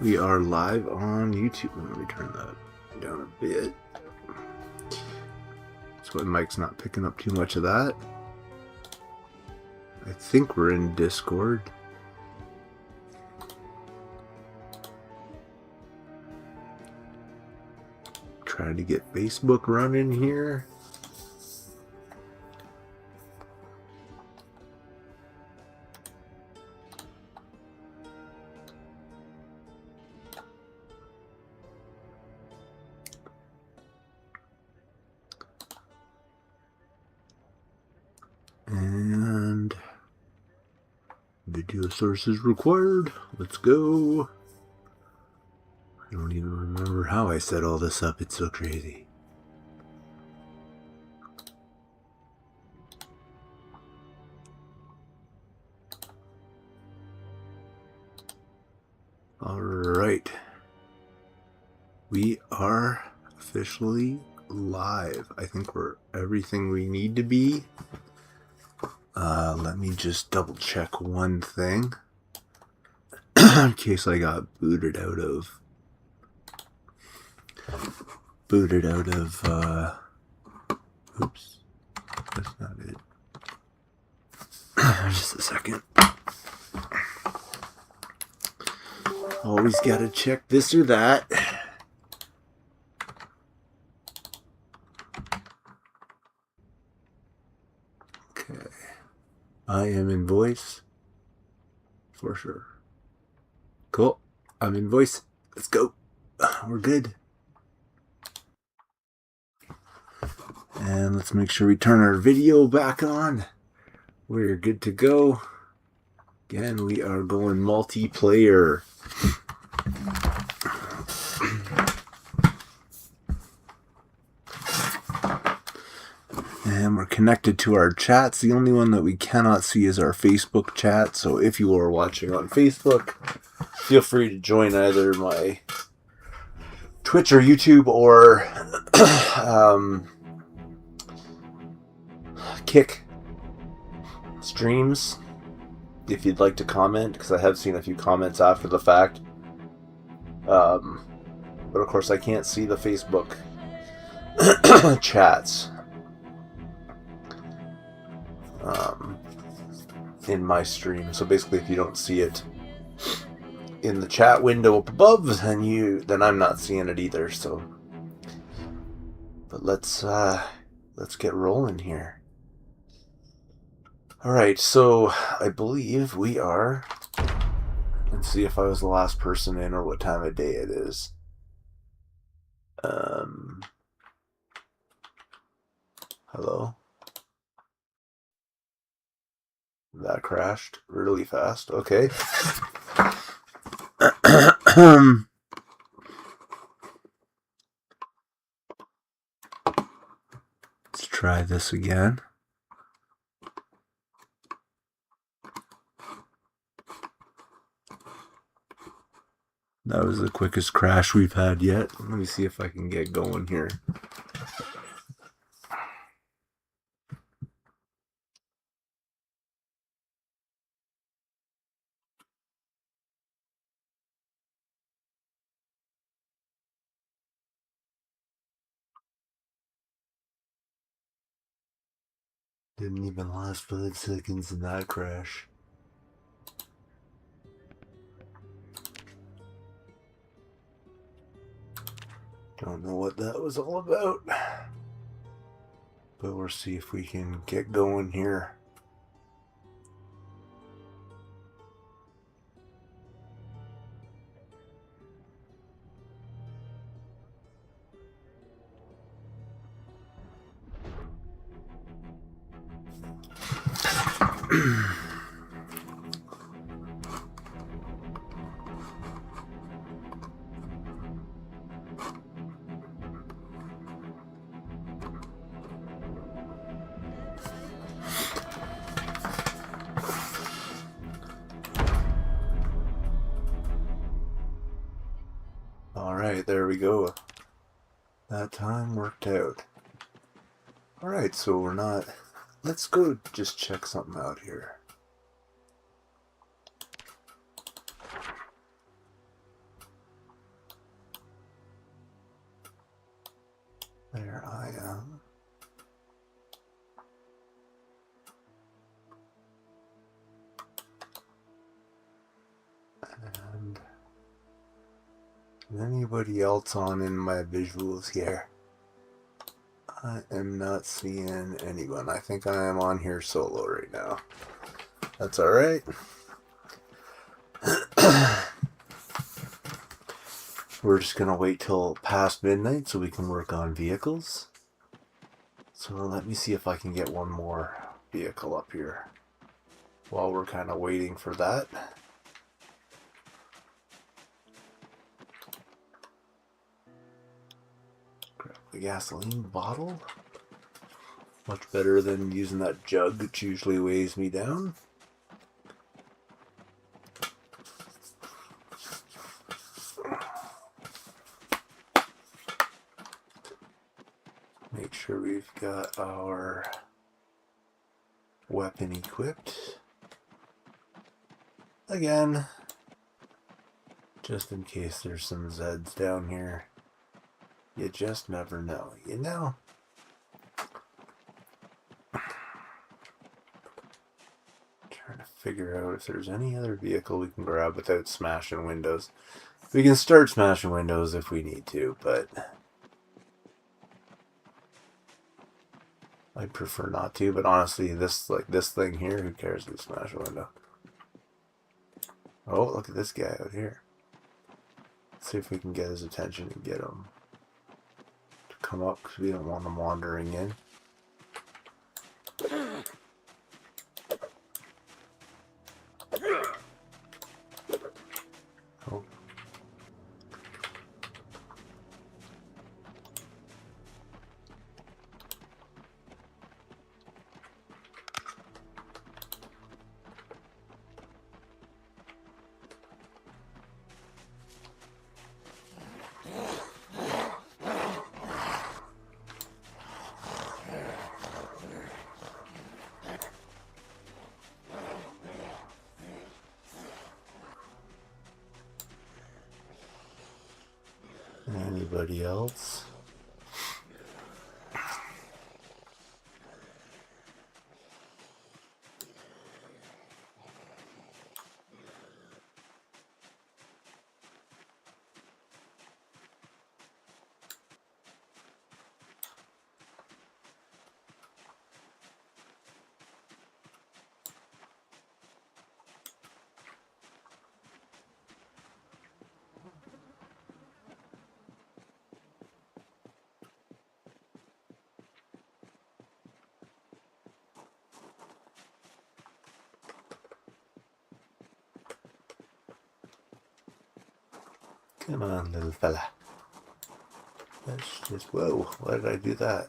We are live on YouTube. Let me turn that down a bit so my mic's not picking up too much of that. I think we're in Discord. Trying to get Facebook running here. And video sources required. Let's go. I don't even remember how I set all this up. It's so crazy. All right. We are officially live. I think we're everything we need to be. Let me just double check one thing in case I got booted out of oops, that's not it. Just a second. Always gotta check this or that. Okay. I am in voice. For sure. Cool. I'm in voice. Let's go. We're good. And let's make sure we turn our video back on. We're good to go. Again, we are going multiplayer. And we're connected to our chats. The only one that we cannot see is our Facebook chat. So if you are watching on Facebook, feel free to join either my Twitch or YouTube or Kick streams if you'd like to comment, because I have seen a few comments after the fact. But of course I can't see the Facebook chats in my stream. So basically if you don't see it in the chat window up above, then I'm not seeing it either. So but let's get rolling here. Alright, so I believe we are, let's see if I was the last person in or what time of day it is. Hello? That crashed really fast. Okay. Let's try this again. That was the quickest crash we've had yet. Let me see if I can get going here. Didn't even last 5 seconds in that crash. Don't know what that was all about. But we'll see if we can get going here. Alright, there we go. That time worked out. Alright, so we're not... Let's go just check something out here. There I am. And anybody else on in my visuals here? I am not seeing anyone. I think I am on here solo right now. That's alright. We're just gonna wait till past midnight so we can work on vehicles. So let me see if I can get one more vehicle up here while we're kind of waiting for that. Grab the gasoline bottle. Much better than using that jug, which usually weighs me down. Make sure we've got our weapon equipped. Again, just in case there's some Zeds down here. You just never know, you know? Trying to figure out if there's any other vehicle we can grab without smashing windows. We can start smashing windows if we need to, but I'd prefer not to. But honestly, this thing here, who cares if we smash a window? Oh, look at this guy out here. Let's see if we can get his attention and get him to come up, because we don't want him wandering in. Oh. Anybody else? Come on, little fella. Let's just... Whoa, why did I do that?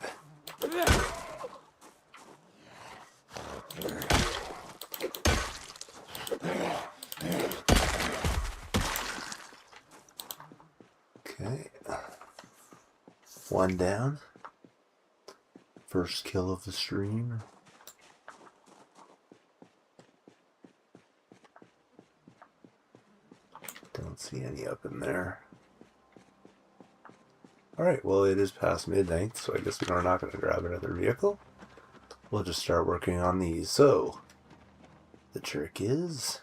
Okay. One down. First kill of the stream. Don't see any up in there. Alright, well it is past midnight, so I guess we're not going to grab another vehicle. We'll just start working on these. So, the trick is...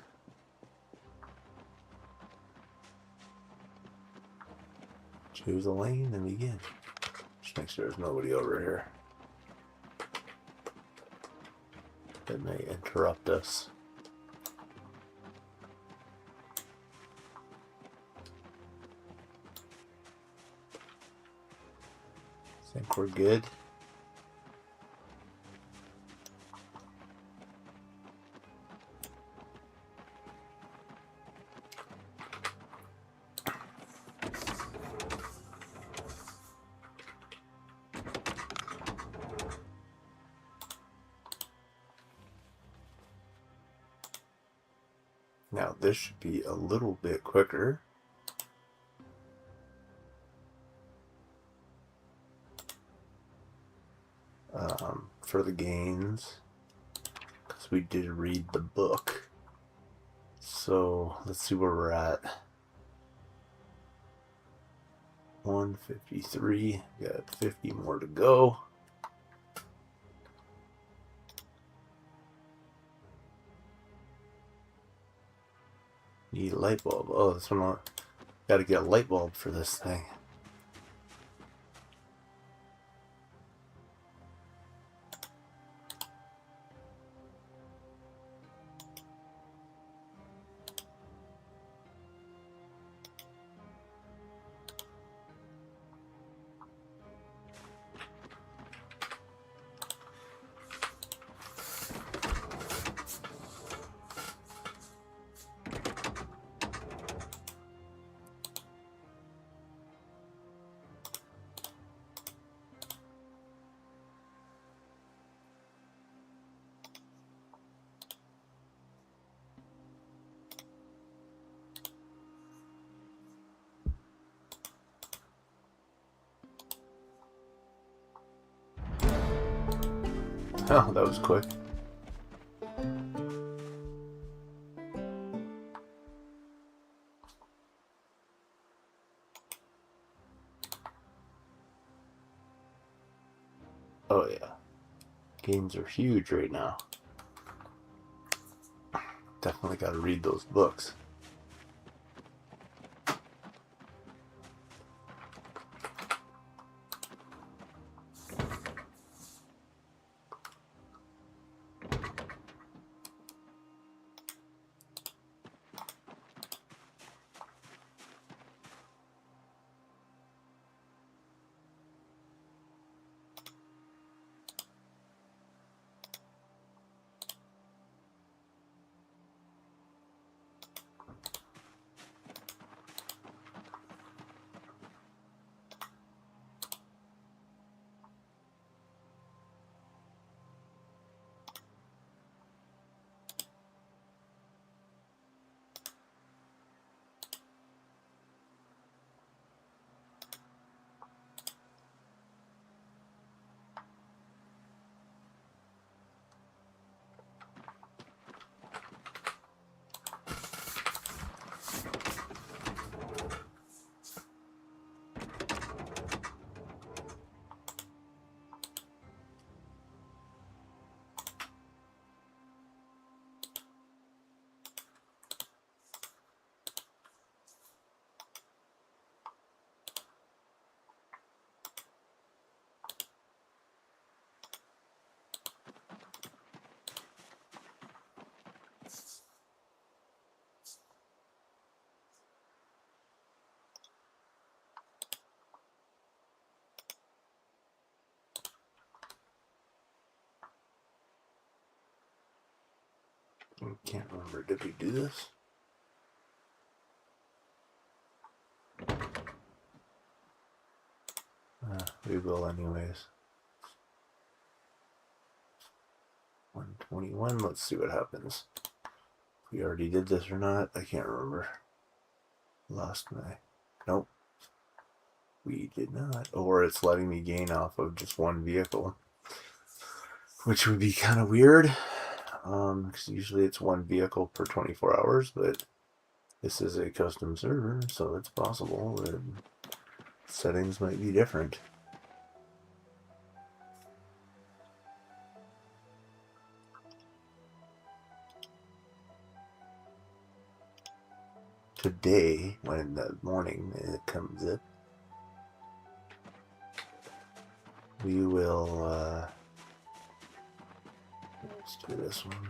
choose a lane and begin. Just make sure there's nobody over here that may interrupt us. I think we're good. Now this should be a little bit quicker. For the gains, because we did read the book. So let's see where we're at. 153. Got 50 more to go. Need a light bulb. Oh, this one. Got to get a light bulb for this thing. Oh, that was quick. Oh yeah. Games are huge right now. Definitely got to read those books. I can't remember. Did we do this? We will anyways. 121. Let's see what happens. We already did this or not. I can't remember. Lost my... Nope. We did not. Or it's letting me gain off of just one vehicle. Which would be kind of weird. Because usually it's one vehicle per 24 hours. But this is a custom server. So it's possible that settings might be different. Today, when the morning it comes up, we will let's do this one.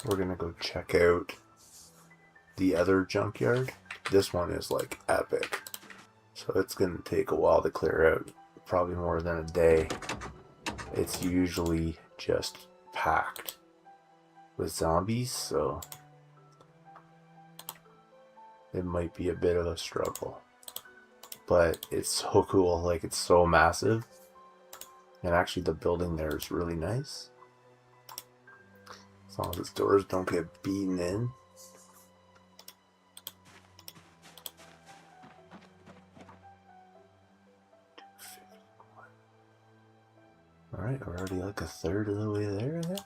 We're gonna go check out the other junkyard. This one is like epic, so it's gonna take a while to clear out. probably more than a day, it's usually just packed with zombies, so it might be a bit of a struggle. But it's so cool, like it's so massive. And actually the building there is really nice. As long as its doors don't get beaten in. Alright, we're already like a third of the way there, I think.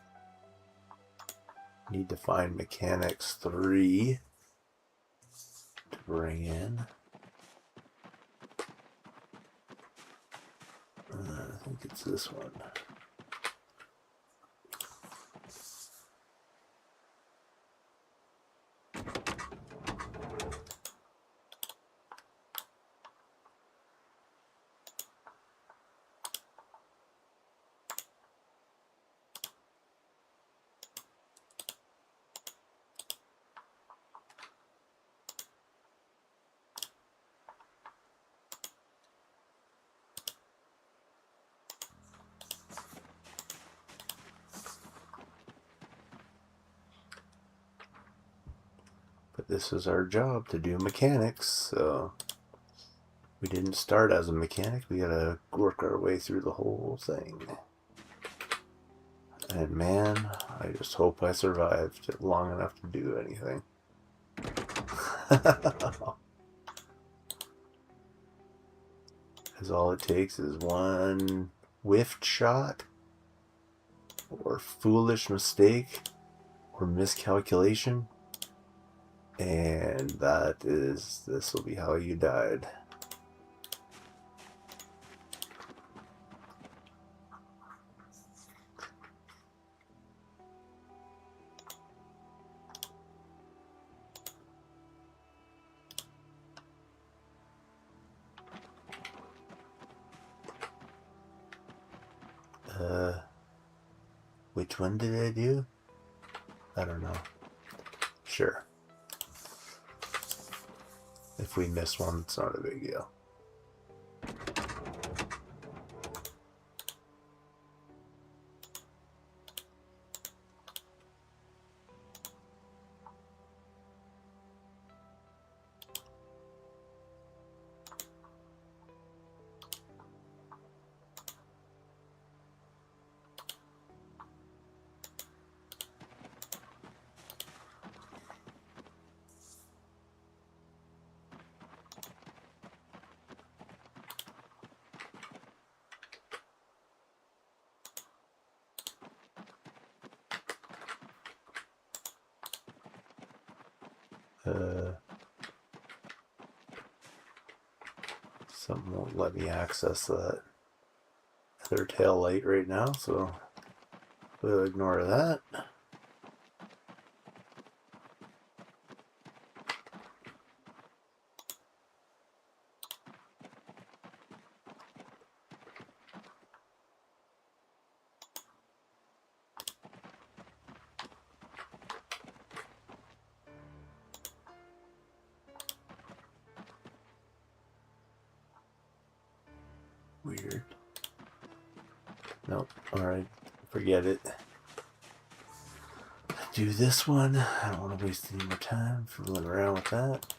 Need to find mechanics 3 to bring in. I think it's this one. But this is our job, to do mechanics, so we didn't start as a mechanic. We gotta work our way through the whole thing. And man, I just hope I survived long enough to do anything. Because all it takes is one whiffed shot, or foolish mistake, or miscalculation, and this will be how you died. Which one did I do? I don't know. Sure. If we miss one, it's not a big deal. Something won't let me access that other tail light right now, so we'll ignore that. Weird. Nope. Alright. Forget it. Do this one. I don't want to waste any more time fooling around with that.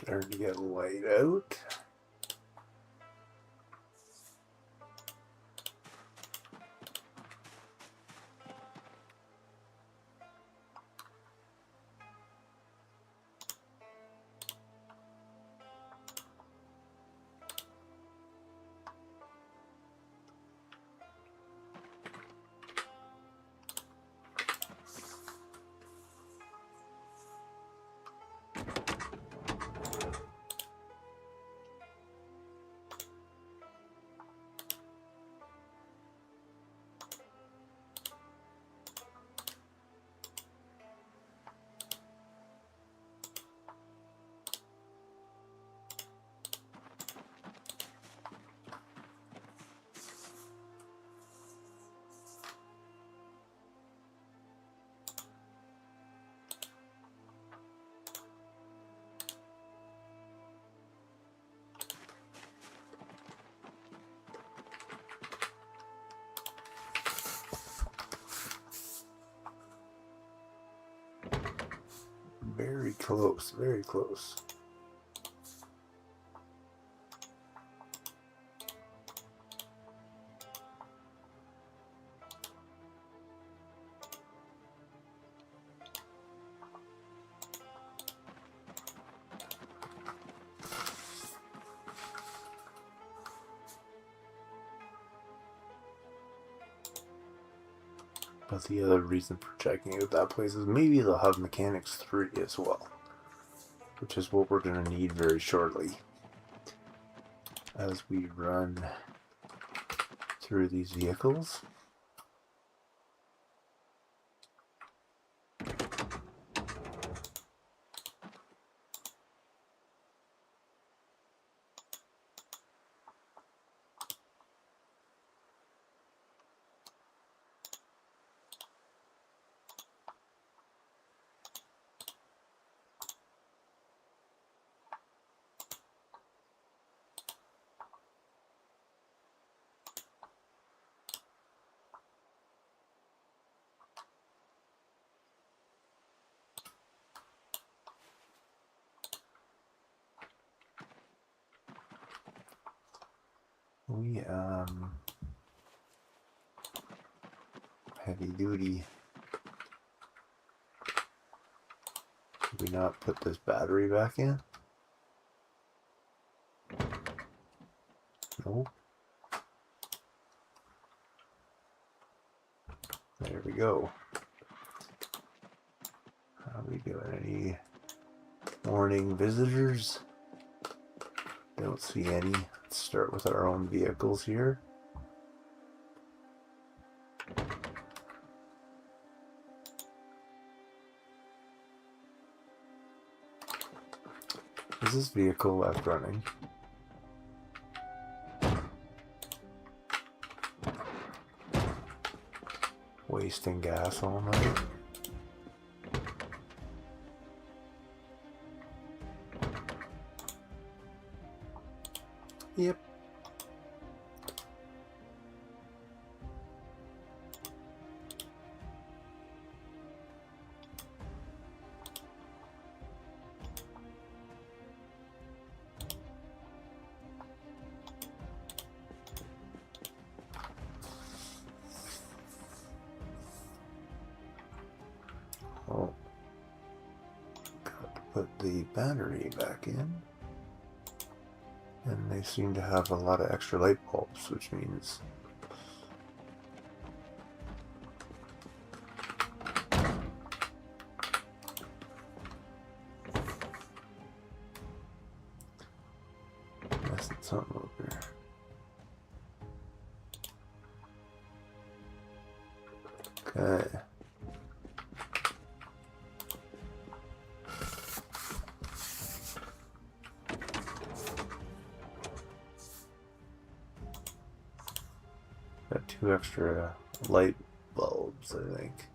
Starting to get light out. Very close, very close. But the other reason for checking out that place is maybe they'll have Mechanics 3 as well, which is what we're going to need very shortly as we run through these vehicles. We heavy duty. Did we not put this battery back in? Nope. There we go. How are we doing? Any morning visitors? Don't see any. Let's start with our own vehicles here. Is this vehicle left running? Wasting gas all night. Yep. Oh. Got to put the battery back in. And they seem to have a lot of extra light bulbs, which means messing something up here. Okay. Got 2 extra light bulbs, I think,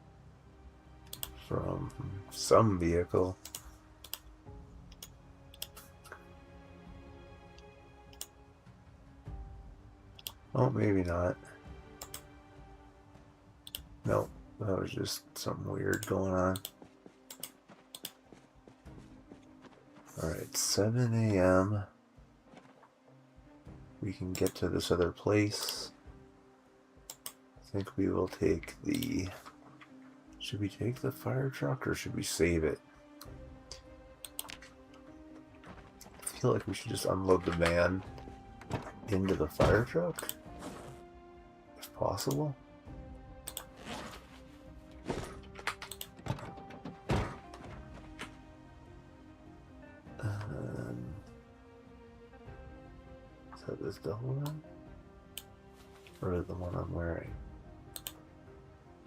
from some vehicle. Oh, maybe not. Nope, that was just something weird going on. Alright, 7 a.m. We can get to this other place. I think we will take the... Should we take the fire truck or should we save it? I feel like we should just unload the van into the fire truck, if possible. Is that this double one? Or is the one I'm wearing?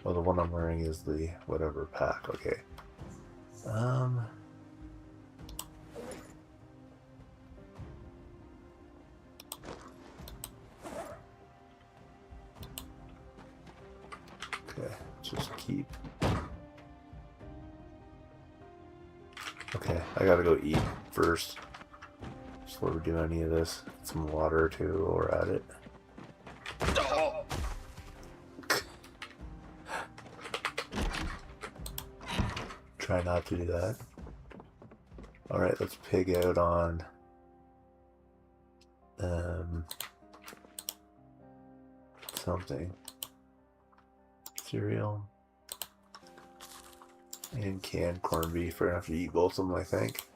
Oh, the one I'm wearing is the whatever pack. Okay. Okay, just keep. Okay, I gotta go eat first before we do any of this. Get some water too, while we're at it. Try not to do that. Alright, let's pig out on something. Cereal and canned corned beef. We're gonna have to eat both of them, I think.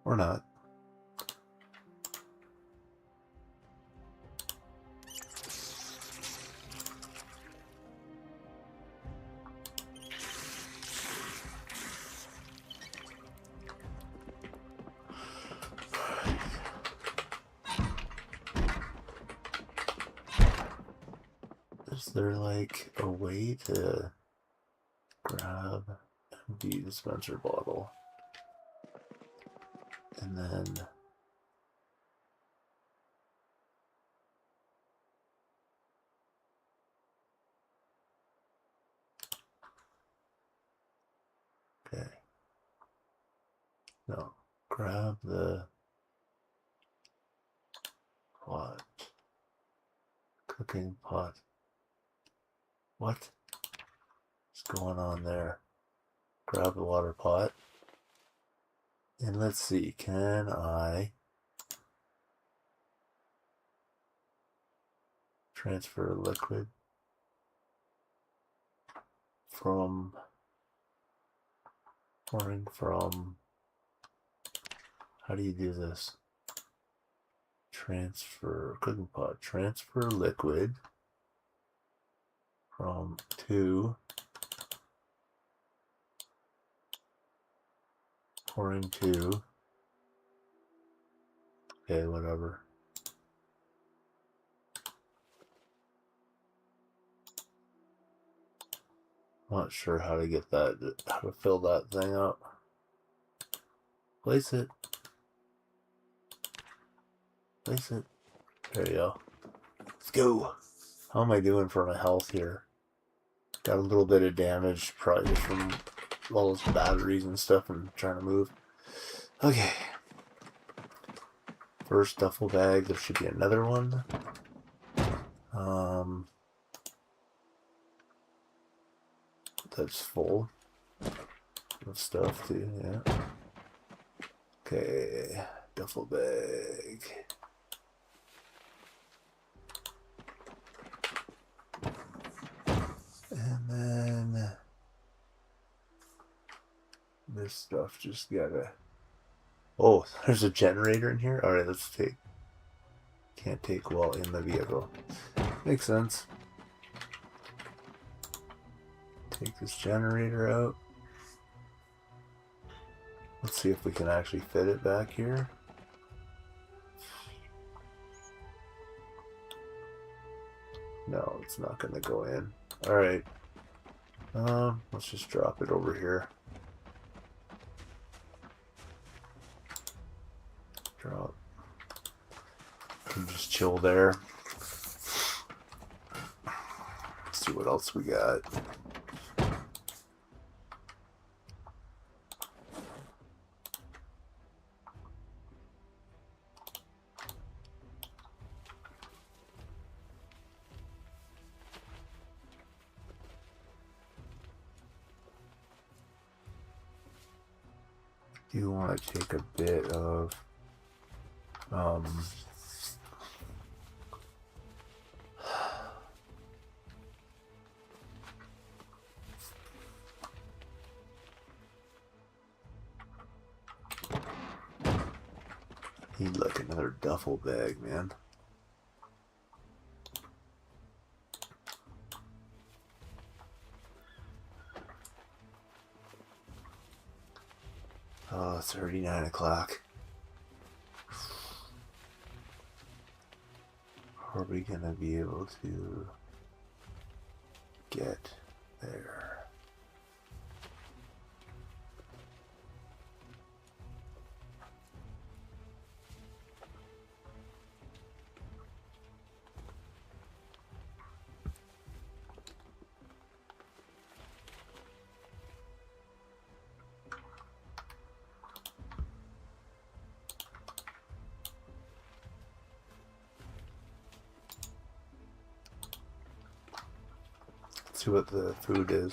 Or not. Is there like a way to grab empty dispenser bottle and then okay, no, grab the pot, cooking pot. What's going on there? Grab the water pot. And let's see, can I transfer liquid from pouring from, how do you do this? Transfer cooking pot, transfer liquid from to pouring to, okay, whatever. Not sure how to get that, how to fill that thing up. Place it. Place it. There you go. Let's go. How am I doing for my health here? Got a little bit of damage, probably just from all those batteries and stuff and trying to move. Okay. First duffel bag, there should be another one. That's full of stuff too, yeah. Okay, duffel bag. And then this stuff just gotta... Oh, there's a generator in here? Alright, let's take... Can't take while in the vehicle. Makes sense. Take this generator out. Let's see if we can actually fit it back here. No, it's not gonna go in. Alright. Let's just drop it over here. Drop. And just chill there. Let's see what else we got. do want to take a bit of need like another duffel bag, man. Oh, it's already 9 o'clock. Are we gonna be able to get there? See what the food is.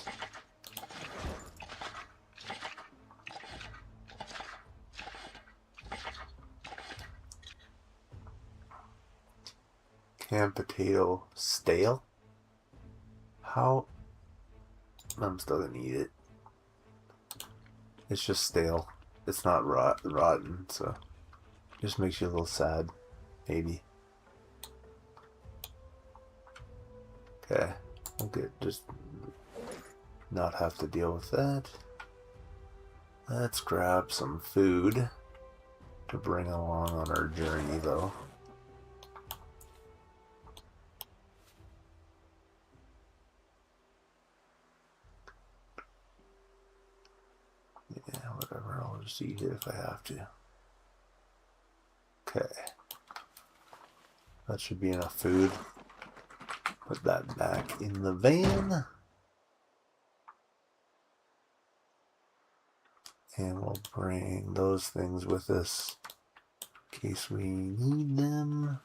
Canned potato stale? How? I'm still gonna eat it. It's just stale. It's not rotten, so just makes you a little sad, maybe. Okay. Okay, just not have to deal with that. Let's grab some food to bring along on our journey, though. Yeah, whatever, I'll just eat it if I have to. Okay. That should be enough food. Put that back in the van. And we'll bring those things with us in case we need them.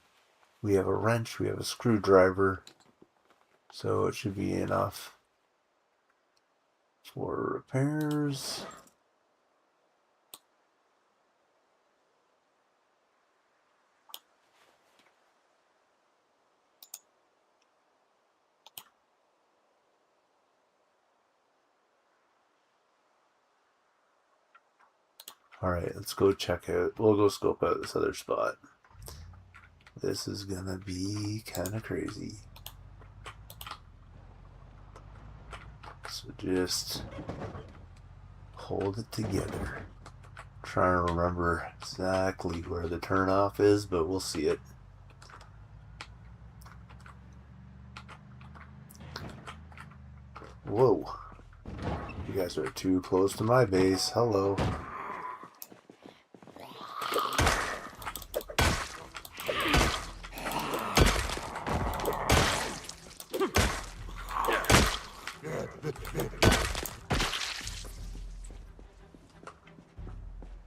We have a wrench, we have a screwdriver, so it should be enough for repairs. Alright, let's go check out, we'll go scope out this other spot. This is gonna be kind of crazy. So just hold it together. I'm trying to remember exactly where the turnoff is, but we'll see it. Whoa. You guys are too close to my base. Hello.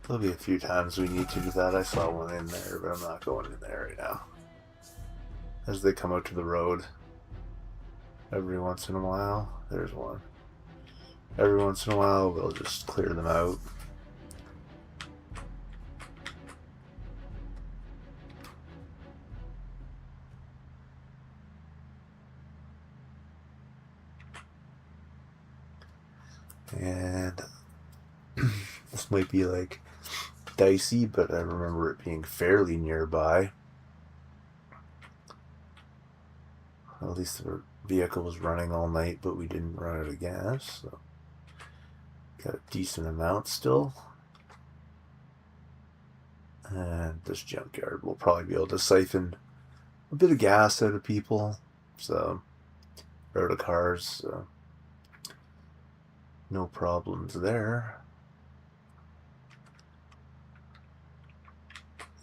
There'll be a few times we need to do that. I saw one in there, but I'm not going in there right now. As they come out to the road, every once in a while, there's one. Every once in a while, we'll just clear them out. And this might be like dicey, but I remember it being fairly nearby. At least the vehicle was running all night, but we didn't run out of gas, so got a decent amount still. And this junkyard will probably be able to siphon a bit of gas out of people, so out of cars, so no problems there.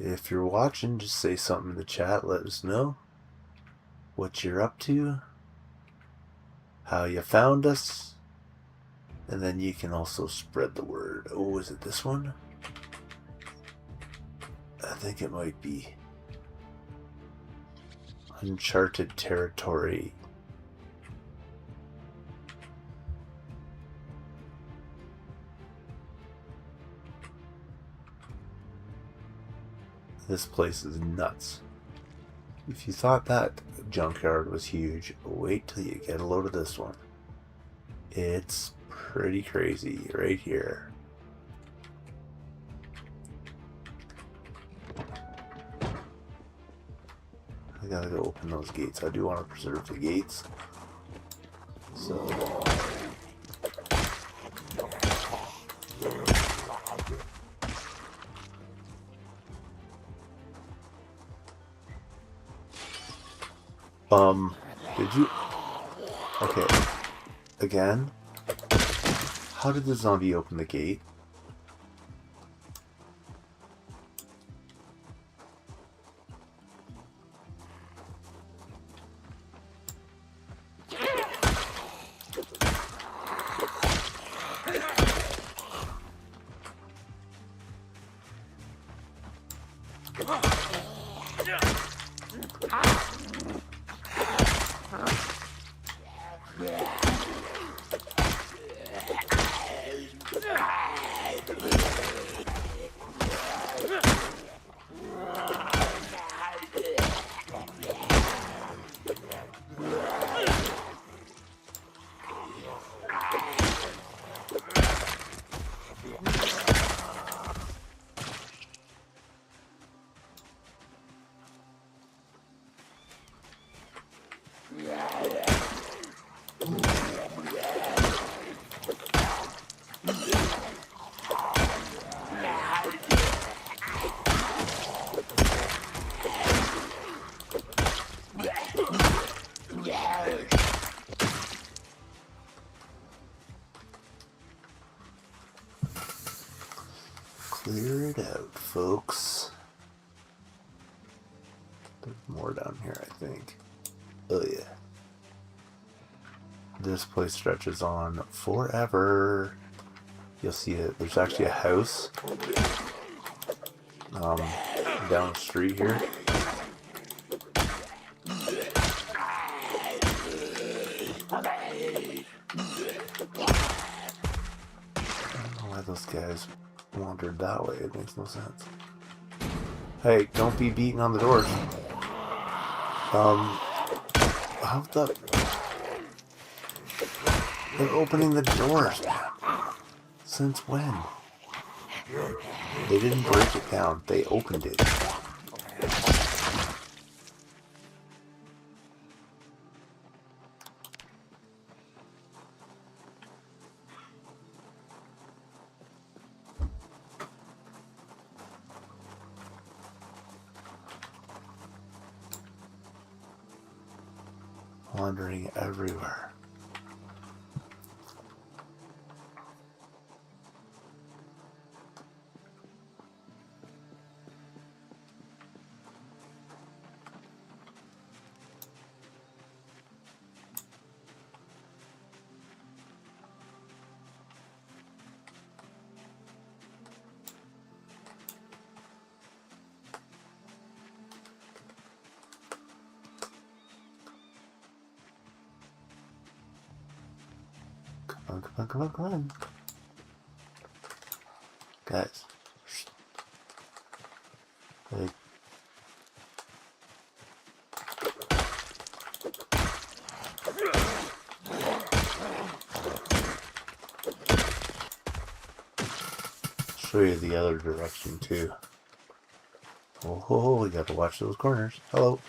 If you're watching, just say something in the chat. Let us know what you're up to, how you found us, and then you can also spread the word. Oh, is it this one? I think it might be. Uncharted territory. This place is nuts. If you thought that junkyard was huge, wait till you get a load of this one. It's pretty crazy right here. I gotta go open those gates. I do want to preserve the gates. So... did you... Okay. Again? How did the zombie open the gate? Clear it out, folks. There's more down here, I think. Oh yeah. This place stretches on forever. You'll see it. There's actually a house down the street here. I don't know why those guys wandered that way. It makes no sense. Hey, don't be beating on the doors. How the... They're opening the doors, man. Since when? They didn't break it down. They opened it. Wandering everywhere. Come on. Guys. Hey. Show you the other direction too. Oh, we got to watch those corners. Hello.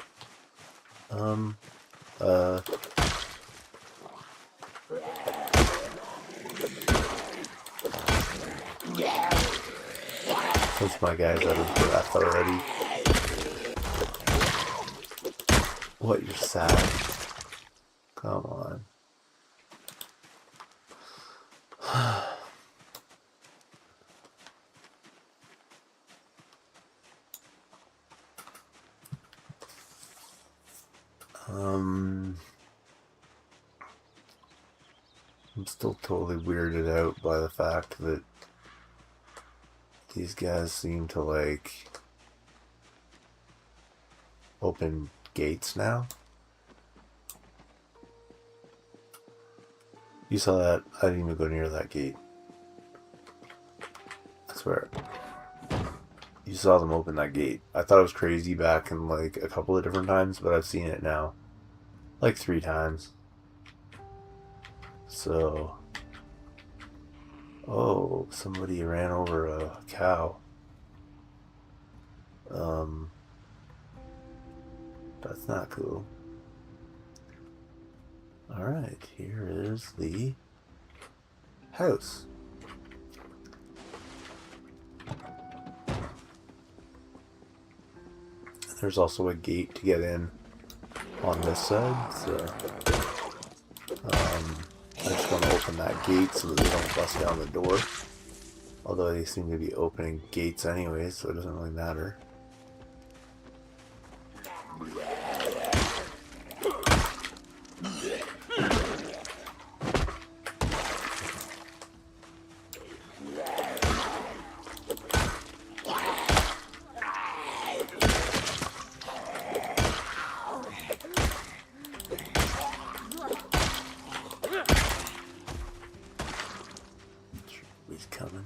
Since my guy's out of breath already. What, you're sad? Come on. I'm still totally weirded out by the fact that these guys seem to like open gates now. You saw that? I didn't even go near that gate. I swear. You saw them open that gate. I thought it was crazy back in like a couple of different times, but I've seen it now. Like 3 times. So... Oh, somebody ran over a cow. That's not cool. Alright, here is the house. There's also a gate to get in on this side, so I just want to open that gate so that they don't bust down the door. Although they seem to be opening gates anyways, so it doesn't really matter. He's coming.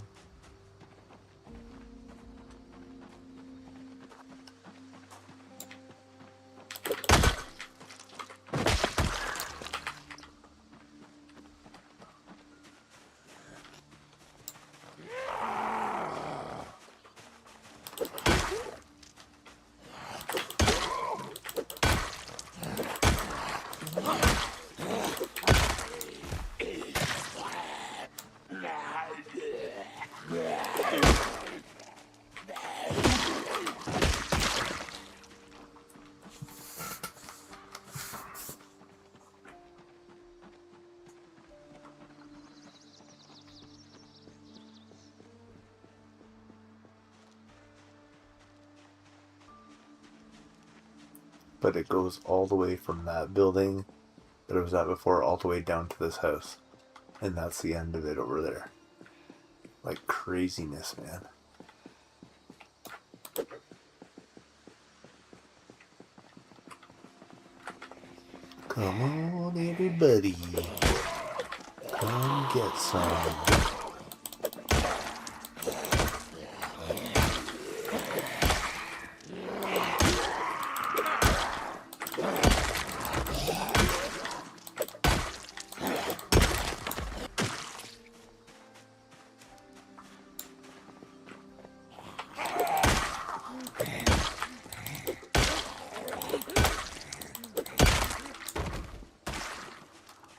But it goes all the way from that building that it was at before all the way down to this house. And that's the end of it over there. Like craziness, man. Come on, everybody. Come get some.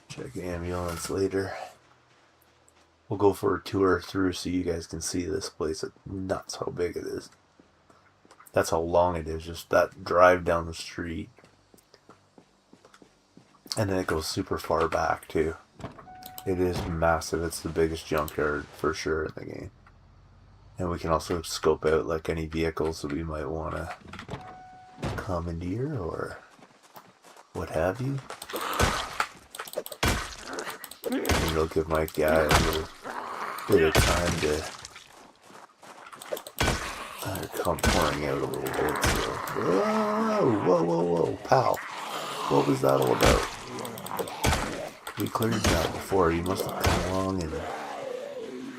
Check the ambulance later. We'll go for a tour through so you guys can see this place. It's nuts how big it is. That's how long it is, just that drive down the street. And then it goes super far back too. It is massive. It's the biggest junkyard for sure in the game. And we can also scope out like any vehicles that we might want to commandeer or what have you. And it'll give my guy a little bit of time to come pouring out a little bit. So. Whoa, pal. What was that all about? We cleared that before. You must have come along and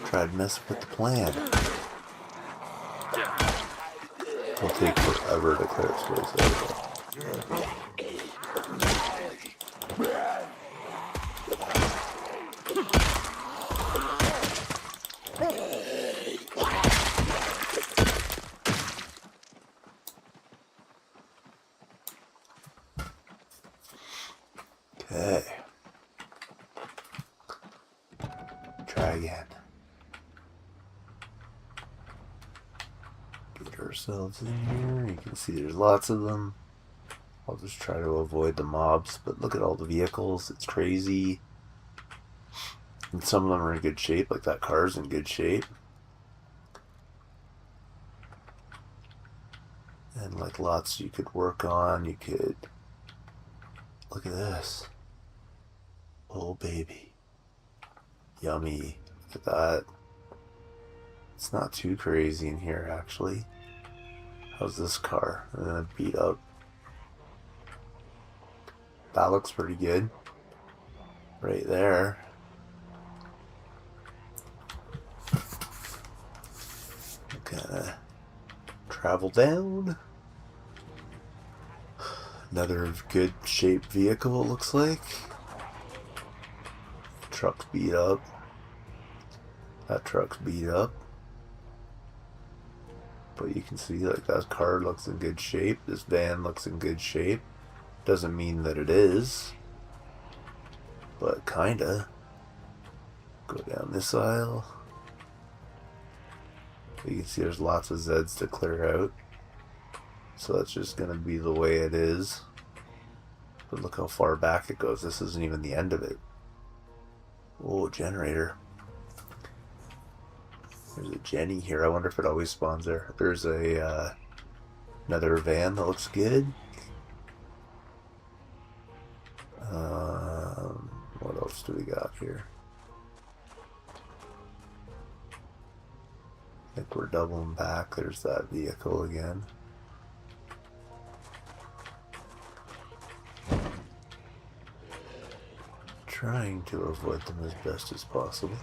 tried messing with the plan. It'll take forever to clear this place out. Okay. Try again. Get ourselves in here. You can see there's lots of them. I'll just try to avoid the mobs, but look at all the vehicles. It's crazy. And some of them are in good shape, like that car's in good shape. And like lots you could work on. You could... Look at this. Oh baby. Yummy. Look at that. It's not too crazy in here actually. How's this car? Beat up. That looks pretty good. Right there. Kind of Travel down. Another good shaped vehicle, it looks like. Truck's beat up. That truck's beat up. But you can see, like, that car looks in good shape. This van looks in good shape. Doesn't mean that it is. But kinda. Go down this aisle. You can see there's lots of Zeds to clear out. So that's just going to be the way it is. But look how far back it goes. This isn't even the end of it. Oh, generator. There's a Jenny here. I wonder if it always spawns there. There's a another van that looks good. What else do we got here? I think we're doubling back. There's that vehicle again. Trying to avoid them as best as possible.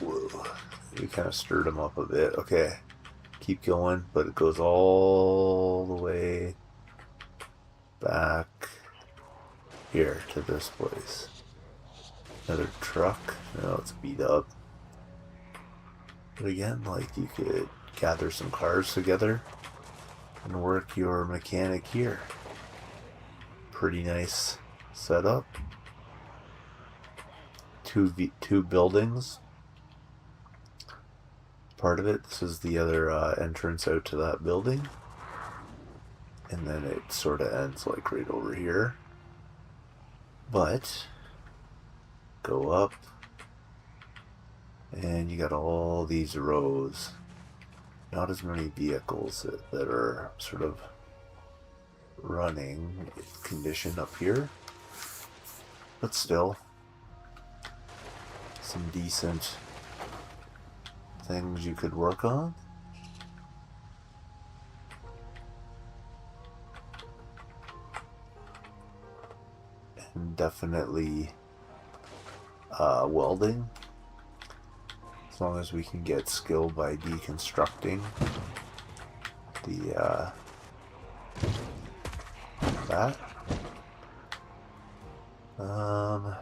Whoa, we kind of stirred them up a bit. Okay, keep going, but it goes all the way back here to this place. Another truck. No, it's beat up. But again, like, you could gather some cars together and work your mechanic here. Pretty nice setup. Two buildings. Part of it. This is the other entrance out to that building. And then it sort of ends like right over here. But go up and you got all these rows. Not as many vehicles that are sort of running condition up here, but still some decent things you could work on. And definitely welding. As long as we can get skill by deconstructing the that. I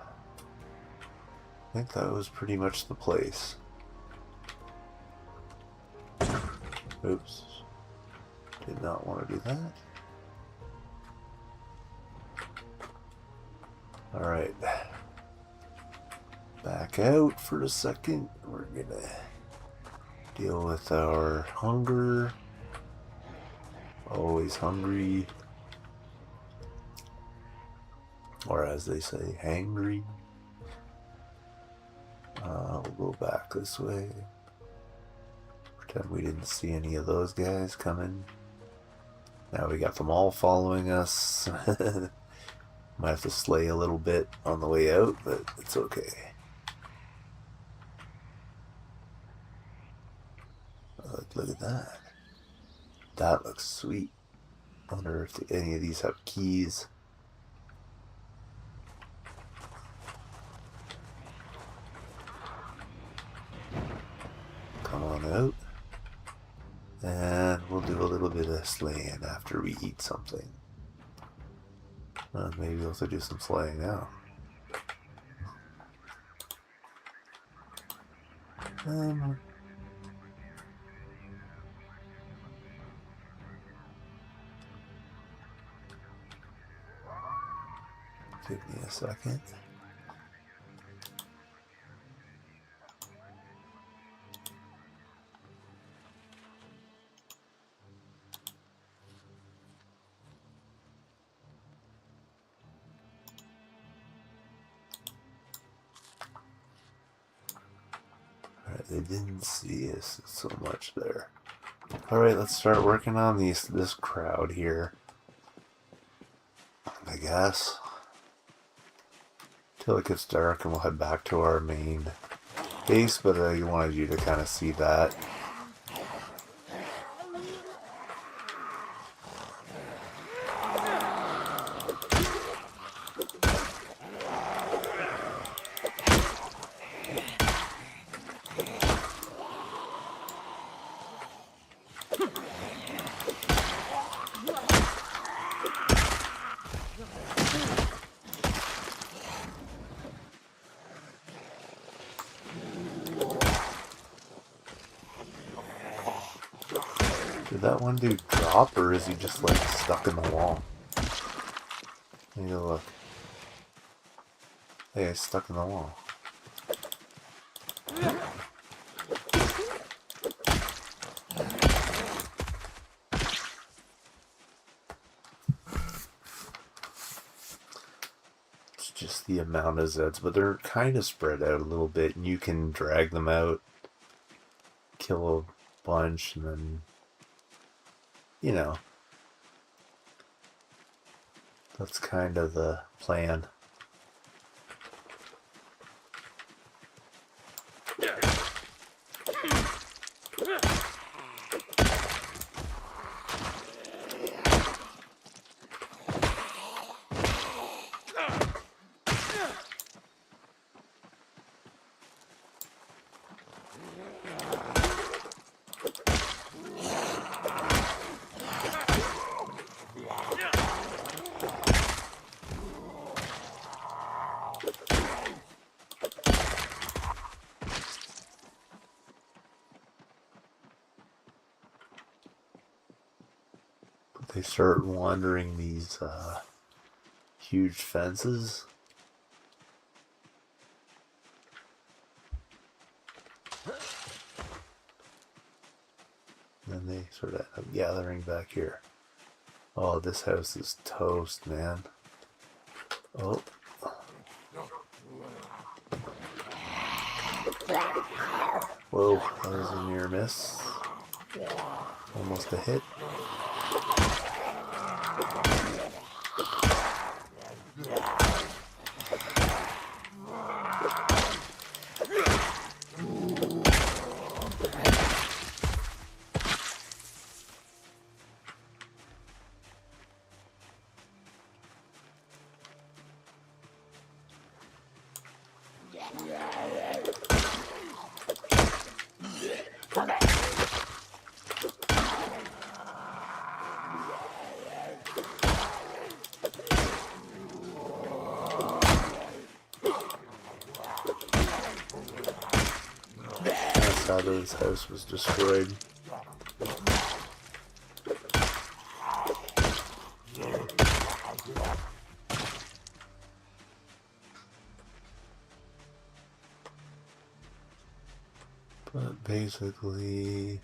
think that was pretty much the place. Oops. Did not want to do that. Alright. Back out for a second. We're gonna deal with our hunger. Always hungry. Or as they say, hangry. We'll go back this way. Pretend we didn't see any of those guys coming. Now we got them all following us. Might have to slay a little bit on the way out, but it's okay. Look at that. That looks sweet. I wonder if any of these have keys. Come on out. And we'll do a little bit of slaying after we eat something. Maybe we'll have to do some slaying now. Give me a second. Alright, they didn't see us so much there. Alright, let's start working on this crowd here. I guess. Till it gets dark and we'll head back to our main base, but I wanted you to kind of see that. Did that one dude drop, or is he just like stuck in the wall? Let me go look. Hey, he's stuck in the wall. It's just the amount of Zeds, but they're kind of spread out a little bit, and you can drag them out, kill a bunch, and then, you know, that's kind of the plan. They start wandering these huge fences. And then they sort of end up gathering back here. Oh, this house is toast, man. Oh. Whoa, that was a near miss. Almost a hit. His house was destroyed. But basically,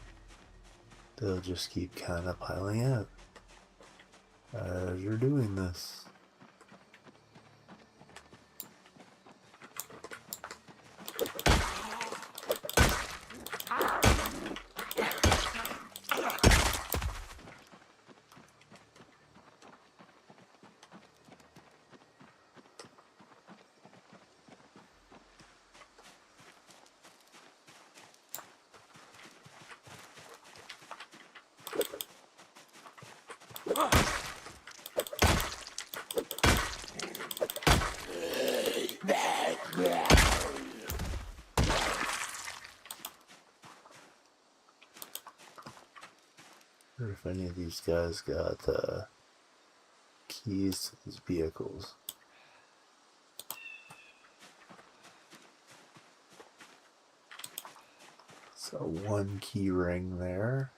they'll just keep kind of piling out as you're doing this. I wonder if any of these guys got keys to these vehicles. So one key ring there.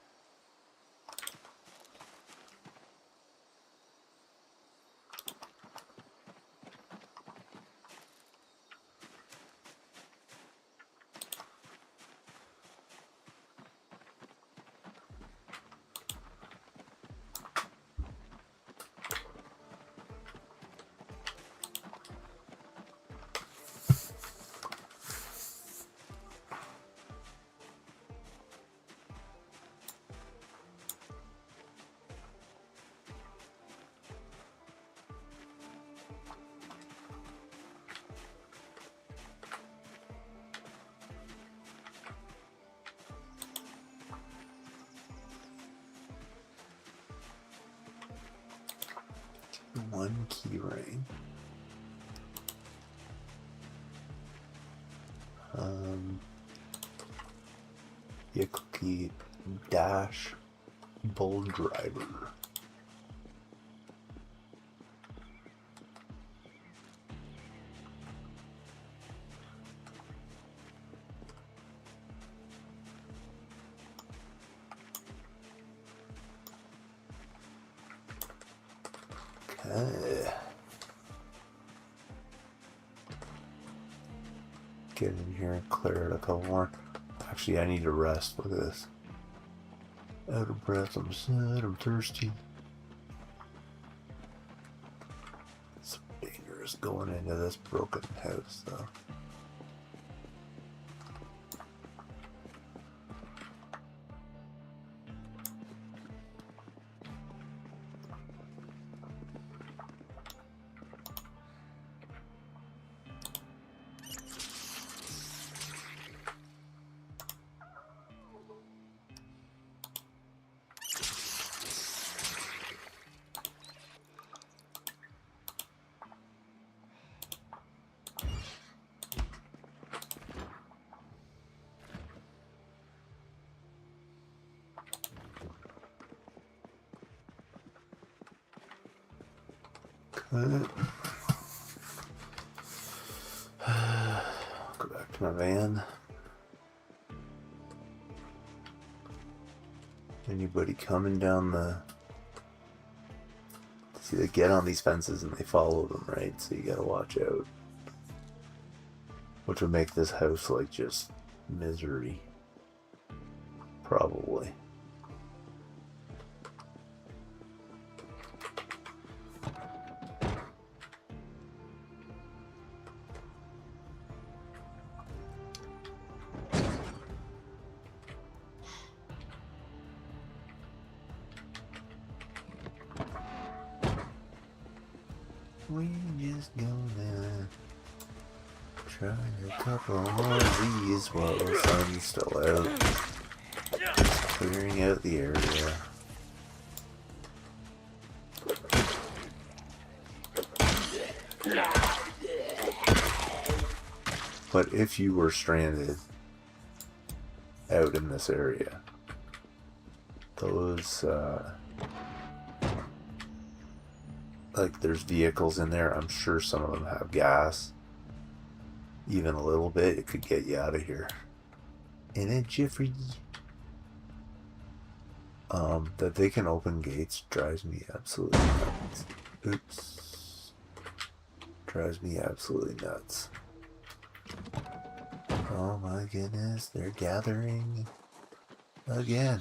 One key ring. Vehicle key dash bull driver. Get in here and clear it a couple more. Actually, I need to rest. Look at this. Out of breath, I'm sad, I'm thirsty. It's dangerous going into this broken house, though. Go back to my van. Anybody coming down the... See, they get on these fences and they follow them, right? So you gotta watch out. Which would make this house like just misery. Probably. We just gonna try a couple more of these while the sun's still out. Just clearing out the area. But if you were stranded out in this area, those like there's vehicles in there. I'm sure some of them have gas. Even a little bit, it could get you out of here. In a jiffy. That they can open gates drives me absolutely nuts. Oops. Drives me absolutely nuts. Oh my goodness, they're gathering again.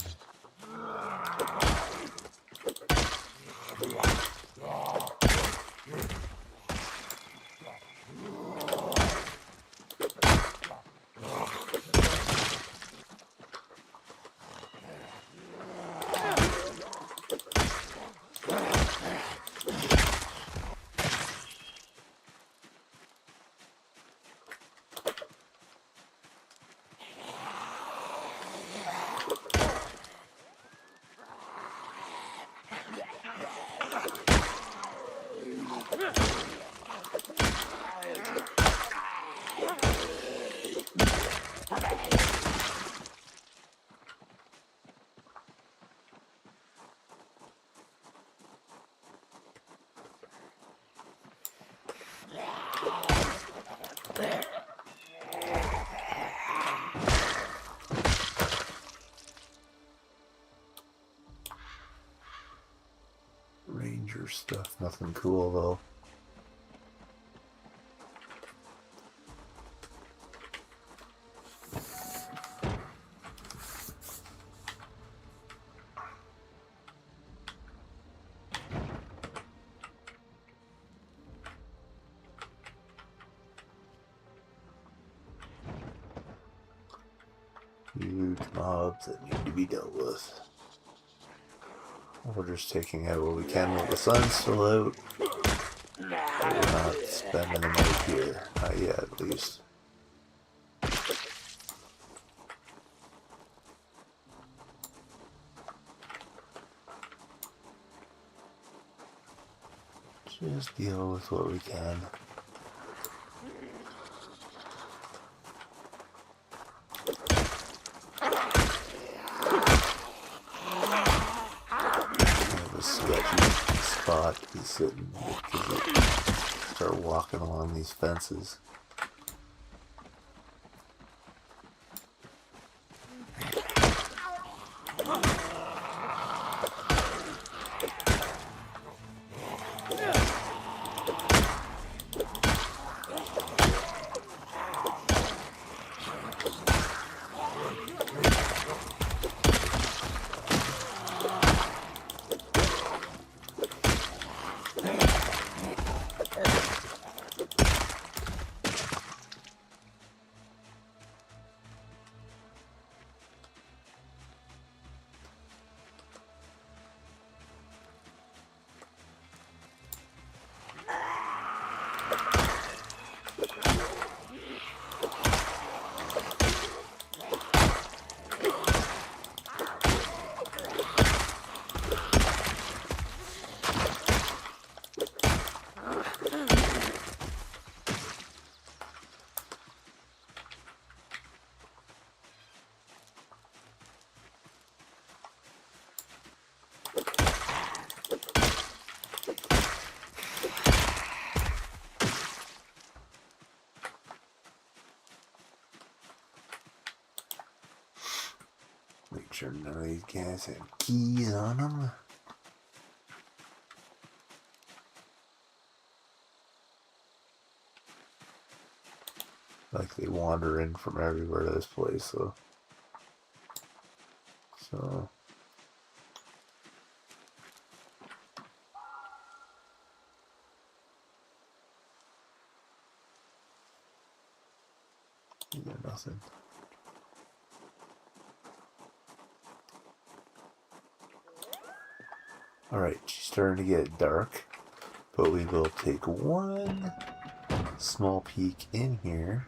Ranger stuff, nothing cool though. Huge mobs that need to be dealt with. We're just taking out what we can while the sun's still out. We're not spending a night here. Not yet, at least. Just deal with what we can. Spot to be sitting because you start walking along these fences. Make sure none of these guys have keys on them. Like they wander in from everywhere to this place, so. Yeah, nothing. Alright, she's starting to get dark, but we will take one small peek in here.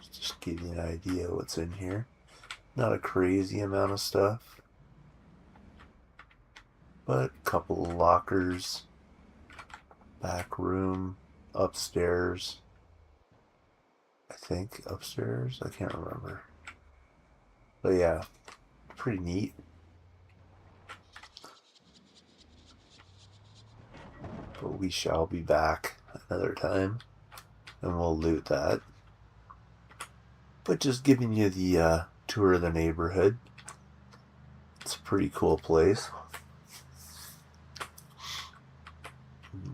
Just give you an idea what's in here. Not a crazy amount of stuff, but a couple of lockers, back room, upstairs. I think upstairs? I can't remember. But yeah, pretty neat. But we shall be back another time and we'll loot that. But just giving you the tour of the neighborhood. It's a pretty cool place.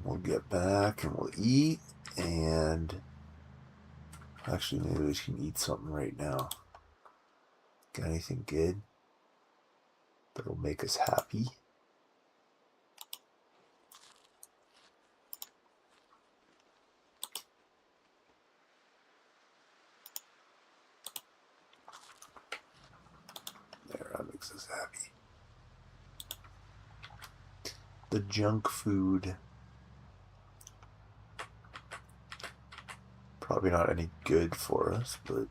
We'll get back and we'll eat, and actually maybe we can eat something right now. Got anything good that'll make us happy? There, that makes us happy. The junk food. Probably not any good for us, but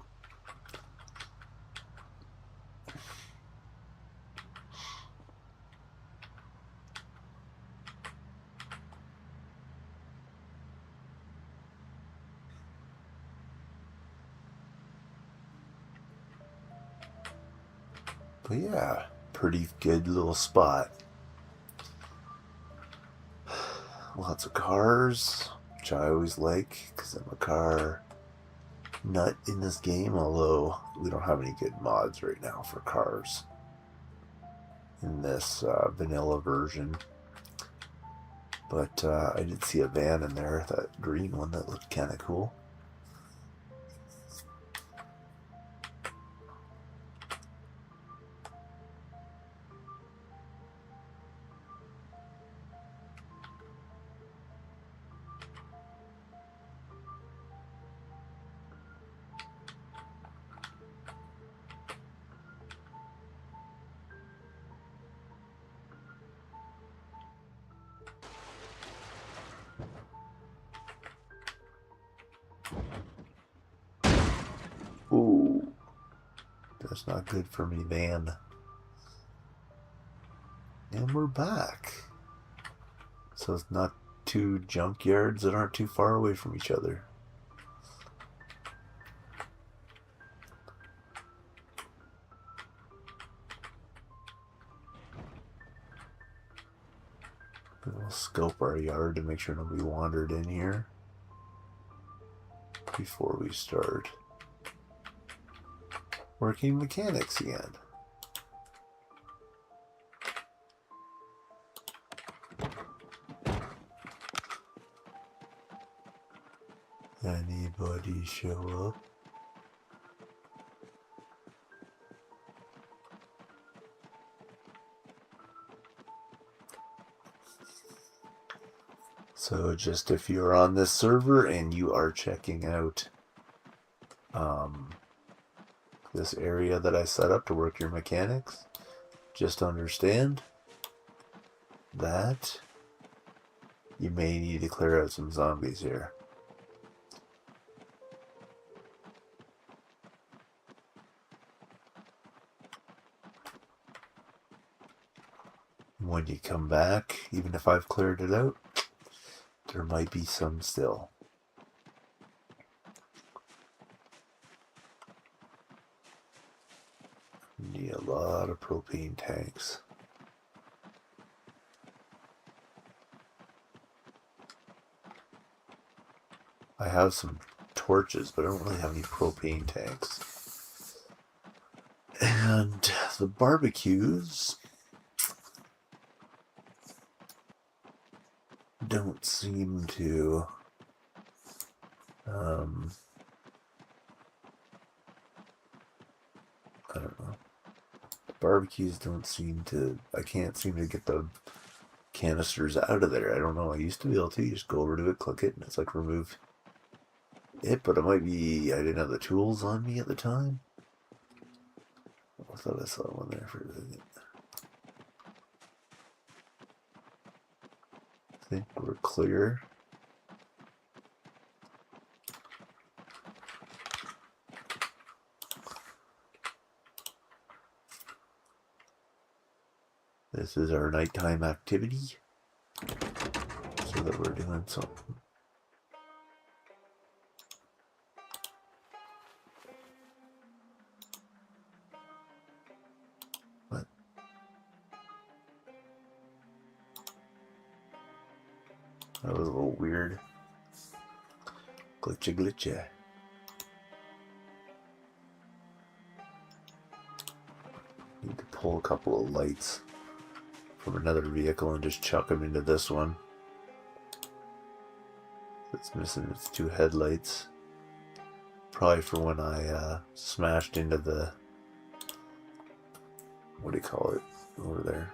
yeah, pretty good little spot. Lots of cars, which I always like because I'm a car nut in this game, although we don't have any good mods right now for cars in this vanilla version. But I did see a van in there, that green one that looked kind of cool. Ooh, that's not good for me, van. And we're back. So it's not two junkyards that aren't too far away from each other. We'll scope our yard to make sure nobody wandered in here before we start. working mechanics again. Anybody show up? So just if you're on this server and you are checking out this area that I set up to work your mechanics, just understand that you may need to clear out some zombies here. When you come back, even if I've cleared it out, there might be some still. Need a lot of propane tanks. I have some torches, but I don't really have any propane tanks. And the barbecues don't seem to I don't know. The barbecues don't seem to, I can't seem to get the canisters out of there. I don't know. I used to be able to just go over to it, click it, and it's like remove it, but it might be I didn't have the tools on me at the time. I thought I saw one there for a second. I think we're clear. This is our nighttime activity, so that we're doing something. What? That was a little weird. Glitcha glitcha. Need to pull a couple of lights from another vehicle and just chuck them into this one. It's missing its two headlights. Probably for when I smashed into the, what do you call it, over there.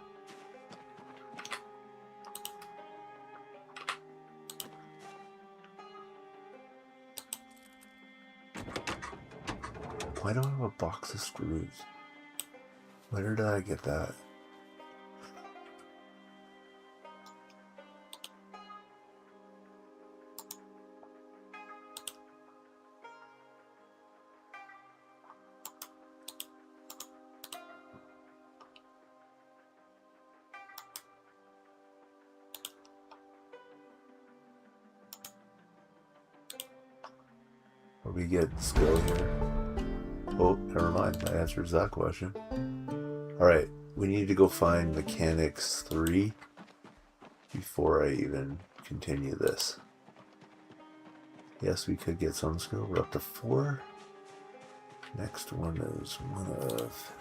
Why do I have a box of screws? Where did I get that? Or we get skill here. Oh, never mind. That answers that question. Alright, we need to go find Mechanics 3 before I even continue this. Yes, we could get some skill. We're up to 4. Next one is one of...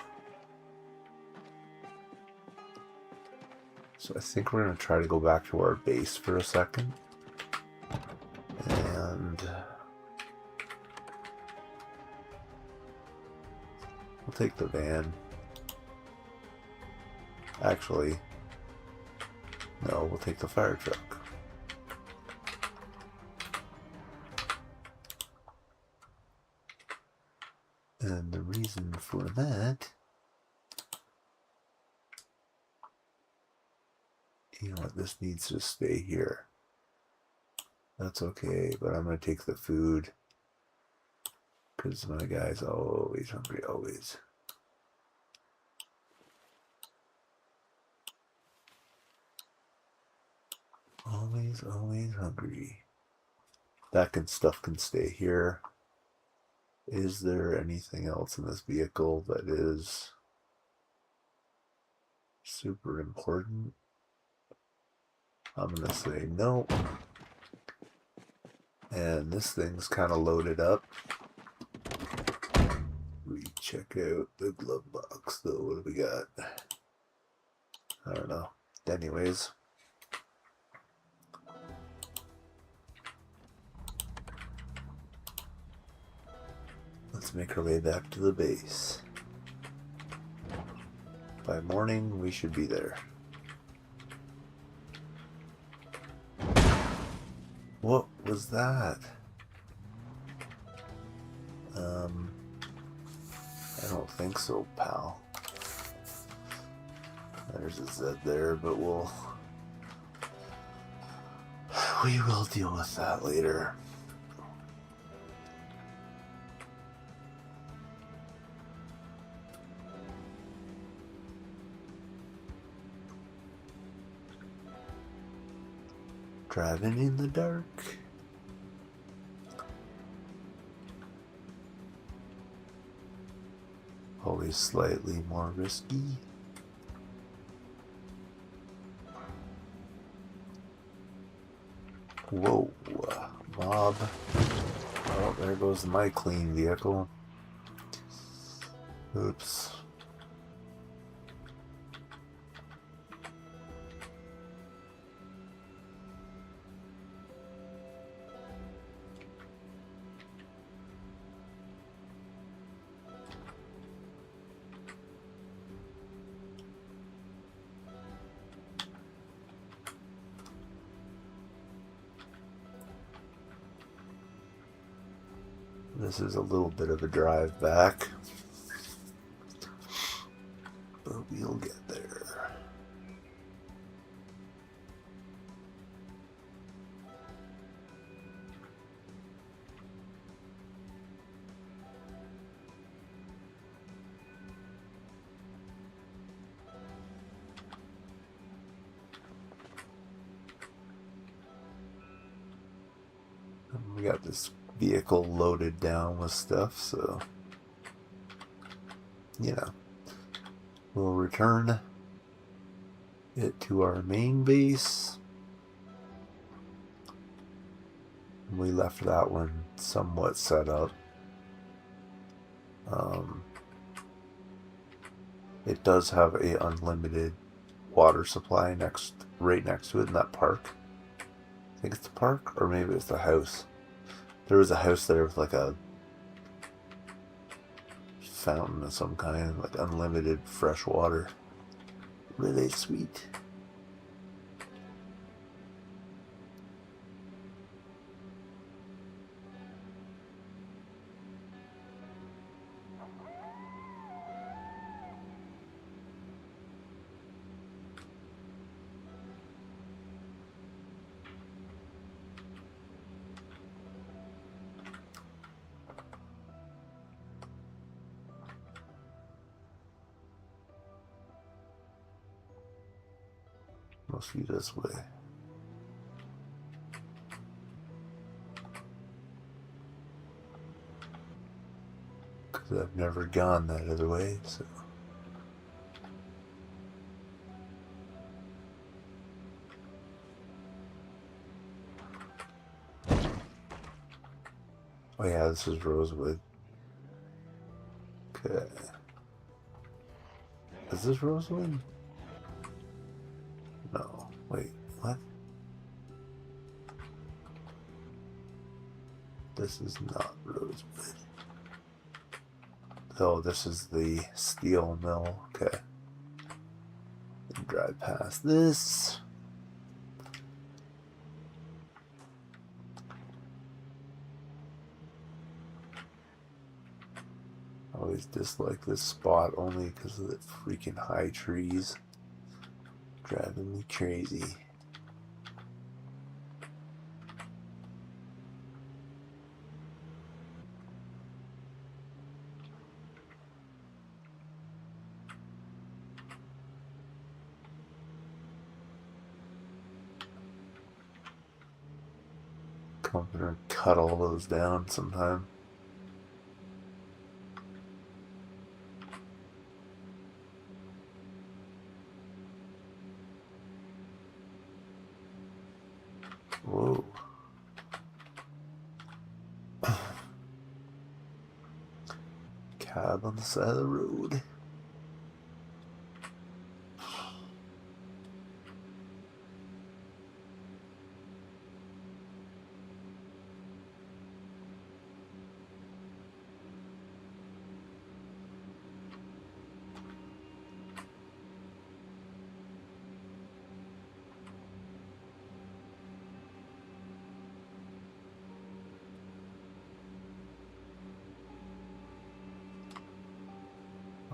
So I think we're going to try to go back to our base for a second. And... we'll take the van. Actually, no, we'll take the fire truck. And the reason for that, you know what, this needs to stay here. That's okay, but I'm going to take the food because my guy's always hungry, always. Always hungry. That stuff can stay here. Is there anything else in this vehicle that is super important? I'm going to say no. And this thing's kind of loaded up. Reach check out the glove box though. What do we got? I don't know. Anyways. Let's make our way back to the base. By morning, we should be there. What was that? I don't think so, pal. There's a Z there, but we will deal with that later. Driving in the dark. Always slightly more risky. Whoa, mob. Oh, there goes my clean vehicle. Oops. This is a little bit of a drive back, but we'll get there. We got this vehicle loaded down with stuff, so you know, we'll return it to our main base. We left that one somewhat set up. It does have a unlimited water supply right next to it in that park. I think it's the park, or maybe it's the house. There was a house there with like a fountain of some kind, like unlimited fresh water. Really sweet. Must be this way. Because I've never gone that other way, so. Oh yeah, this is Rosewood. Okay. Is this Rosewood? No. Wait, what? This is not Rosewood. Oh, this is the steel mill. Okay. Drive past this. I always dislike this spot only because of the freaking high trees. Driving me crazy. Come here and cut all those down sometime. Whoa. cab on the side of the road.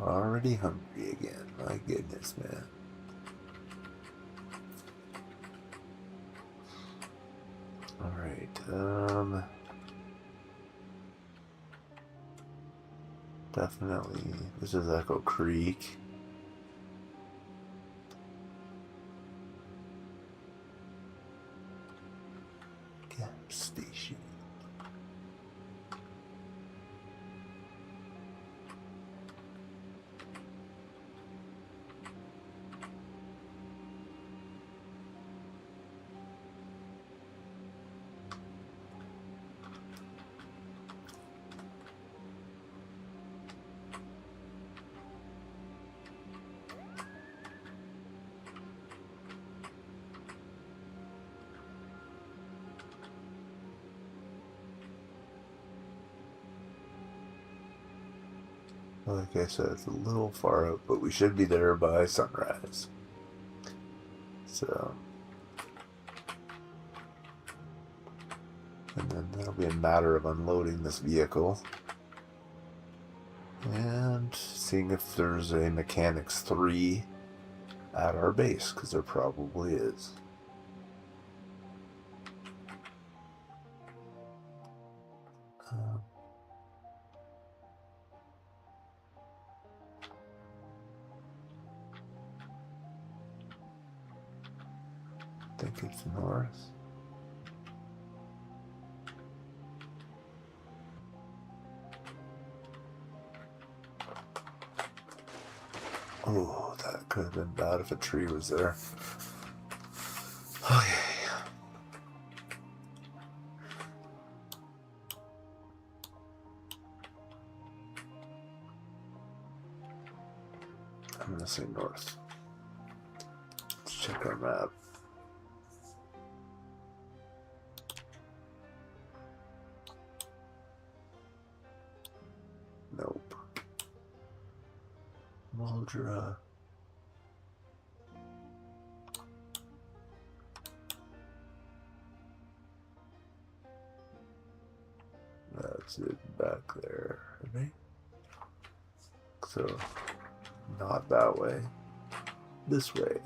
Already hungry again. My goodness, man. Alright, definitely, this is Echo Creek. Gas station. Like I said, it's a little far out, but we should be there by sunrise. So, and then that'll be a matter of unloading this vehicle and seeing if there's a Mechanics 3 at our base, because there probably is. I think it's north. Oh, that could have been bad if a tree was there. Okay. I'm gonna say north. Let's check our map. Nope. Muldra. That's it back there, right? So, not that way. This way.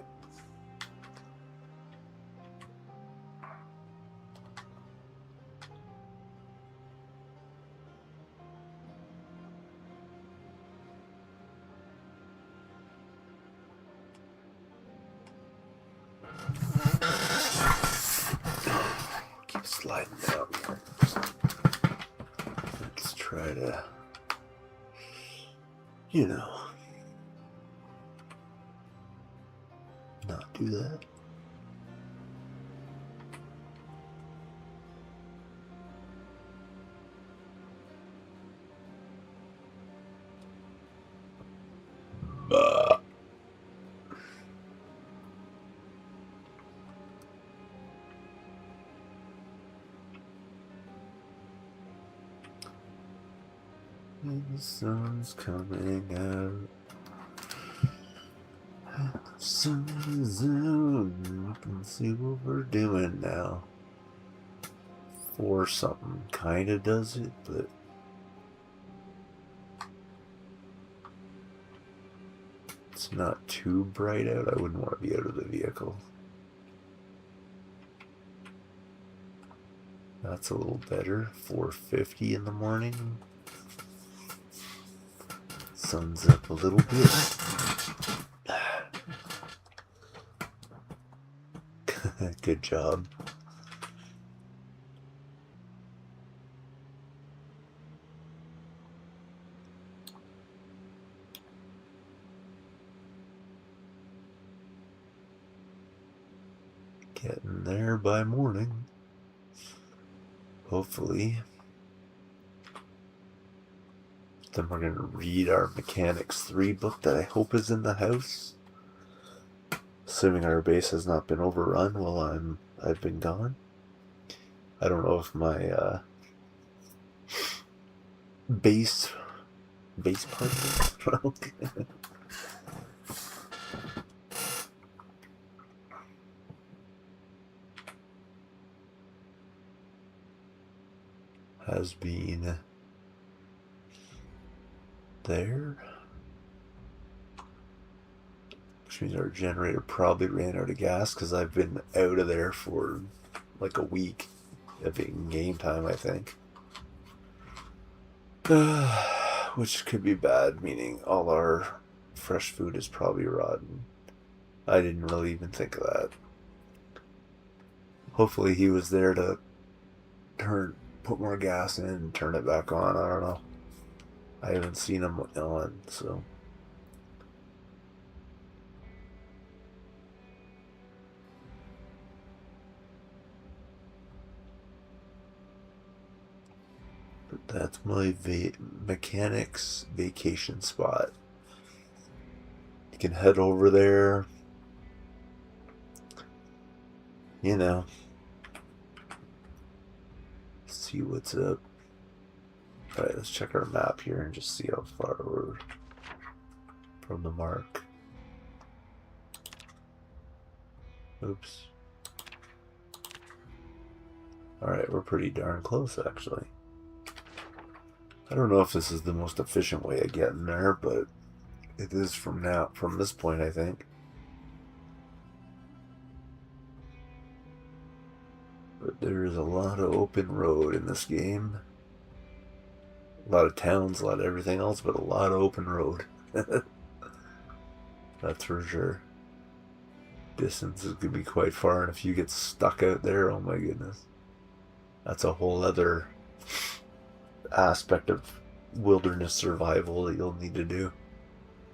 Keep sliding down here. Let's try to, you know, not do that. And the sun's coming out. The sun is out. You can see what we're doing now. 4 something kinda does it, but it's not too bright out. I wouldn't want to be out of the vehicle. That's a little better. 4:50 in the morning. Sun's up a little bit. Good job. Getting there by morning. Hopefully. Then we're going to read our Mechanics 3 book that I hope is in the house. Assuming our base has not been overrun while I've been gone. I don't know if my base partner has been there. Which means our generator probably ran out of gas because I've been out of there for like a week of in-game time, I think. Which could be bad, meaning all our fresh food is probably rotten. I didn't really even think of that. Hopefully he was there to put more gas in and turn it back on. I don't know. I haven't seen him on, so... But that's my Mechanics vacation spot. You can head over there. You know. See what's up. Alright, let's check our map here and just see how far we're from the mark. Oops. Alright, we're pretty darn close, actually. I don't know if this is the most efficient way of getting there, but it is from this point, I think. But there is a lot of open road in this game. A lot of towns, a lot of everything else, but a lot of open road. That's for sure. Distances could be quite far, and if you get stuck out there, oh my goodness. That's a whole other aspect of wilderness survival that you'll need to do.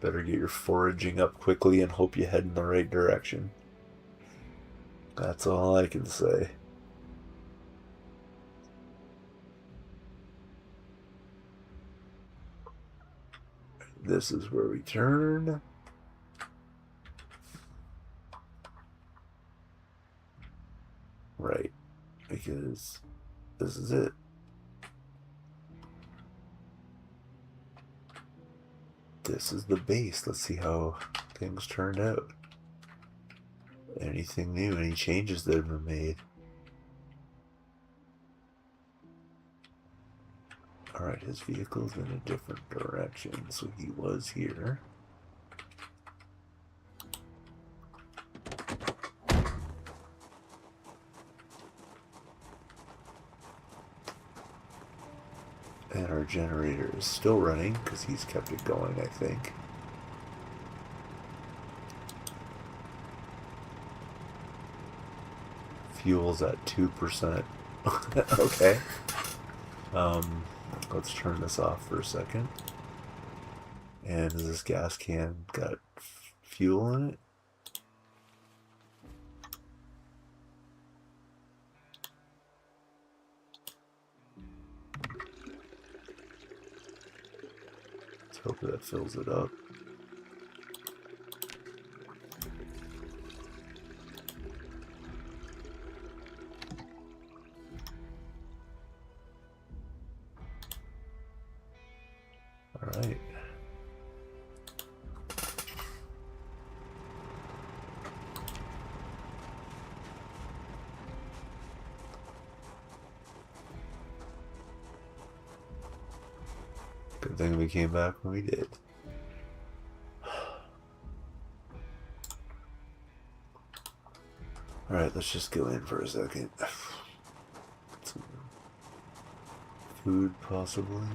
Better get your foraging up quickly and hope you head in the right direction. That's all I can say. This is where we turn. Right, because this is it. This is the base. Let's see how things turned out. Anything new? Any changes that have been made? Alright, his vehicle's in a different direction, so he was here. And our generator is still running because he's kept it going, I think. Fuel's at 2%. Okay. Let's turn this off for a second. And is this gas can got fuel in it? Let's hope that fills it up. Alright. Good thing we came back when we did. Alright, let's just go in for a second. Some food, possibly.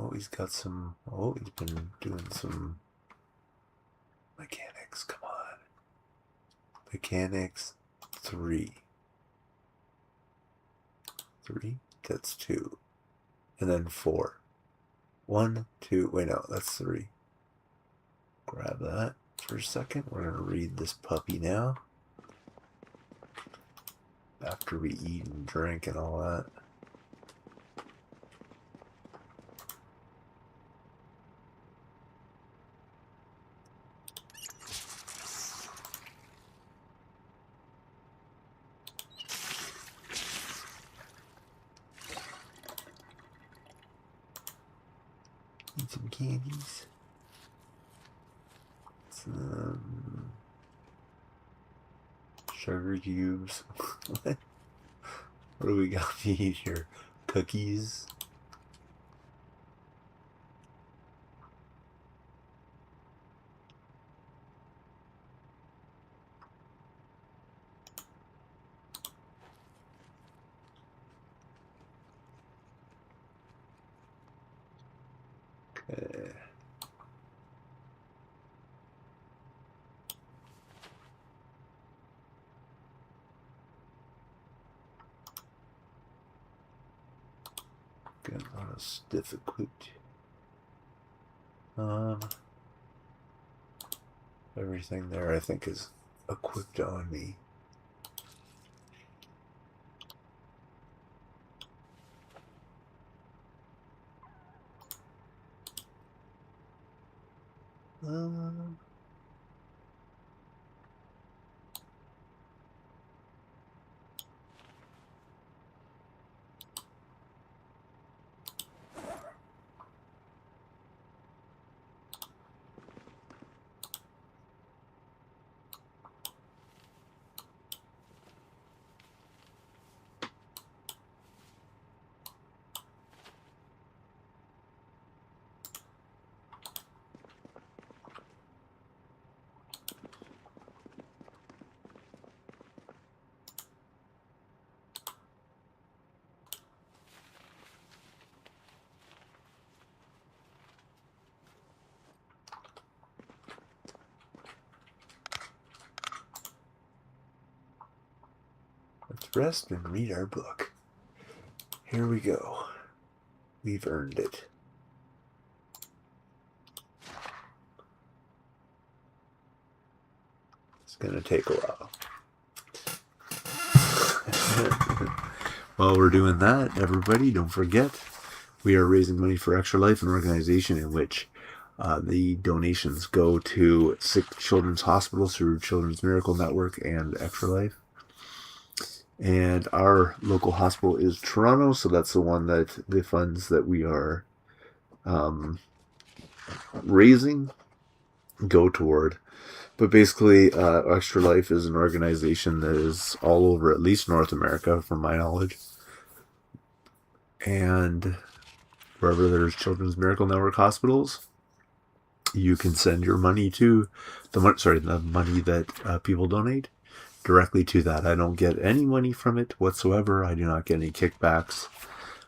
Oh, he's got some... Oh, he's been doing some... Mechanics, come on. Mechanics 3. 3? That's 2. And then 4. 1, 2, wait, no, that's 3. Grab that for a second. We're going to read this puppy now. After we eat and drink and all that. Eat some candies. Some sugar cubes. What do we got to eat here? Cookies. Okay. Got a lot of stiff equipped. Everything there I think is equipped on me. Let's rest and read our book. Here we go. We've earned it. It's gonna take a while. While we're doing that, everybody, don't forget, we are raising money for Extra Life, an organization in which the donations go to sick children's hospitals through Children's Miracle Network and Extra Life. And our local hospital is Toronto, so that's the one that the funds that we are raising go toward. But basically, Extra Life is an organization that is all over at least North America, from my knowledge. And wherever there's Children's Miracle Network hospitals, you can send your money to the money that people donate directly to that. I don't get any money from it whatsoever. I do not get any kickbacks,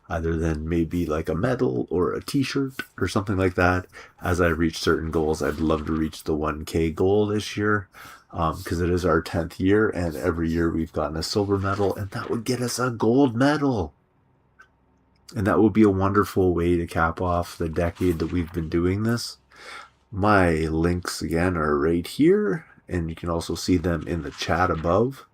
other than maybe like a medal or a t-shirt or something like that as I reach certain goals. I'd love to reach the 1K goal this year, because it is our 10th year, and every year we've gotten a silver medal, and that would get us a gold medal. And that would be a wonderful way to cap off the decade that we've been doing this. My links, again, are right here, and you can also see them in the chat above.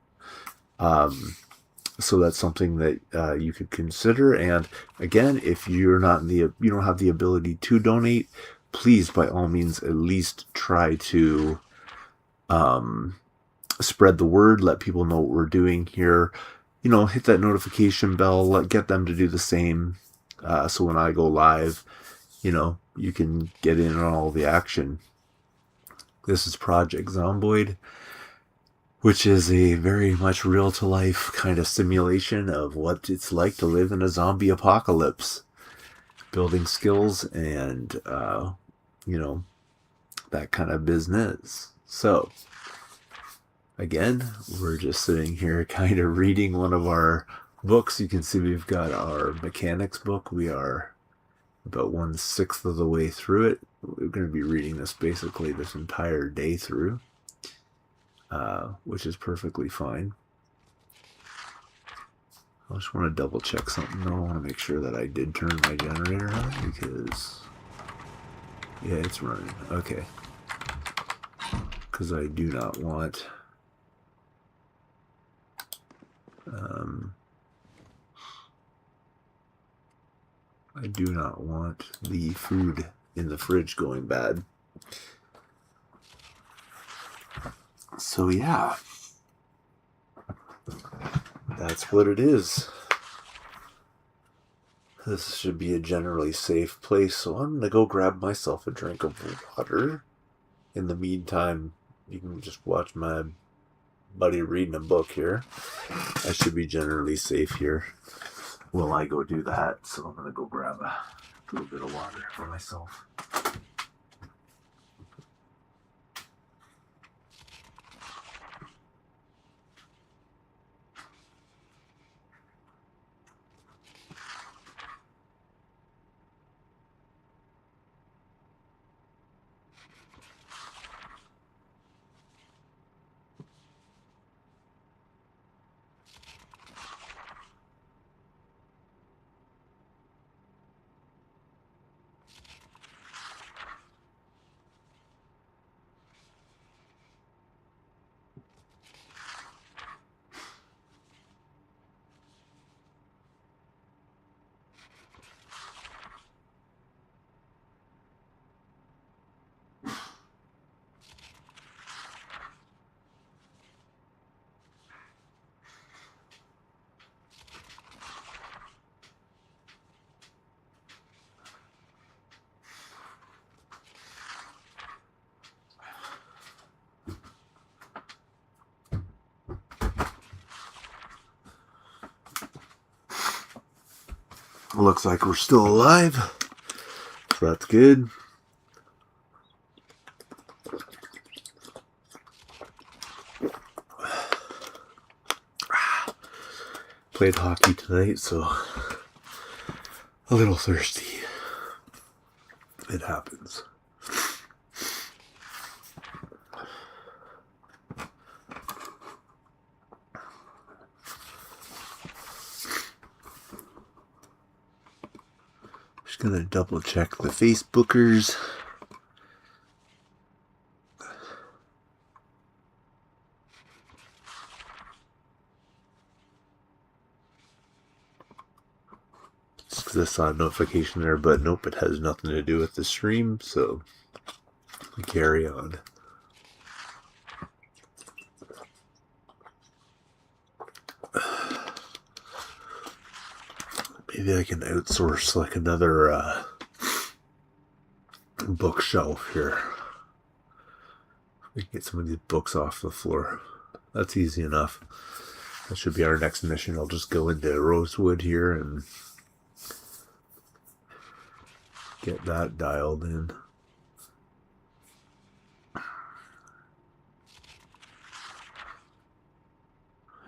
So that's something that you could consider. And again, if you're not you don't have the ability to donate, please, by all means, at least try to spread the word, let people know what we're doing here. You know, hit that notification bell, get them to do the same. So when I go live, you know, you can get in on all the action. This is Project Zomboid, which is a very much real-to-life kind of simulation of what it's like to live in a zombie apocalypse. Building skills and, you know, that kind of business. So, again, we're just sitting here kind of reading one of our books. You can see we've got our mechanics book. We are about 1/6 of the way through it. We're going to be reading this basically this entire day through, which is perfectly fine. I just want to double check something though. I want to make sure that I did turn my generator on, because Yeah, it's running. Okay. Because I do not want... I do not want the food in the fridge going bad. So yeah, that's what it is. This should be a generally safe place, so I'm going to go grab myself a drink of water. In the meantime, you can just watch my buddy reading a book here. I should be generally safe here while I go do that, so I'm going to go grab a little bit of water for myself. Looks like we're still alive, so that's good. Played hockey tonight, so a little thirsty. It happens. Just gonna double check the Facebookers. Just because I saw a notification there, but nope, it has nothing to do with the stream, so we carry on. Maybe I can outsource like another bookshelf here. We can get some of these books off the floor. That's easy enough. That should be our next mission. I'll just go into Rosewood here and get that dialed in.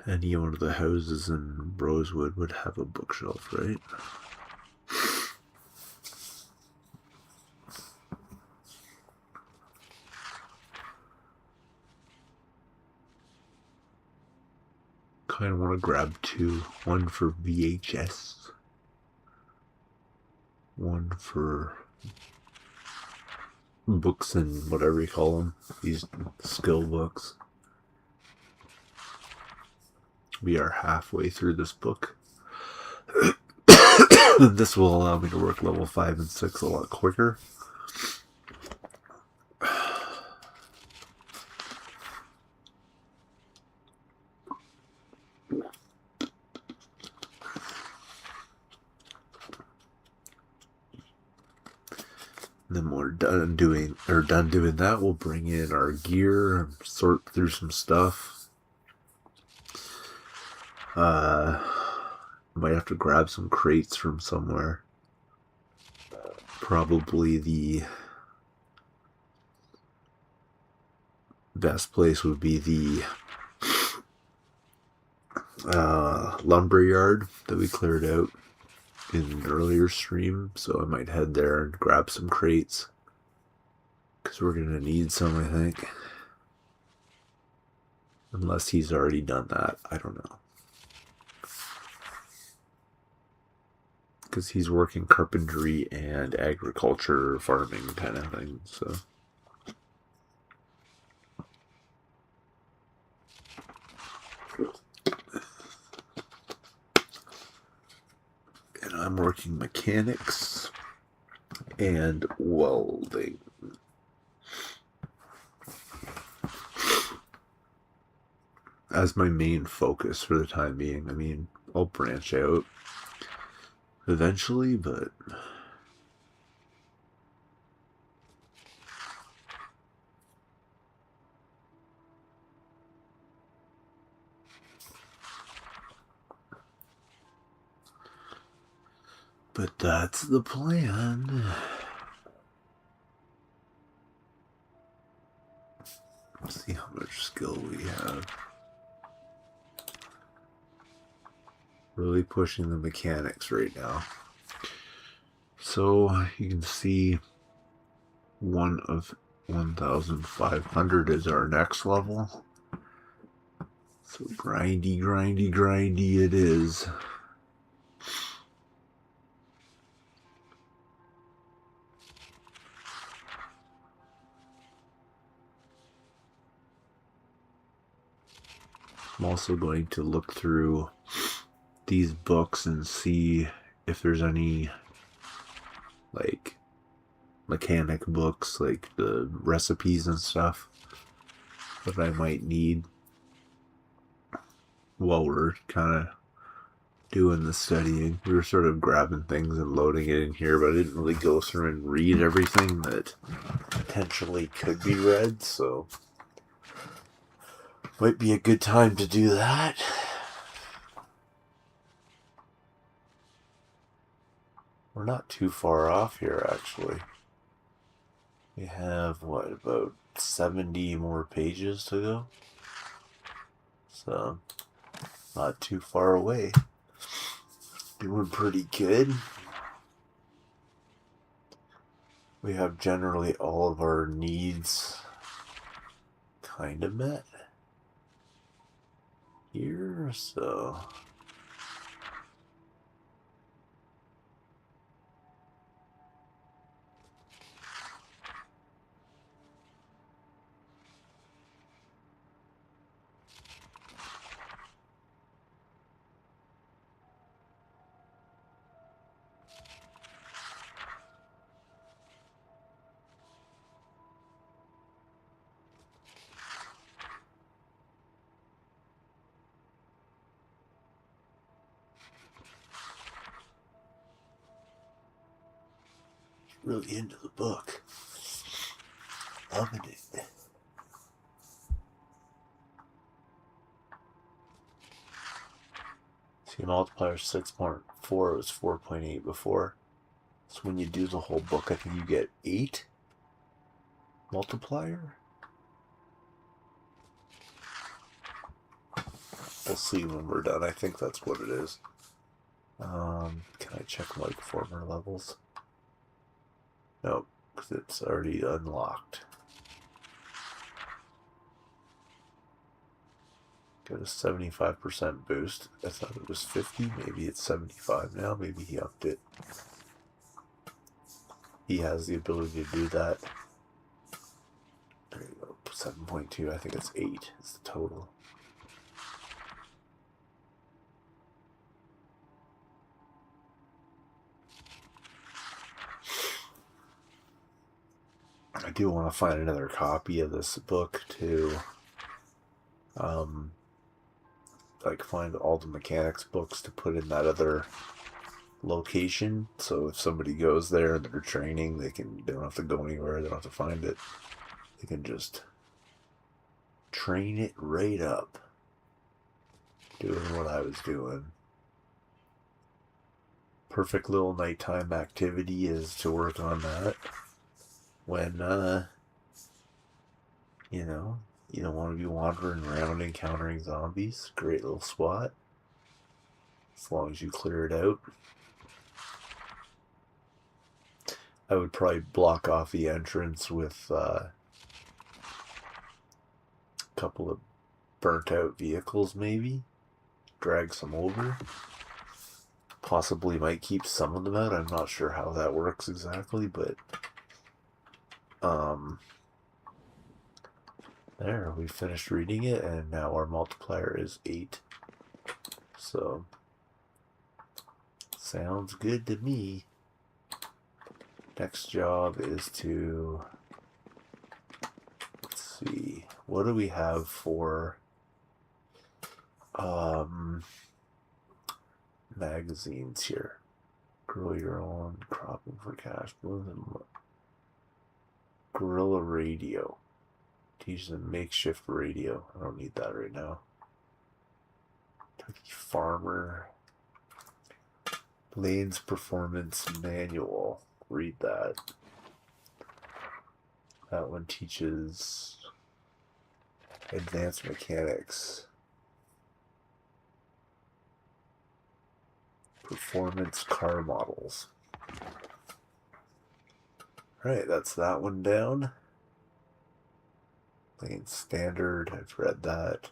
Any one of the houses in Rosewood would have a bookshelf, right? Kind of want to grab two. One for VHS. One for books and whatever you call them. These skill books. We are halfway through this book. This will allow me to work level 5 and 6 a lot quicker. Then when we're done doing that, we'll bring in our gear and sort through some stuff. Might have to grab some crates from somewhere. Probably the best place would be the lumber yard that we cleared out in an earlier stream, so I might head there and grab some crates because we're gonna need some, I think, unless he's already done that. I don't know. because he's working carpentry and agriculture, farming kind of thing. So. And I'm working mechanics and welding. As my main focus for the time being. I mean, I'll branch out eventually, but that's the plan. Let's see how much skill we have. Really pushing the mechanics right now. So you can see one of 1,500 is our next level. So grindy, grindy, grindy it is. I'm also going to look through these books and see if there's any like mechanic books, like the recipes and stuff that I might need while we're kind of doing the studying. We were sort of grabbing things and loading it in here, but I didn't really go through and read everything that potentially could be read, so might be a good time to do that. We're not too far off here, actually. We have, what, about 70 more pages to go? So, not too far away. Doing pretty good. We have generally all of our needs kind of met here, so... really into the book. Loving it. See, multiplier 6.4, it was 4.8 before. So when you do the whole book, I think you get 8 multiplier. We'll see when we're done. I think that's what it is. Can I check my former levels? No, because it's already unlocked. Got a 75% boost. I thought it was 50. Maybe it's 75 now. Maybe he upped it. He has the ability to do that. There you go. 7.2. I think it's 8 is the total. I do want to find another copy of this book to like find all the mechanics books to put in that other location, so if somebody goes there and they're training, they don't have to go anywhere, they don't have to find it, they can just train it right up, doing what I was doing. Perfect little nighttime activity is to work on that when you know, you don't want to be wandering around encountering zombies. Great little spot, as long as you clear it out. I would probably block off the entrance with a couple of burnt out vehicles, maybe. Drag some over. possibly might keep some of them out. I'm not sure how that works exactly, but there, we finished reading it, and now our multiplier is 8. So, sounds good to me. Next job is to, let's see, what do we have for magazines here? Grow your own, cropping for cash, Guerrilla Radio. Teaches a makeshift radio. I don't need that right now. Kentucky Farmer. Lane's Performance Manual. Read that. That one teaches advanced mechanics. Performance car models. Alright, that's that one down. Lane Standard, I've read that.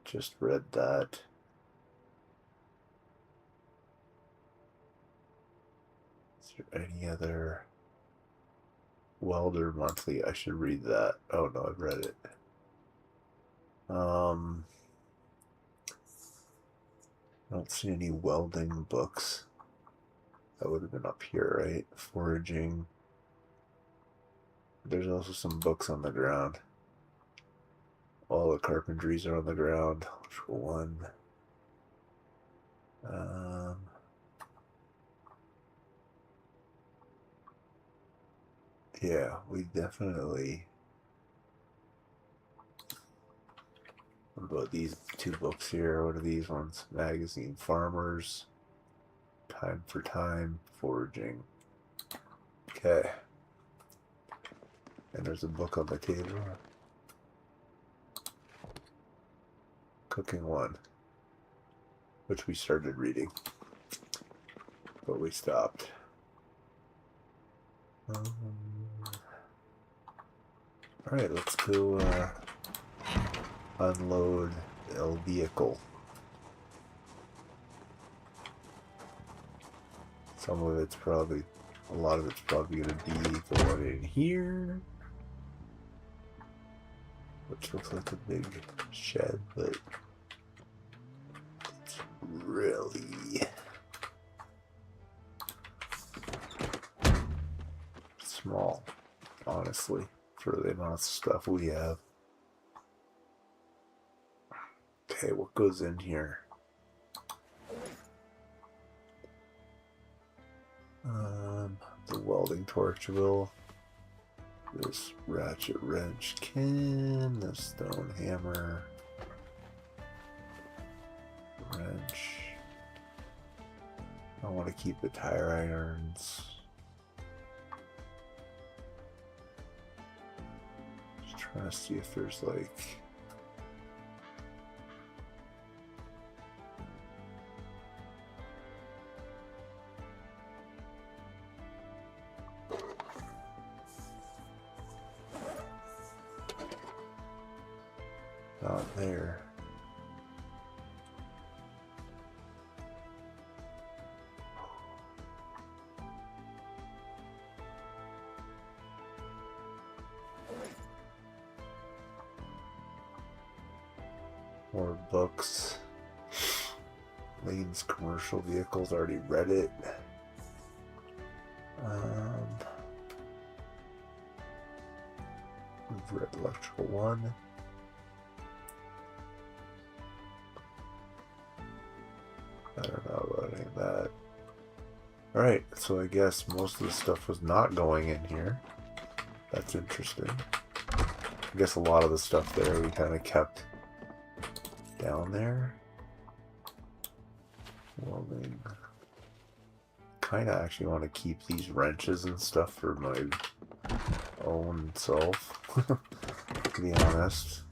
Just read that. Is there any other? Welder Monthly, I should read that. Oh no, I've read it. I don't see any welding books. That would have been up here, right? Foraging. There's also some books on the ground. All the carpentries are on the ground. Which one? Yeah, we definitely. What about these 2 books here? What are these ones? Magazine Farmers. Time for Time. Foraging. Okay. And there's a book on the table. Cooking 1. Which we started reading. But we stopped. Alright, let's go unload the vehicle. Some of it's probably, a lot of it's probably going to be the one in here. Which looks like a big shed, but it's really small, honestly, for the amount of stuff we have. Okay, what goes in here? The welding torch wheel, this ratchet wrench can, the stone hammer, wrench. I want to keep the tire irons. Just trying to see if there's like not there. More books. Lane's Commercial Vehicles, already read it. We've read Electrical 1. I don't know about any of that. Alright, so I guess most of the stuff was not going in here. That's interesting. I guess a lot of the stuff there we kind of kept down there. Welding. Kind of actually want to keep these wrenches and stuff for my own self, to be honest.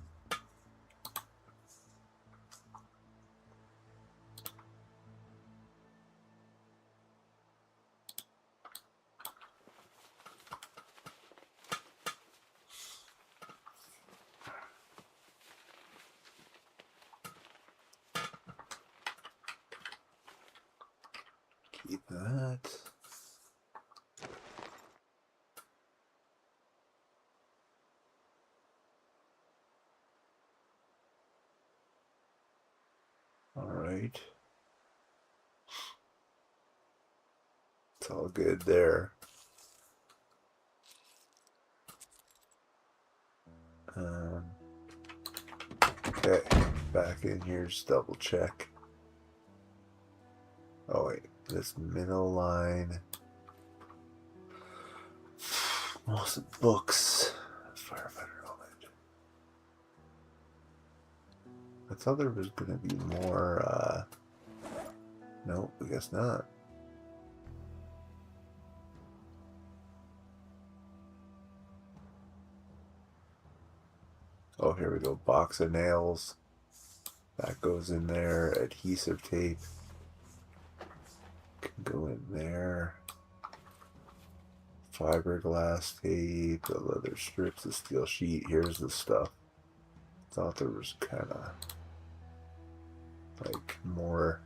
Keep that. All right. It's all good there. Okay, back in here, just double check. Oh wait, this middle line. Most books. Firefighter helmet. I thought there was gonna be more, nope, I guess not. Oh, here we go. Box of nails. That goes in there. Adhesive tape. Can go in there. Fiberglass tape. The leather strips. The steel sheet. Here's the stuff. Thought there was kind of like more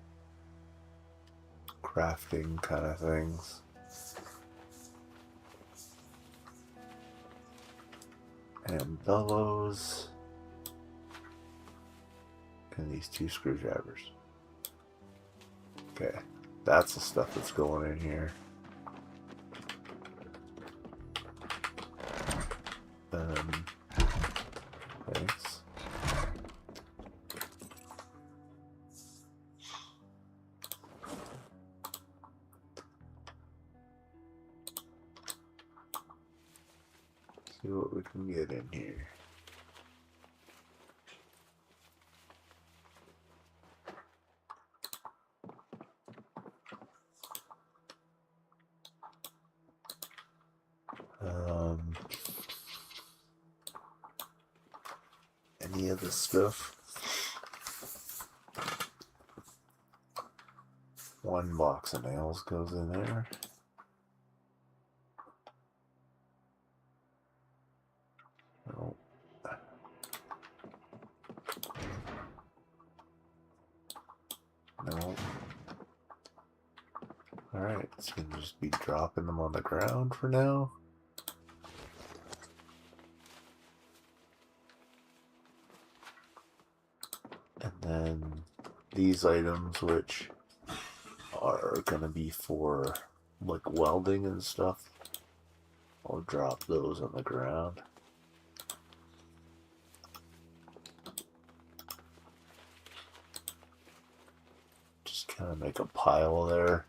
crafting kind of things. And bellows. And these 2 screwdrivers. Okay, that's the stuff that's going in here. Thanks. See what we can get in here. Any of this stuff. 1 box of nails goes in there. No. No. Alright, it's gonna just be dropping them on the ground for now. And then these items, which are gonna be for like welding and stuff, I'll drop those on the ground. Just kind of make a pile there.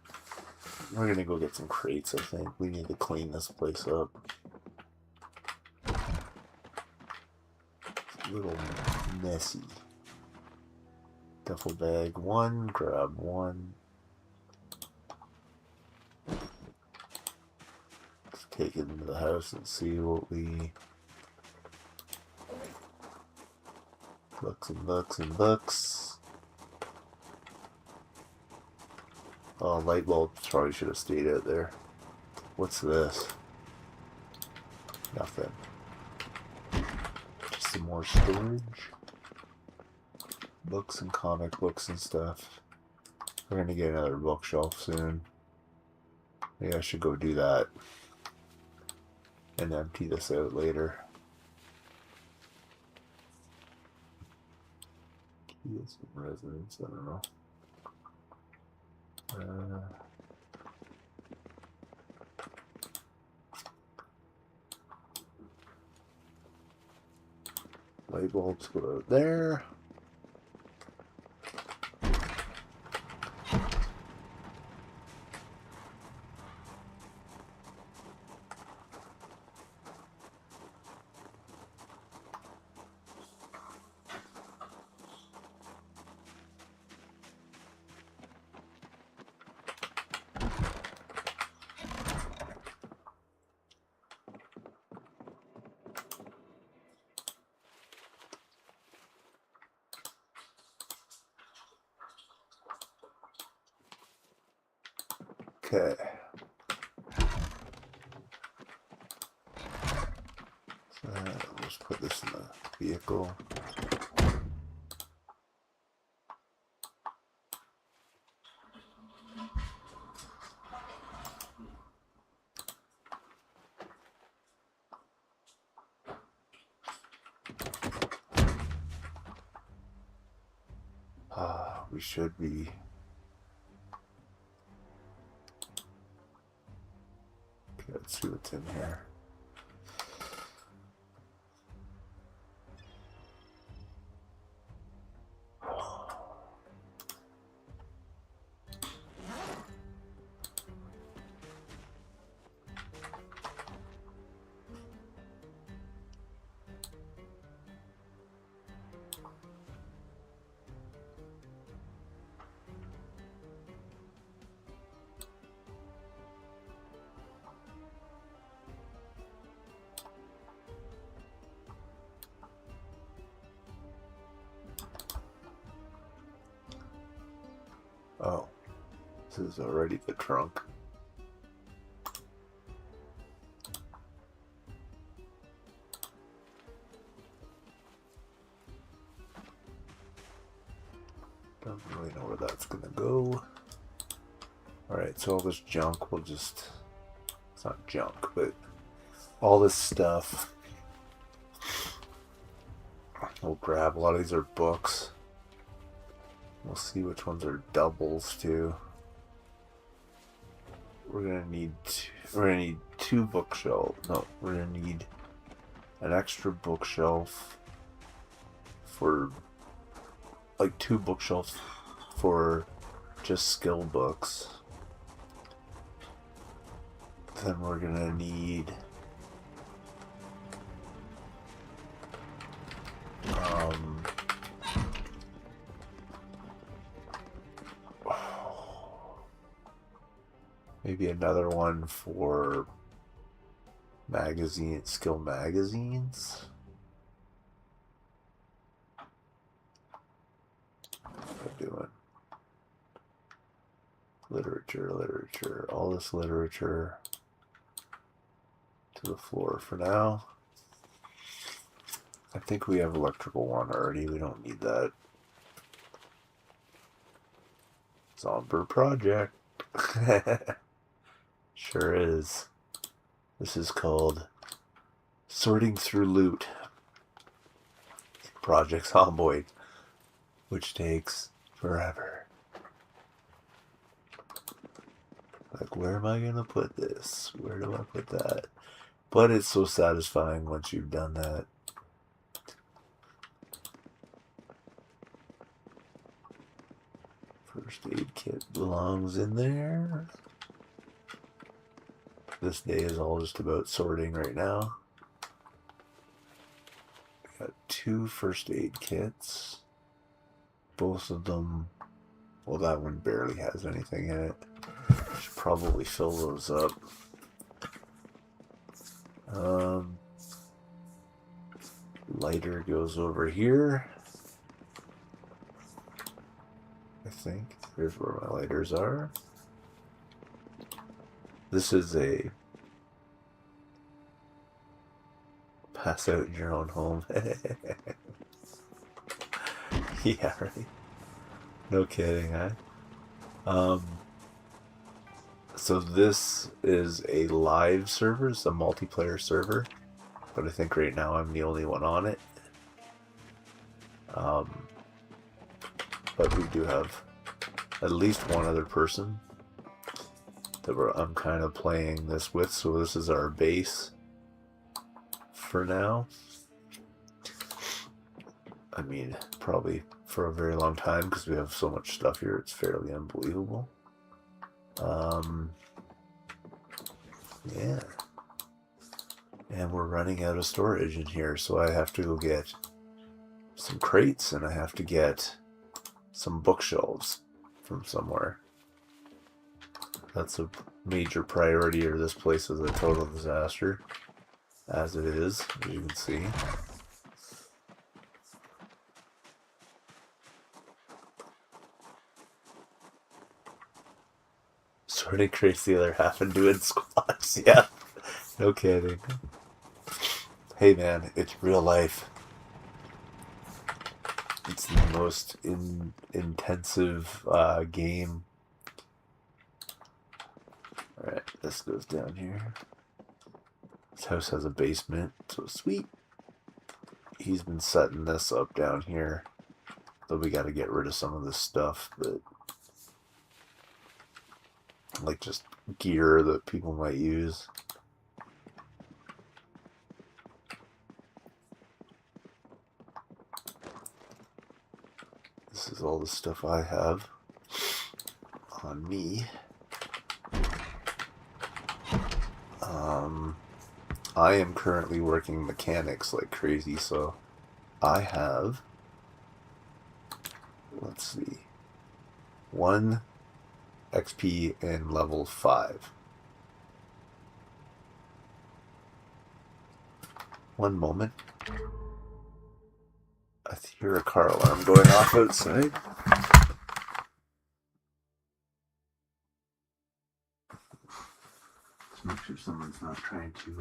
We're gonna go get some crates, I think. We need to clean this place up. It's a little messy. Duffel bag 1, grab 1. Let's take it into the house and see what we... Books and books and books. Oh, light bulbs probably should have stayed out there. What's this? Nothing. Just some more storage. Books and comic books and stuff. We're gonna get another bookshelf soon. Maybe I should go do that and empty this out later. Keys and residence, I don't know. Light bulbs go out there. Okay. So let's put this in the vehicle. we should be. Okay, let's see what's in here. Oh, this is already the trunk. Don't really know where that's gonna go. Alright, so all this junk will just... It's not junk, but all this stuff. We'll grab. A lot of these are books. We'll see which ones are doubles too. We're gonna need two bookshelves. No, we're gonna need an extra bookshelf for like 2 bookshelves for just skill books. Then we're gonna need maybe another one for skill magazines. What am I doing? Literature, all this literature to the floor for now. I think we have electrical one already. We don't need that. Zomboid project. Sure is. This is called Sorting Through Loot. Project Zomboid, which takes forever. Like, where am I gonna put this? Where do I put that? But it's so satisfying once you've done that. First aid kit belongs in there. This day is all just about sorting right now. We got 2 first aid kits. Both of them, well, that one barely has anything in it. Should probably fill those up. Lighter goes over here. I think. Here's where my lighters are. This is a pass out in your own home. Yeah, right. No kidding, huh? So this is a live server, it's a multiplayer server, but I think right now I'm the only one on it. But we do have at least one other person that I'm kind of playing this with, so this is our base for now. I mean, probably for a very long time because we have so much stuff here, it's fairly unbelievable. Yeah. And we're running out of storage in here, so I have to go get some crates and I have to get some bookshelves from somewhere. That's a major priority, or this place is a total disaster, as it is, as you can see. Sorting crates the other half and doing squats, yeah. No kidding. Hey man, it's real life. It's the most intensive game. Alright, this goes down here. This house has a basement, so sweet. He's been setting this up down here. that we got to get rid of some of this stuff, but like just gear that people might use. This is all the stuff I have on me. I am currently working mechanics like crazy, so I have, let's see, 1 XP and level 5. One moment. I hear a car alarm going off outside. Just make sure someone's not trying to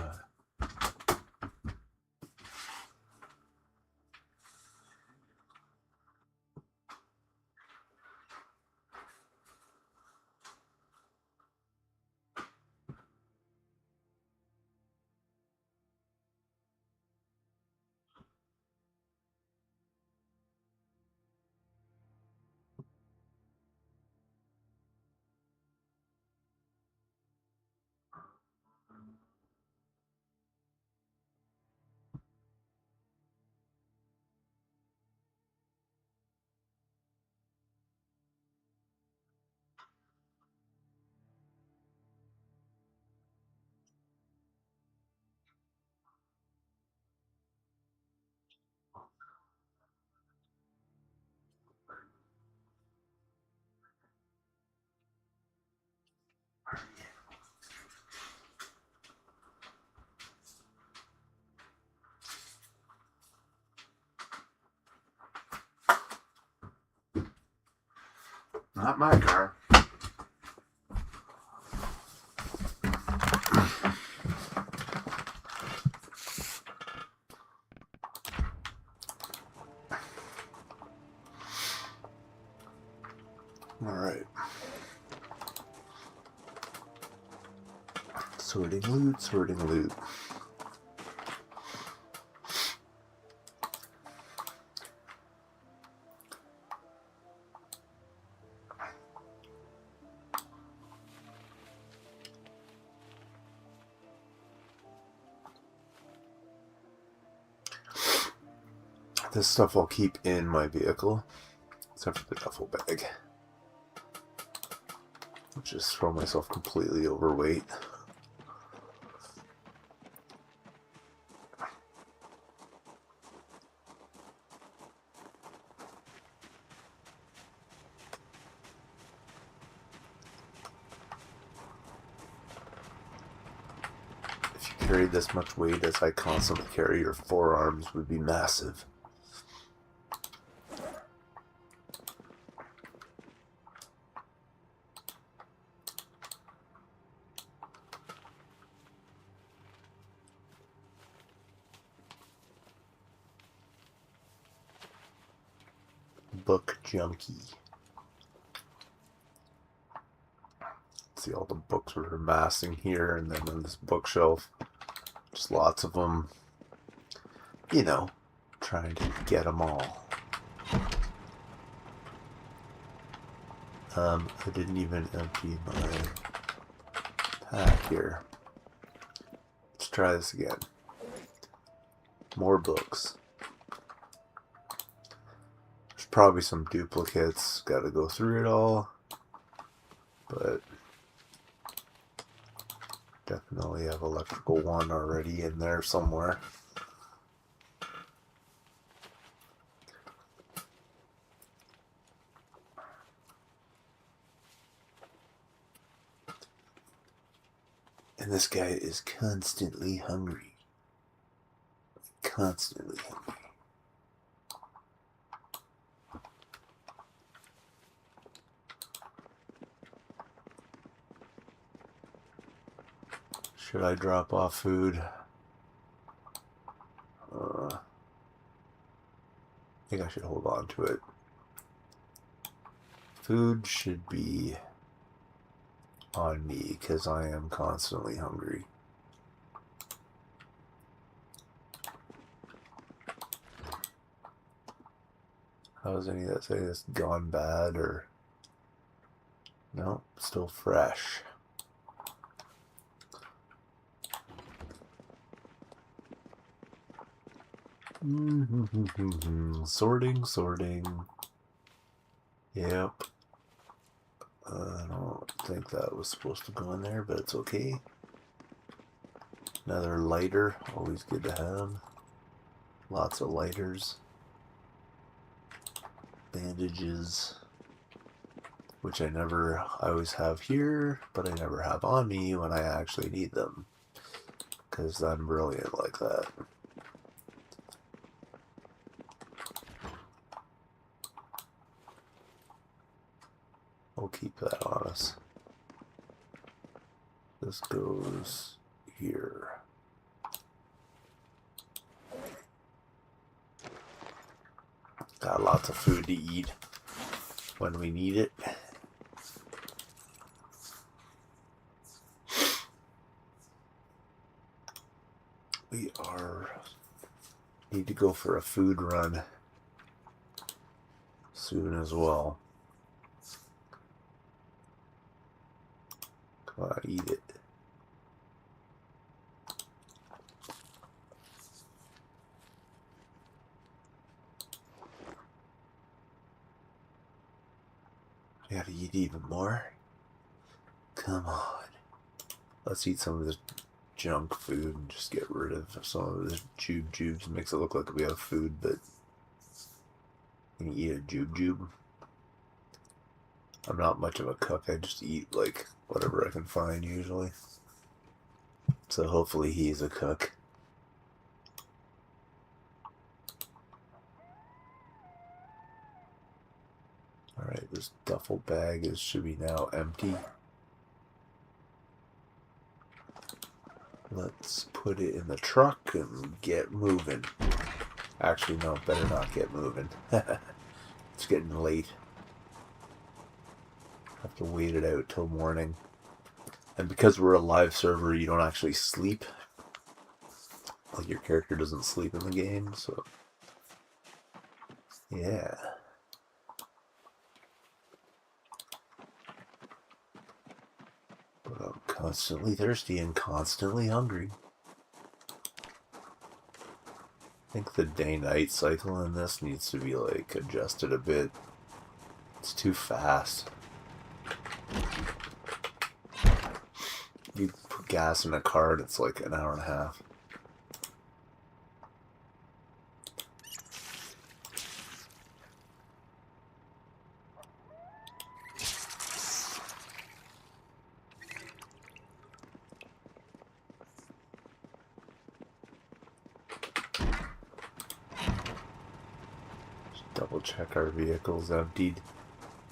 Not my car. Alright. Sorting loot, sorting loot. This stuff I'll keep in my vehicle, except for the duffel bag. I'll just throw myself completely overweight. If you carried this much weight as I constantly carry, your forearms would be massive. Book junkie. See, all the books are amassing here, and then on this bookshelf, just lots of them. You know, trying to get them all. I didn't even empty my pack here. Let's try this again. More books. There's probably some duplicates. Got to go through it all. But definitely have electrical 1 already in there somewhere. And this guy is constantly hungry. Constantly hungry. Should I drop off food? I think I should hold on to it. Food should be on me because I am constantly hungry. How is any of that saying it's gone bad or no? Still fresh. Sorting. Yep. I don't think that was supposed to go in there, but it's okay. Another lighter, always good to have. Lots of lighters. Bandages, which I always have here, but I never have on me when I actually need them. Because I'm brilliant like that. We'll keep that on us. This goes here. Got lots of food to eat when we need it. We need to go for a food run soon as well. Come on, eat it. We gotta eat even more. Come on. Let's eat some of this junk food and just get rid of some of this jubes. Makes it look like we have food, but you can eat a jube. I'm not much of a cook. I just eat like whatever I can find usually. So hopefully he's a cook. Alright, this duffel bag should be now empty. Let's put it in the truck and get moving. Actually, no, better not get moving. It's getting late. Have to wait it out till morning. And because we're a live server, you don't actually sleep. Like, your character doesn't sleep in the game, so... yeah. But I'm constantly thirsty and constantly hungry. I think the day-night cycle in this needs to be, like, adjusted a bit. It's too fast. You put gas in a car and it's like an hour and a half. Just double check our vehicle's emptied.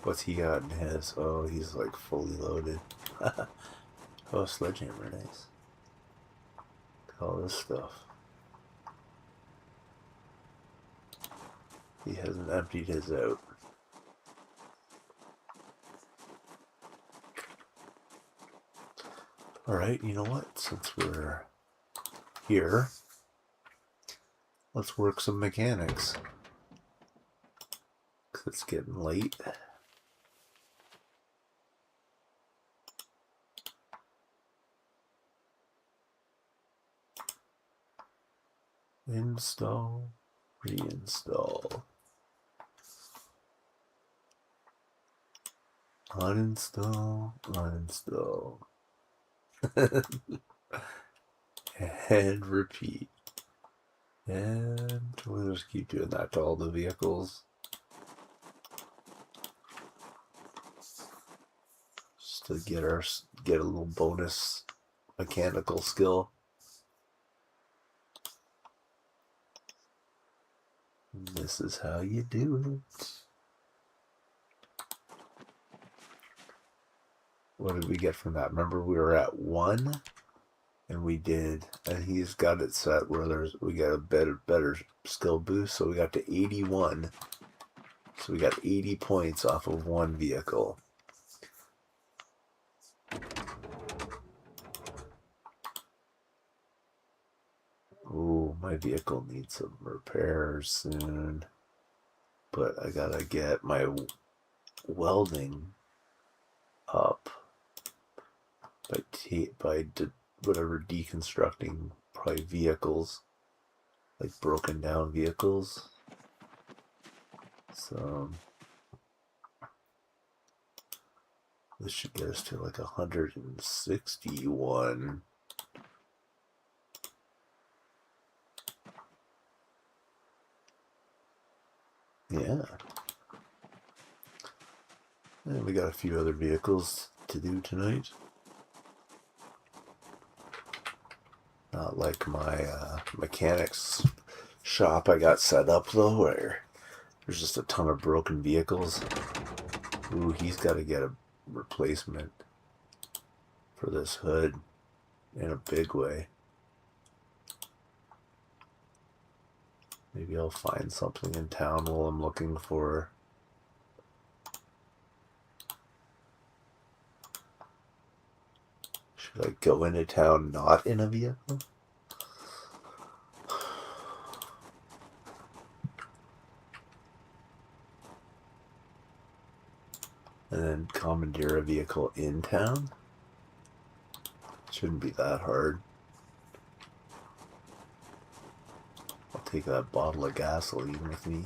What's he got in his? Oh, he's like fully loaded. Oh, sledgehammer, nice. Look at all this stuff. He hasn't emptied his out. Alright, you know what? Since we're here, let's work some mechanics. Because it's getting late. Install, reinstall, uninstall, and repeat. And we'll just keep doing that to all the vehicles. Just to get a little bonus mechanical skill. This is how you do it. What did we get from that? Remember, we were at 1, and he's got it set where we got a better skill boost, so we got to 81. So we got 80 points off of one vehicle. Ooh, my vehicle needs some repairs soon. But I gotta get my welding up by deconstructing probably vehicles, like broken down vehicles. So this should get us to like 161. Yeah. And we got a few other vehicles to do tonight. Not like my mechanics shop I got set up though, where there's just a ton of broken vehicles. Ooh, he's got to get a replacement for this hood in a big way. Maybe I'll find something in town while I'm looking for... Should I go into town not in a vehicle? And then commandeer a vehicle in town? Shouldn't be that hard. I'll take that bottle of gasoline with me.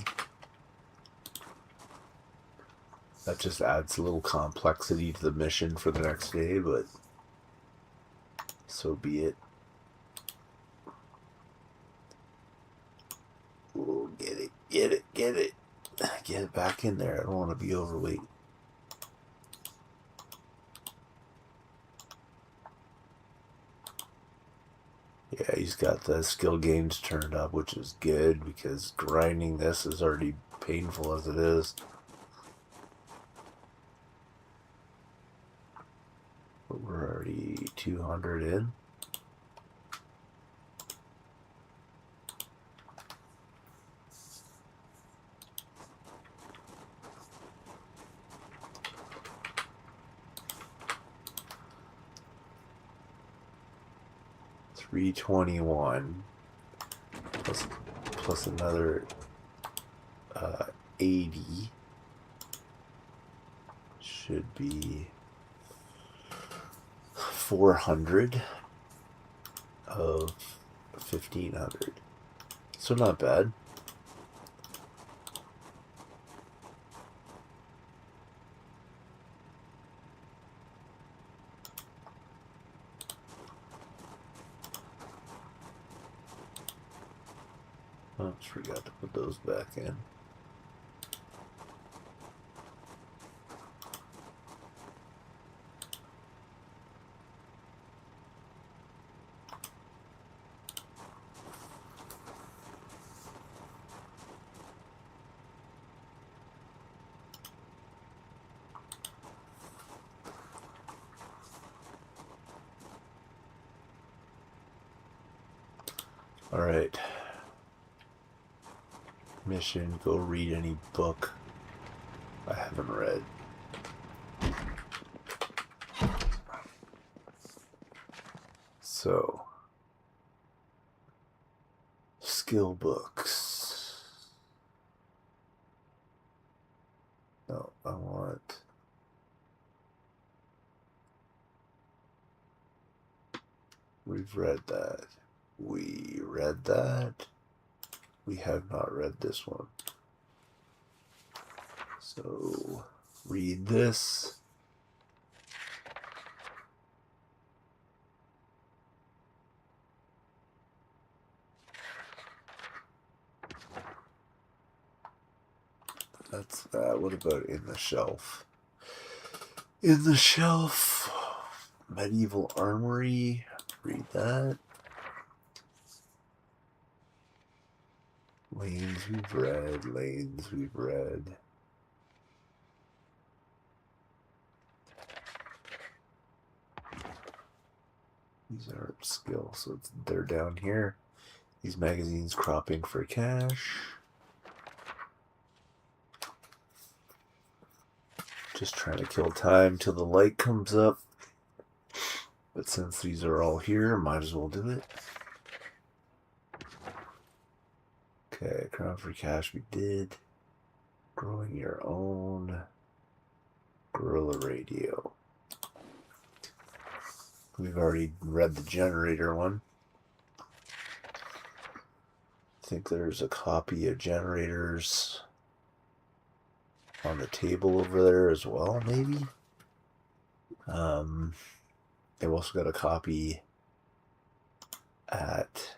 That just adds a little complexity to the mission for the next day, but so be it. Oh, get it, get it, get it. Get it back in there. I don't want to be overweight. Yeah, he's got the skill gains turned up, which is good because grinding this is already painful as it is. But we're already 200 in. $321 plus another 80 should be 400 of 1,500. So not bad. Oh, just forgot to put those back in. All right. Mission, go read any book I haven't read. So, skill books. No, I want... We've read that. We read that. We have not read this one. So, read this. That's that. What about in the shelf? In the shelf. Medieval Armory. Read that. Lanes we've read. Lanes we've read. These are skills, so they're down here. These magazines cropping for cash. Just trying to kill time till the light comes up. But since these are all here, might as well do it. Okay, crown for cash we did. Growing your own guerrilla radio. We've already read the generator one. I think there's a copy of generators on the table over there as well, maybe. They've also got a copy at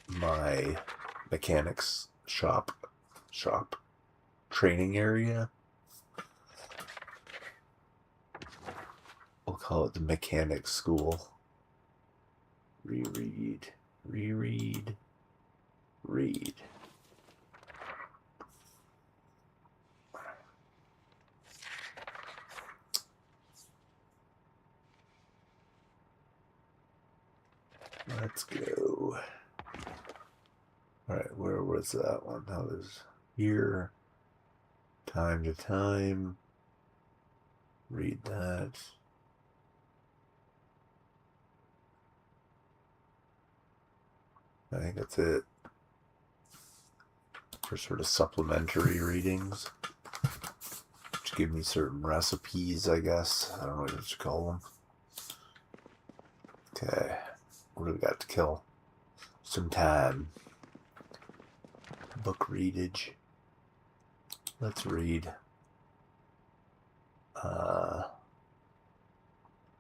my mechanics shop training area. We'll call it the mechanics school. Reread. Read. Let's go. Alright, where was that one? That was here. Time to time. Read that. I think that's it for sort of supplementary readings, which give me certain recipes, I guess. I don't know what you call them. Okay, what do we got to kill? Some time. Book readage. Let's read.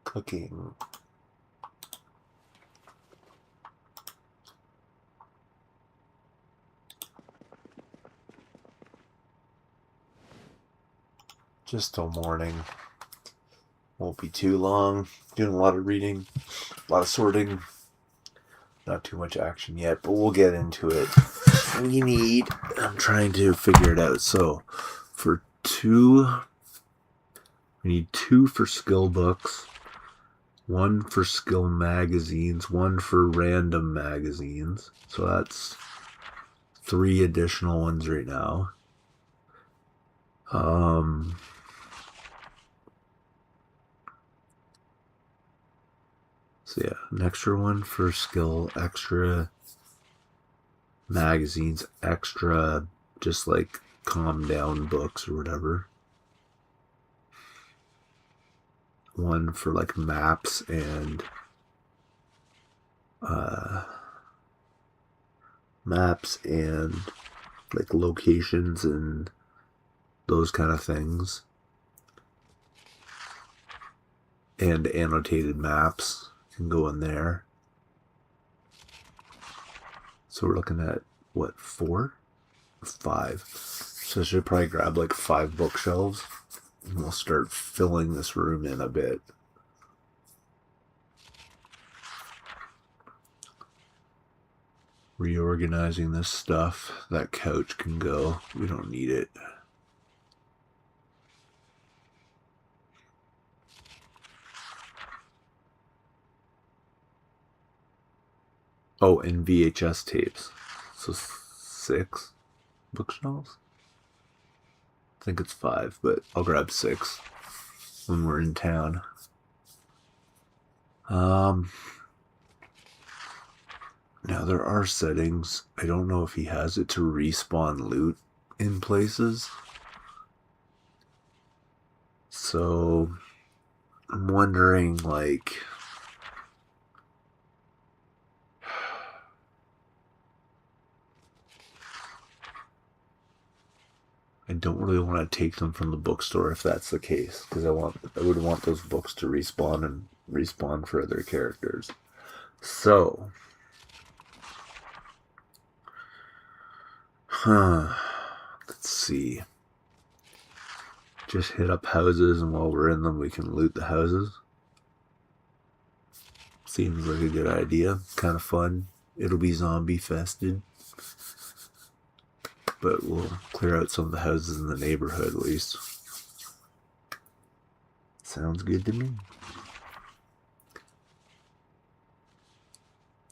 Cooking. Just till morning. Won't be too long. Doing a lot of reading, a lot of sorting. Not too much action yet, but we'll get into it. I'm trying to figure it out. So, for 2, we need 2 for skill books, 1 for skill magazines, 1 for random magazines. So that's 3 additional ones right now. So yeah, an extra 1 for skill, extra magazines, extra just like calm down books or whatever. 1 for like maps and like locations and those kind of things, and annotated maps can go in there. So we're looking at what, 4? 5. So I should probably grab like 5 bookshelves and we'll start filling this room in a bit. Reorganizing this stuff. That couch can go. We don't need it. Oh, and VHS tapes. So 6 bookshelves? I think it's 5, but I'll grab 6 when we're in town. Now there are settings. I don't know if he has it to respawn loot in places. So I'm wondering, like, I don't really want to take them from the bookstore if that's the case, because I would want those books to respawn and respawn for other characters. So, let's see. Just hit up houses, and while we're in them, we can loot the houses. Seems like a good idea. Kind of fun. It'll be zombie fested. But we'll clear out some of the houses in the neighborhood at least. Sounds good to me.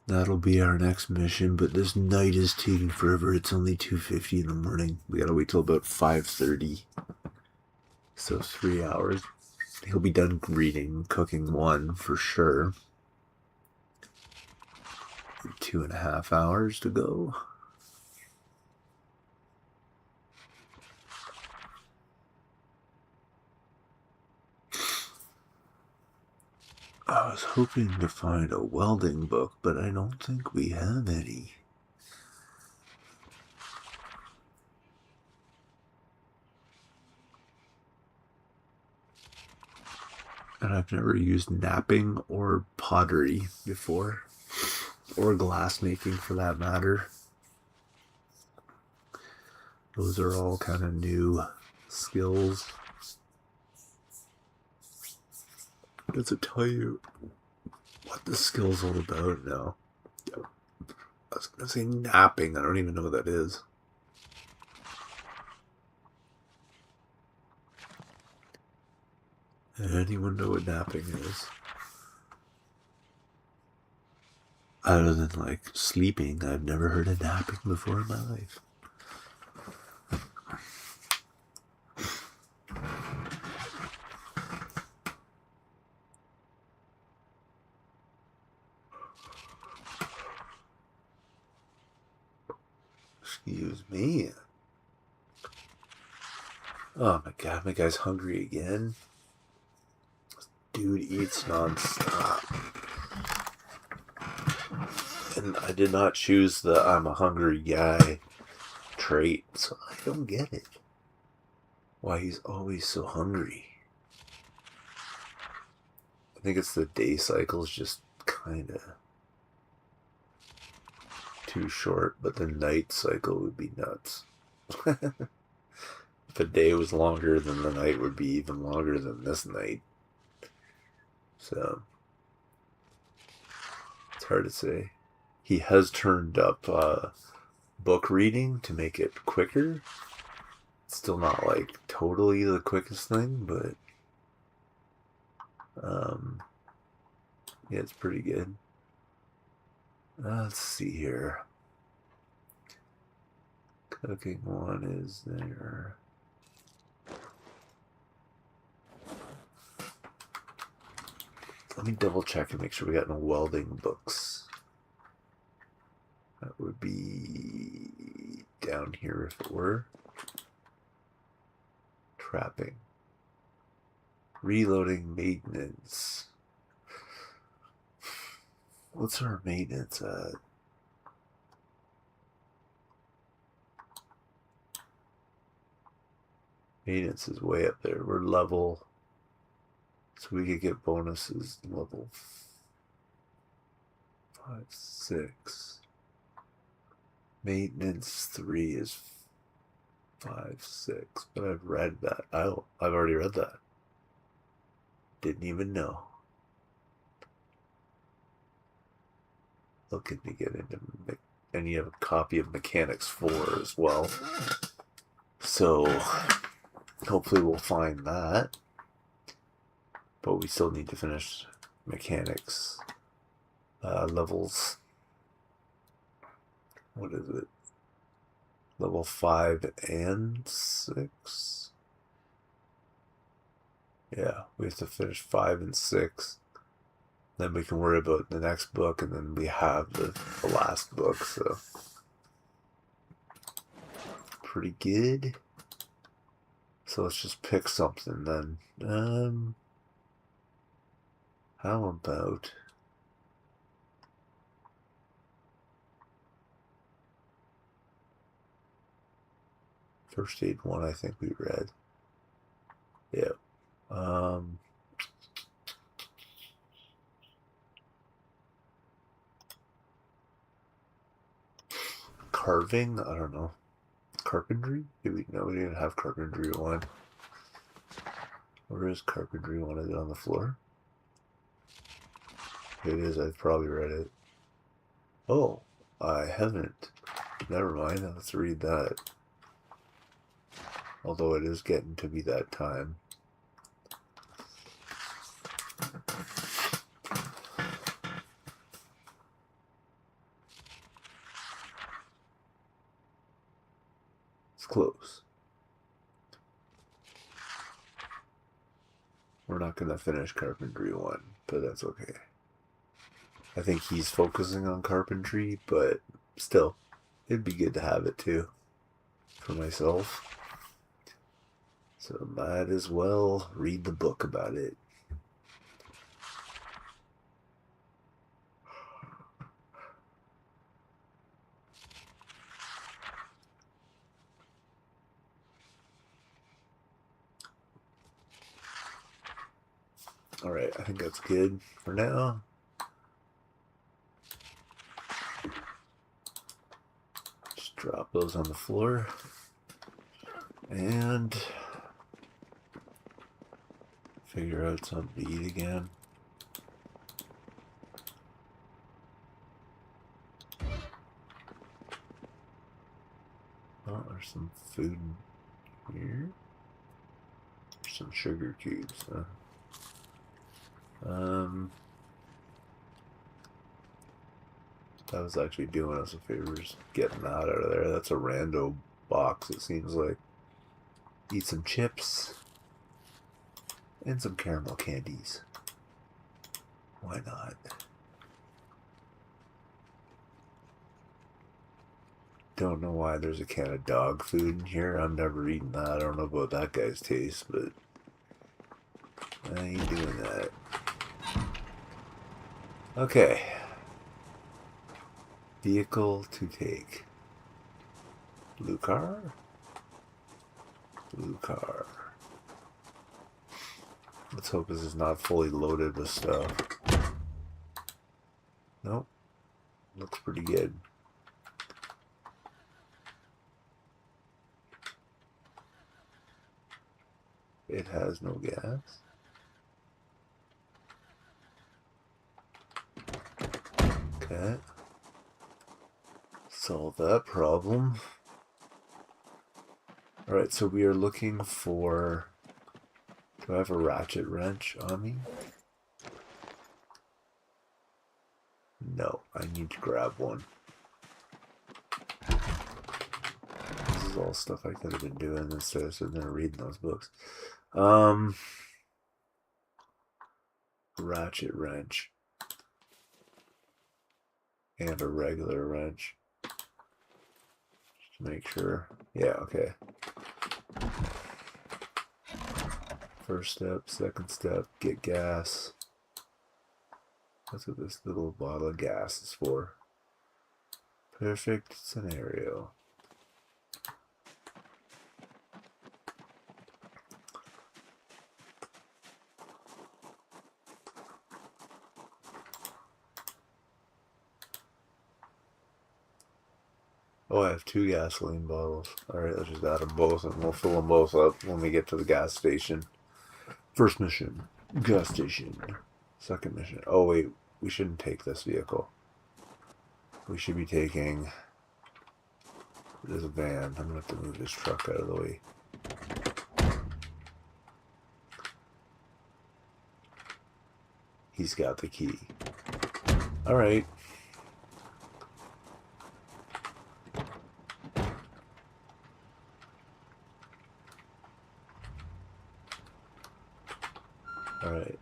That'll be our next mission, but this night is taking forever. It's only 2:50 in the morning. We gotta wait till about 5:30. So 3 hours. He'll be done reading, cooking 1 for sure. 2.5 hours to go. I was hoping to find a welding book, but I don't think we have any. And I've never used knapping or pottery before, or glass making for that matter. Those are all kind of new skills. Does it tell you what the skill's all about now? I was going to say napping. I don't even know what that is. Anyone know what napping is? Other than like sleeping, I've never heard of napping before in my life. Excuse me. Oh my god, my guy's hungry again. Dude eats non-stop. And I did not choose the I'm a hungry guy trait, so I don't get it. Why he's always so hungry. I think it's the day cycle's just kind of too short, but the night cycle would be nuts. If a day was longer, then the night would be even longer than this night. So, it's hard to say. He has turned up book reading to make it quicker. It's still not like totally the quickest thing, but yeah, it's pretty good. Let's see here. Cooking one is there. Let me double check and make sure we got no welding books. That would be down here if it were. Trapping. Reloading maintenance. What's our maintenance at? Maintenance is way up there. We're level. So we could get bonuses level 5, 6. Maintenance 3 is 5, 6. But I've read that. I've already read that. Didn't even know. Looking to get into, and you have a copy of Mechanics 4 as well. So hopefully we'll find that. But we still need to finish Mechanics levels. What is it? Level 5 and 6? Yeah, we have to finish 5 and 6. Then we can worry about the next book, and then we have the last book, so pretty good. So let's just pick something then. How about First Aid 1? I think we read. Yeah. Carving? I don't know. Carpentry? No, we didn't have Carpentry 1. Where is Carpentry 1? Is it on the floor? It is. I've probably read it. Oh, I haven't. Never mind. Let's read that. Although it is getting to be that time. It's close. We're not going to finish Carpentry 1, but that's okay. I think he's focusing on carpentry, but still, it'd be good to have it too for myself. So might as well read the book about it. Alright, I think that's good for now. Just drop those on the floor. And figure out something to eat again. Oh, there's some food here. There's some sugar cubes, huh? That was actually doing us a favor, just getting that out of there. That's a rando box, it seems like. Eat some chips and some caramel candies. Why not? Don't know why there's a can of dog food in here. I'm never eating that. I don't know about that guy's taste, but I ain't doing that. Okay. Vehicle to take. Blue car? Blue car. Let's hope this is not fully loaded with stuff. Nope. Looks pretty good. It has no gas. Okay. Solve that problem. Alright, so we are looking for... Do I have a ratchet wrench on me? No, I need to grab one. This is all stuff I could have been doing instead of sitting there reading those books. Ratchet wrench. And a regular wrench. Just to make sure. Yeah, okay. First step, second step, get gas. That's what this little bottle of gas is for. Perfect scenario. Oh, I have 2 gasoline bottles. Alright, let's just add them both and we'll fill them both up when we get to the gas station. First mission, gas station. Second mission. Oh wait, we shouldn't take this vehicle. We should be taking this van. I'm gonna have to move this truck out of the way. He's got the key. Alright. Alright,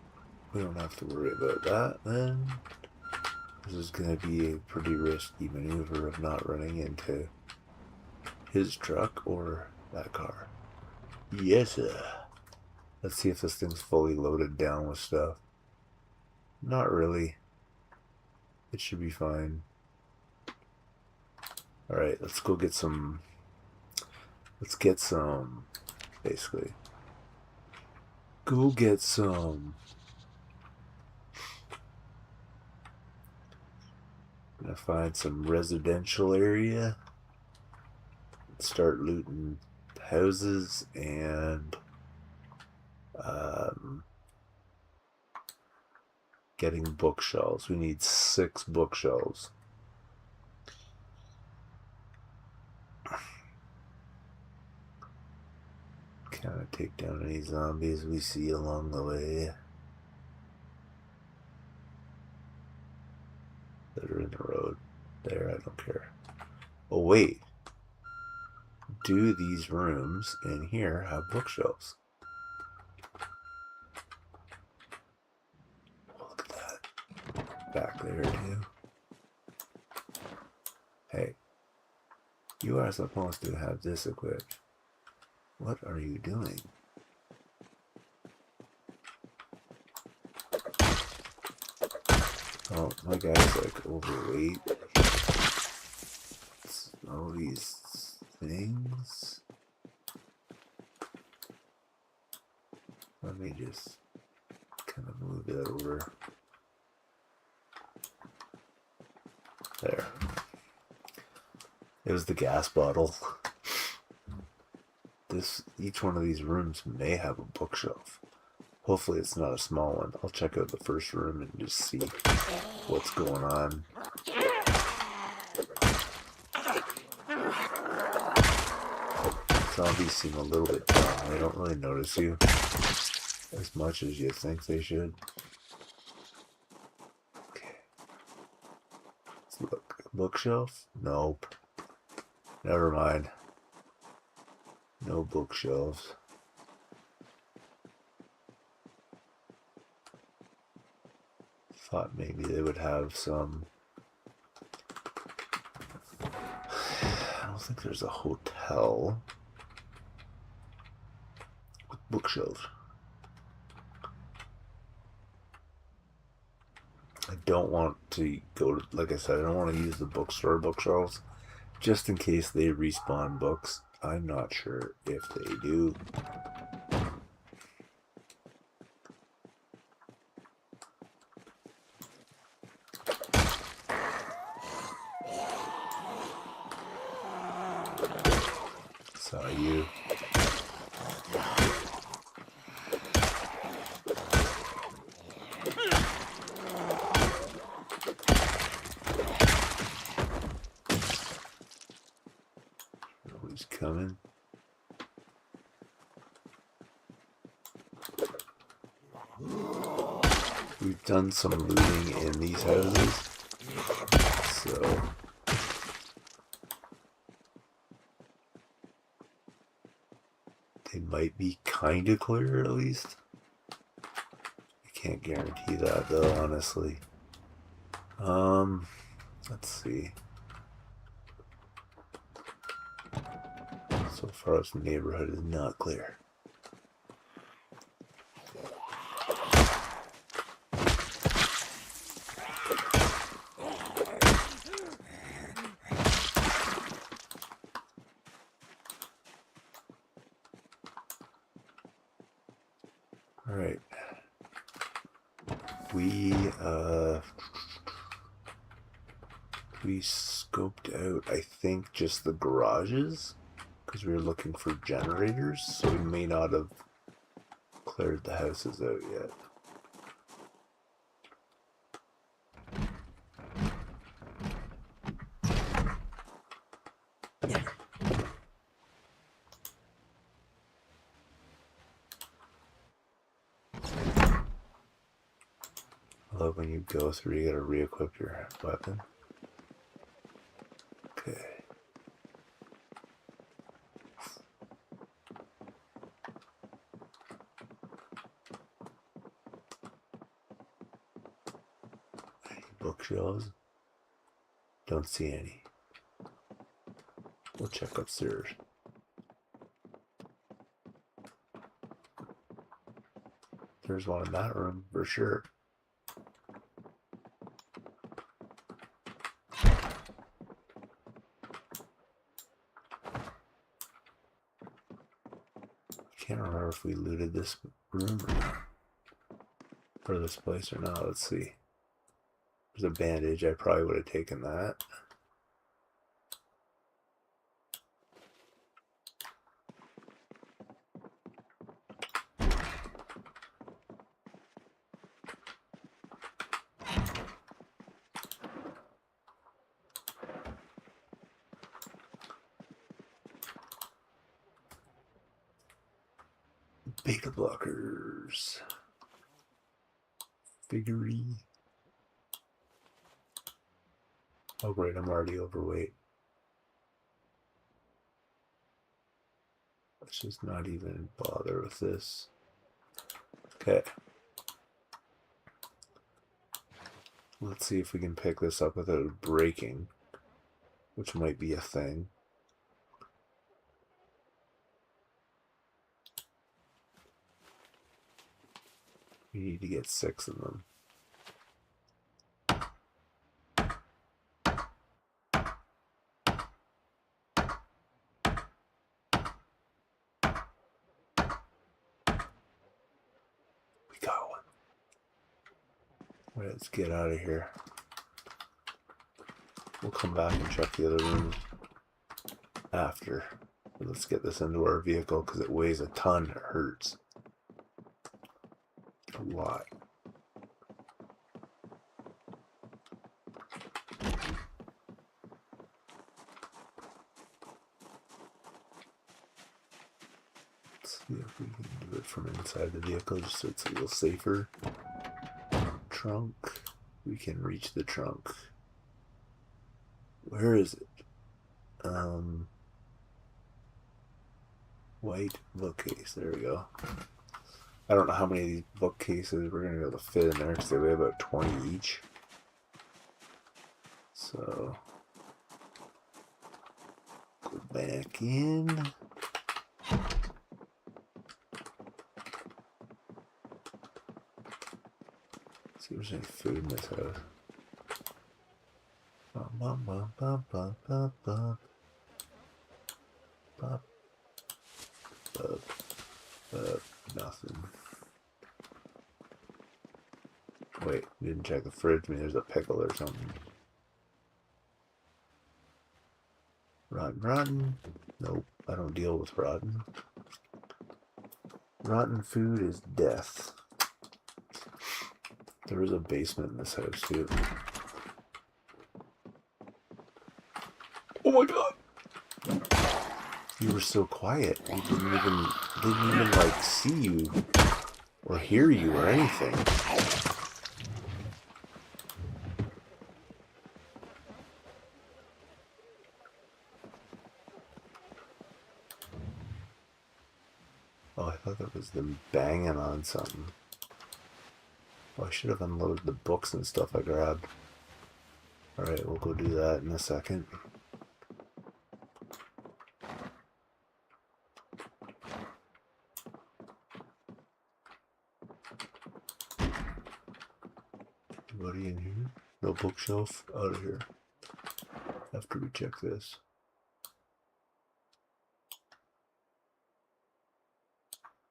we don't have to worry about that then. This is going to be a pretty risky maneuver of not running into his truck or that car. Yes, sir. Let's see if this thing's fully loaded down with stuff. Not really. It should be fine. Alright, let's go get some... Let's get some... Basically. Go get some... I'm gonna find some residential area. Start looting houses and... getting bookshelves. We need 6 bookshelves. Kind of take down any zombies we see along the way that are in the road. There, I don't care. Oh wait, do these rooms in here have bookshelves? Look at that. back there too. Hey, you are supposed to have this equipped. What are you doing? Oh, my guy's like overweight. All these things. Let me just kind of move that over. There. It was the gas bottle. Each one of these rooms may have a bookshelf. Hopefully it's not a small one. I'll check out the first room and just see what's going on. Zombies seem a little bit dumb. They don't really notice you as much as you think they should. Okay. Let's look. Bookshelf? Nope. Never mind. No bookshelves. Thought maybe they would have some. I don't think there's a hotel with bookshelves. I don't want to go to, like I said, I don't want to use the bookstore bookshelves just in case they respawn books. I'm not sure if they do. Saw you. Nobody's coming. We've done some looting in these houses, so they might be kind of clear at least. I can't guarantee that though, honestly. Let's see. So far as the neighborhood is not clear. All right. We scoped out, I think, just the garages because we were looking for generators, so we may not have cleared the houses out yet. I love when you go through, you gotta re-equip your weapon. Okay. Any bookshelves? Don't see any. We'll check upstairs. There's one in that room for sure. Can't remember if we looted this room or not. Or this place or not. Let's see. There's a bandage. I probably would have taken that. Beta blockers. Figurine. Oh great, I'm already overweight. Let's just not even bother with this. Okay. Let's see if we can pick this up without it breaking, which might be a thing. We need to get 6 of them. We got one. Let's get out of here. We'll come back and check the other room after. But let's get this into our vehicle because it weighs a ton. It hurts a lot. Let's see if we can do it from inside the vehicle just so it's a little safer. Trunk. We can reach the trunk. Where is it? White bookcase. There we go. I don't know how many of these bookcases we're going to be able to fit in there because they weigh about 20 each. So, go back in. See if there's any food in this house. Nothing. Wait, we didn't check the fridge. Maybe there's a pickle or something. Rotten. Nope, I don't deal with rotten. Rotten food is death. There is a basement in this house too. Oh my god! You were so quiet. We didn't even like see you or hear you or anything. Oh, I thought that was them banging on something. Oh, I should have unloaded the books and stuff I grabbed. Alright, we'll go do that in a second. Anybody in here? No bookshelf? Out of here. After we check this.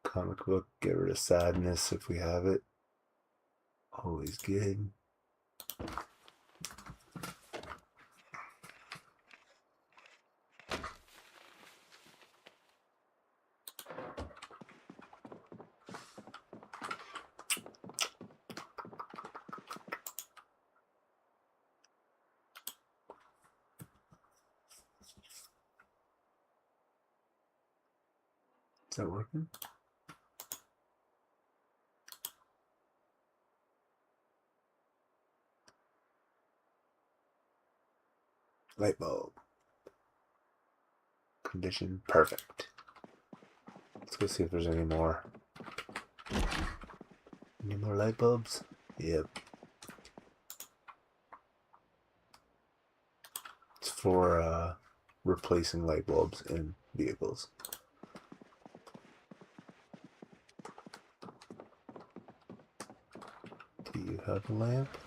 Comic book, get rid of sadness if we have it. Always good. Is that working? Light bulb. Condition perfect. Let's go see if there's any more. Any more light bulbs? Yep. It's for replacing light bulbs in vehicles. Do you have a lamp?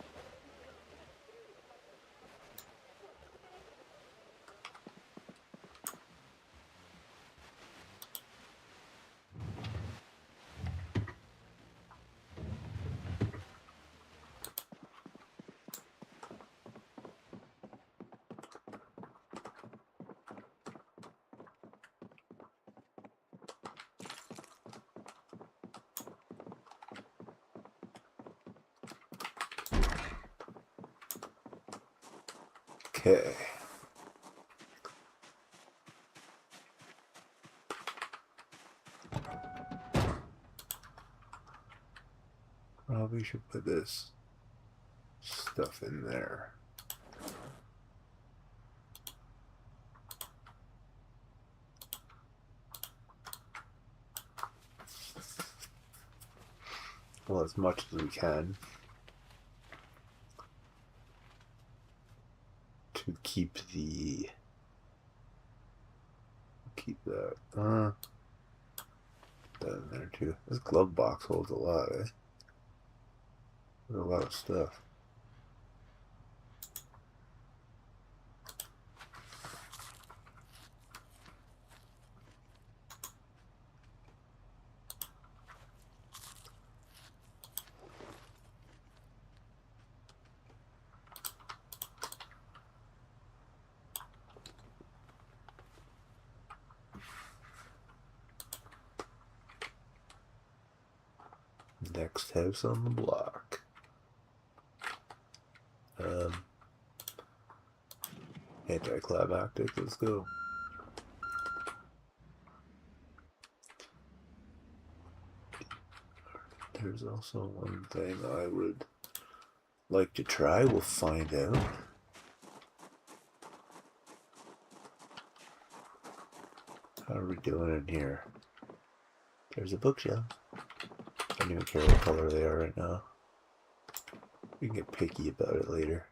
Okay. Probably should put this stuff in there. Well, as much as we can. to keep that. That in there too. This glove box holds a lot, eh? There's a lot of stuff. Next house on the block. Anticlimactic, let's go. There's also one thing I would like to try. We'll find out. How are we doing in here? There's a bookshelf. I don't even care what color they are right now. We can get picky about it later.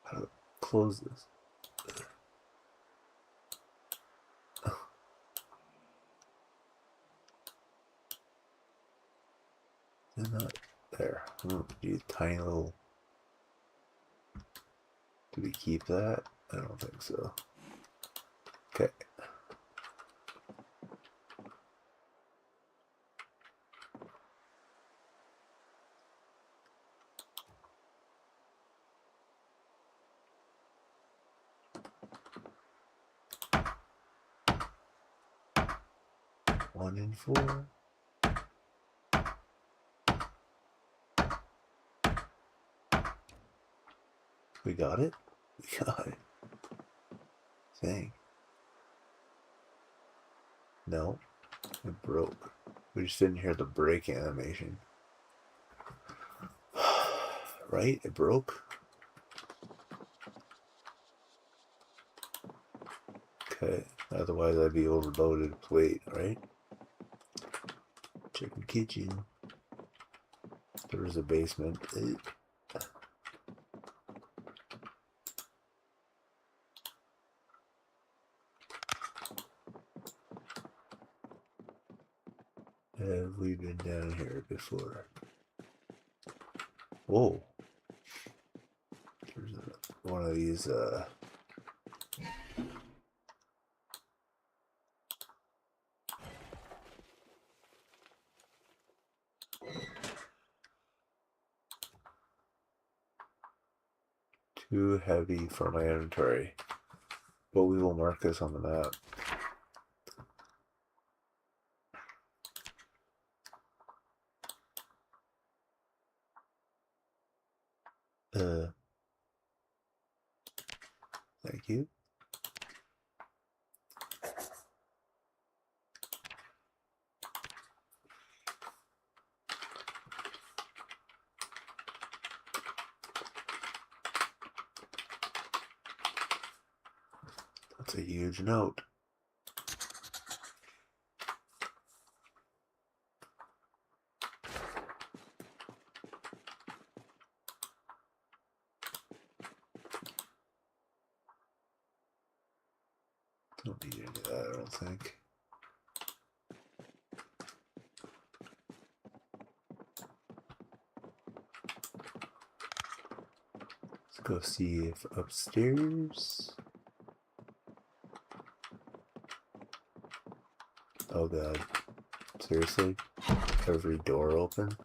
How do I close this? They're not there. These tiny little. Do we keep that? I don't think so. Okay. One in 4. We got it? We got it. Dang. No. It broke. We just didn't hear the break animation. Right? It broke? Okay. Otherwise I'd be overloaded with weight, right? Chicken kitchen. There's a basement. Have we been down here before? Whoa. There's one of these, too heavy for my inventory. But we will mark this on the map. Thank you. That's a huge note. Don't need any of that, I don't think. Let's go see if upstairs. Oh god. Seriously? Every door open?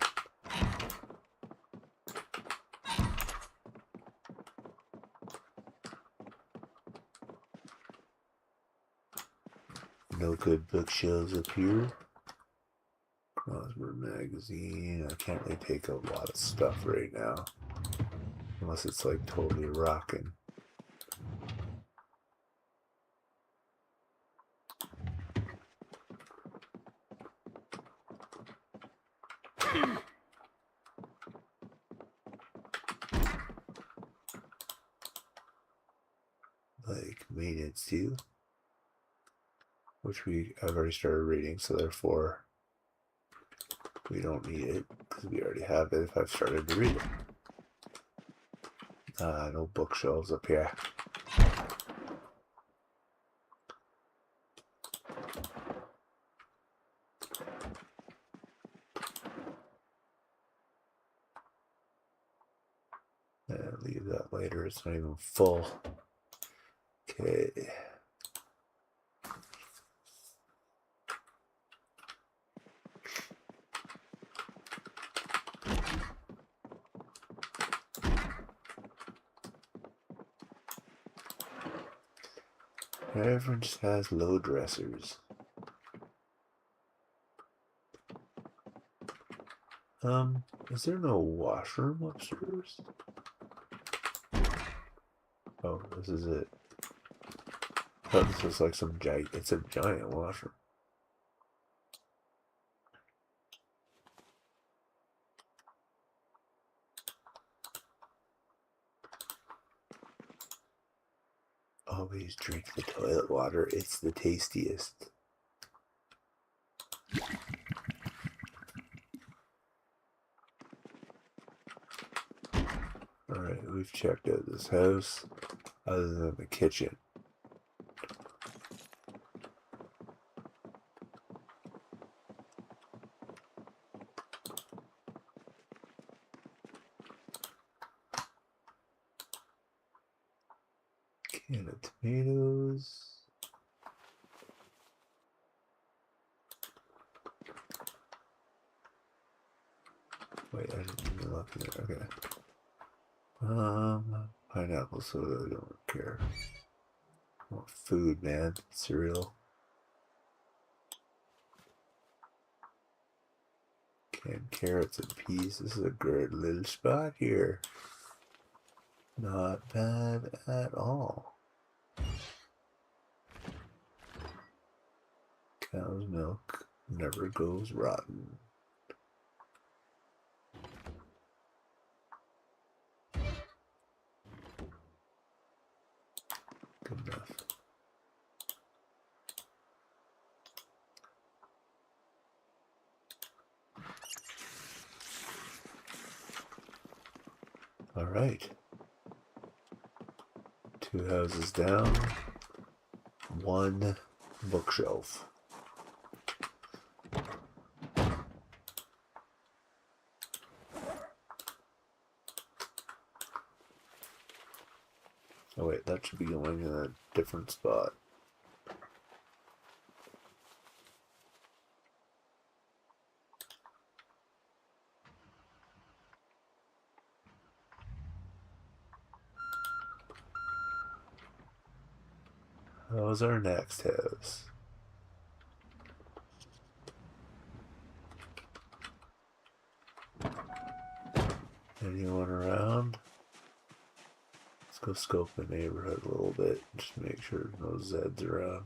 No good bookshelves up here. Crossword magazine. I can't really take a lot of stuff right now. Unless it's like totally rocking. Like maintenance too, which I've already started reading, so therefore we don't need it because we already have it if I've started to read it. No bookshelves up here. Leave that later, it's not even full. Okay. Everyone just has low dressers. Is there no washroom upstairs? Oh, this is it. I thought this was like some giant, it's a giant washroom. Always drink the toilet water, it's the tastiest. Alright, we've checked out this house, other than the kitchen. Can of tomatoes. Wait, I didn't even look at it. Okay. Pineapple soda, I don't care. I want food, man. Cereal. Canned carrots and peas. This is a good little spot here. Not bad at all. Cow's milk never goes rotten. Good enough. All right. 2 houses down, 1 bookshelf. Oh wait, that should be going in a different spot. How's our next house? Anyone around? Let's go scope the neighborhood a little bit, just make sure no Zeds around.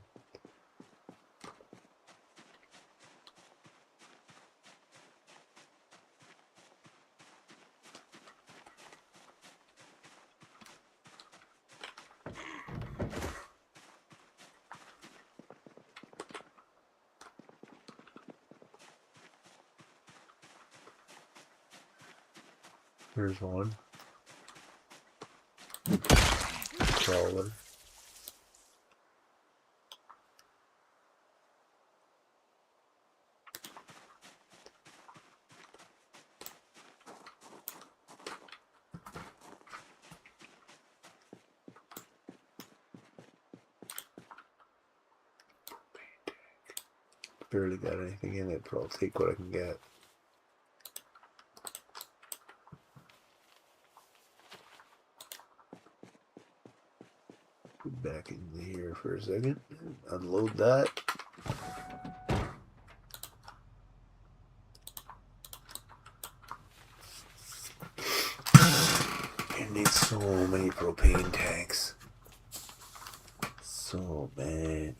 Here's one. Crawler. Barely got anything in it, but I'll take what I can get. Back into here for a second. Unload that. You need so many propane tanks. So many.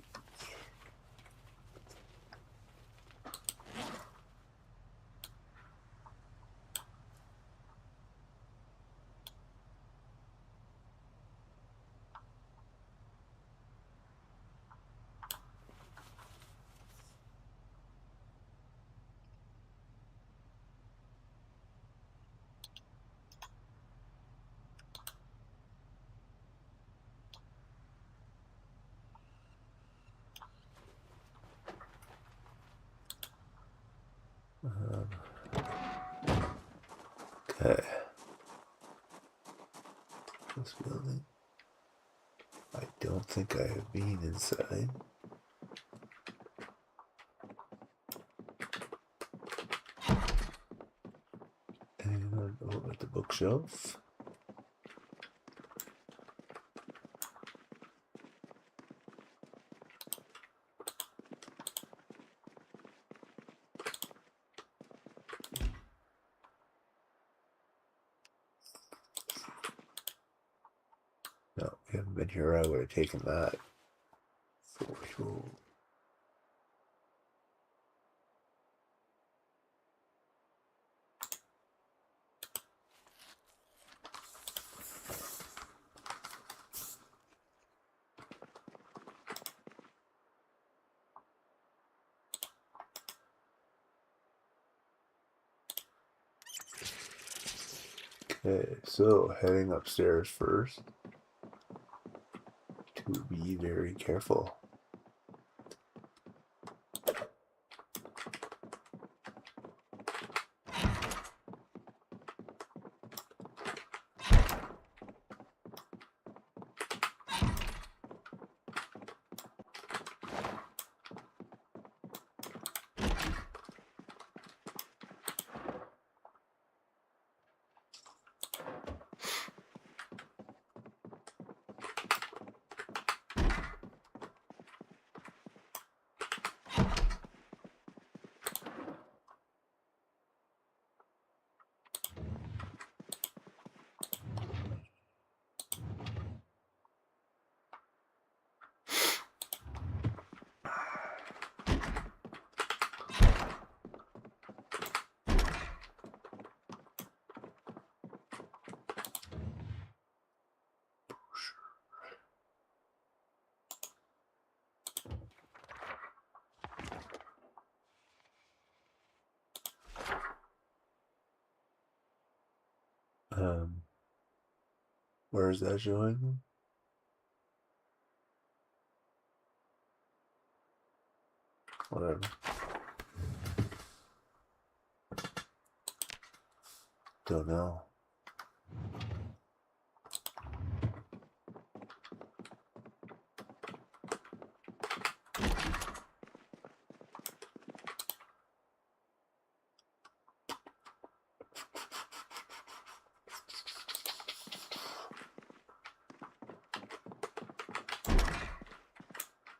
Okay. This building. I don't think I have been inside. And over at the bookshelf. No, we haven't been here. I would have taken that for sure. Okay, so heading upstairs first to be very careful. Where is that showing? Whatever. Don't know.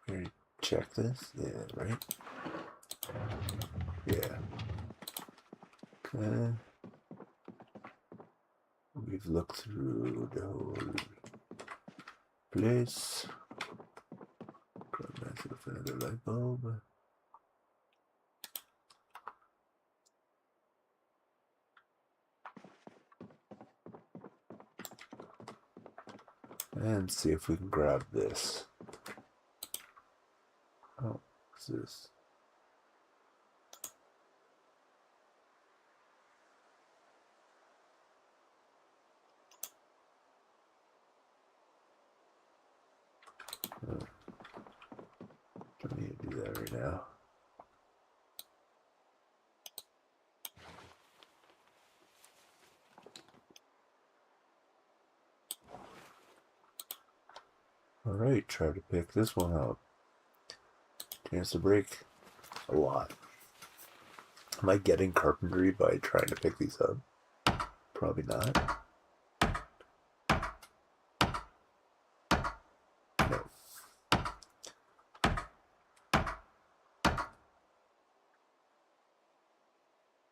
Here, check this. Yeah, right? Yeah. Okay. We've looked through the whole place. Grab myself another light bulb. And see if we can grab this. Oh, what's this? Oh. Don't need to do that right now. Alright, try to pick this one up. Chance to break a lot. Am I getting carpentry by trying to pick these up? Probably not. No.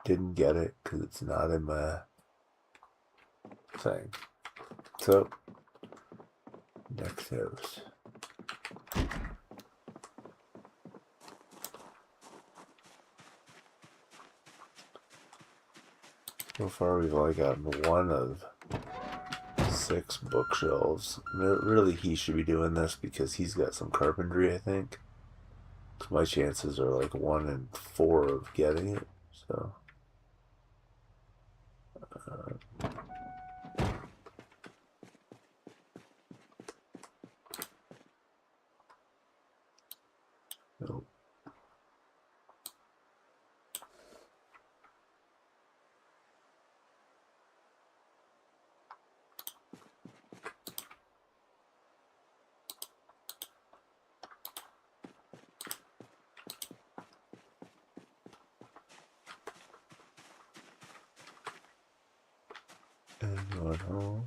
Didn't get it because it's not in my thing. So, next house. So far we've only gotten one of 6 bookshelves. Really, he should be doing this because he's got some carpentry, I think. So my chances are like 1 in 4 of getting it. So. Nope. going home.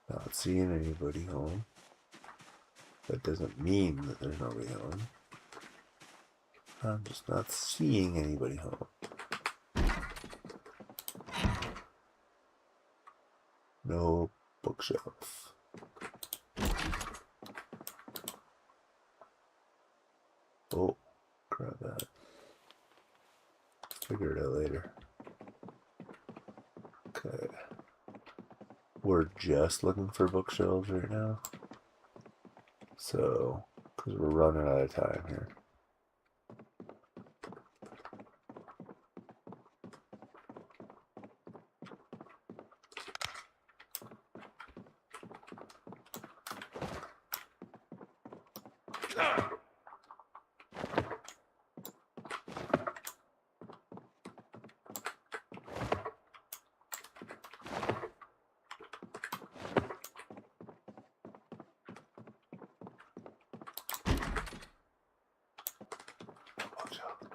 Not seeing anybody home. That doesn't mean that there's nobody home. I'm just not seeing anybody home. No bookshelf. Oh, grab that. Figure it out later. Okay. We're just looking for bookshelves right now. So, because we're running out of time here.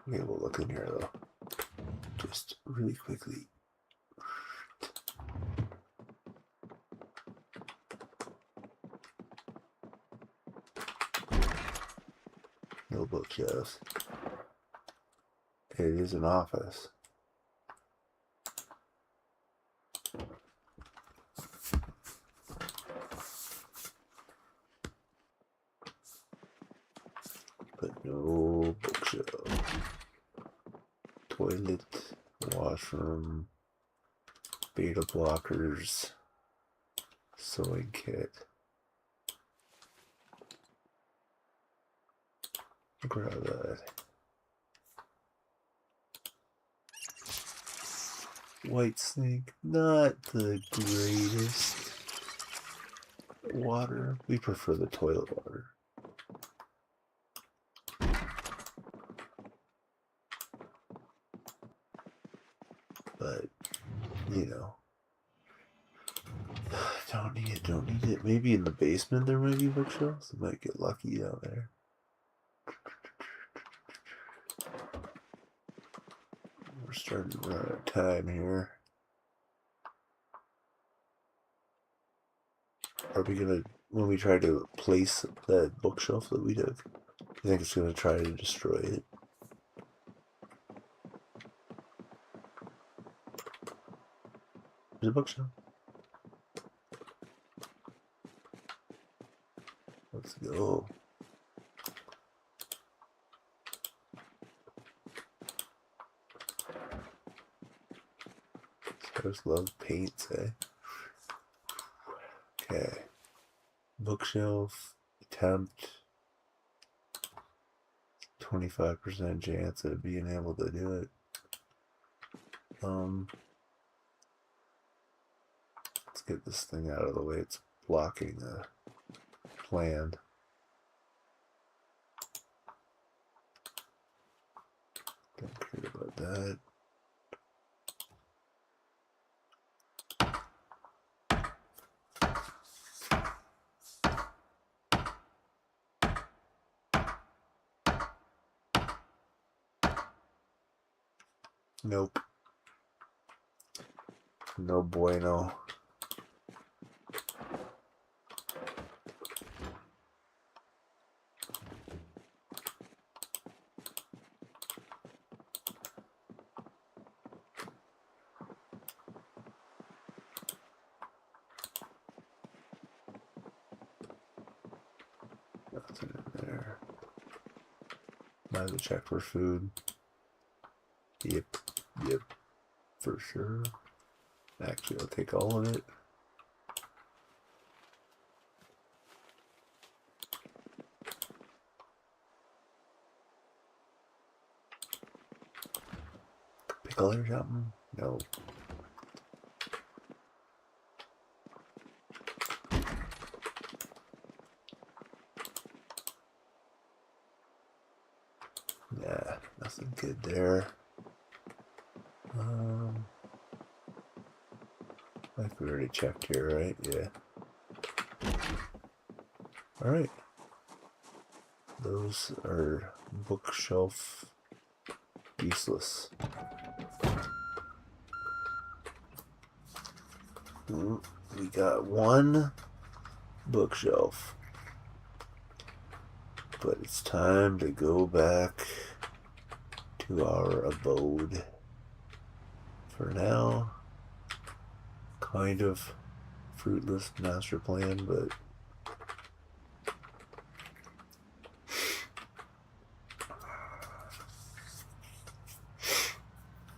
Okay, we'll look in here though. Just really quickly. No bookshelves. It is an office. But no bookshelf. Toilet, washroom, beta blockers, sewing kit. Grab that. White snake, not the greatest. Water, we prefer the toilet water. But, you know, don't need it. Maybe in the basement there might be bookshelves. I might get lucky down there. We're starting to run out of time here. Are we gonna, when we try to place that bookshelf that we took, I think it's gonna try to destroy it? There's a bookshelf. Let's go. Just love paints, eh? Okay. Bookshelf attempt. 25% chance of being able to do it. Let's get this thing out of the way. It's blocking the plan. Don't care about that. Nope. No bueno. Nothing in there. Might have to check for food. Yep. For sure. Actually, I'll take all of it. Pickle or something? No. Nothing good there. I think we already checked here, right? Yeah. Alright. Those are bookshelf useless. We got one bookshelf. But it's time to go back to our abode. For now, kind of fruitless master plan, but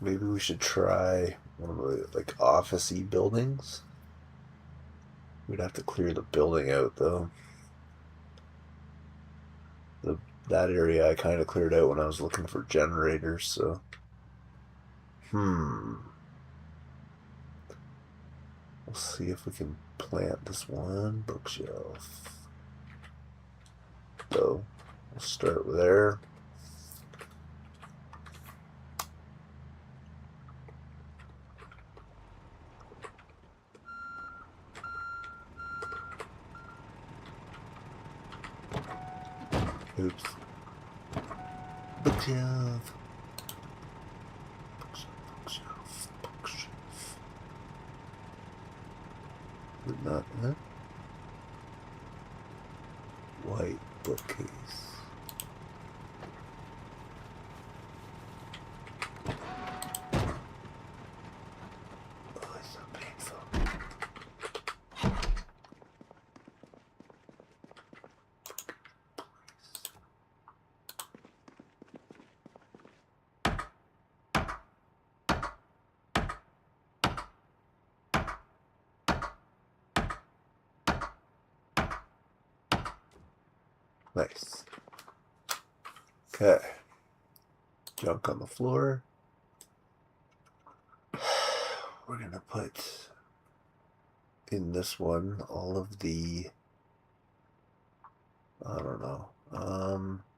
maybe we should try one of the like office-y buildings. We'd have to clear the building out though. That area I kind of cleared out when I was looking for generators, so we'll see if we can plant this one bookshelf. So we'll start with there. Oops. Bookshelf. Bookshelf. Would not, huh? White bookcase. Oh, it's so painful. Nice. Okay. Junk on the floor. We're gonna put in this one all of the, I don't know,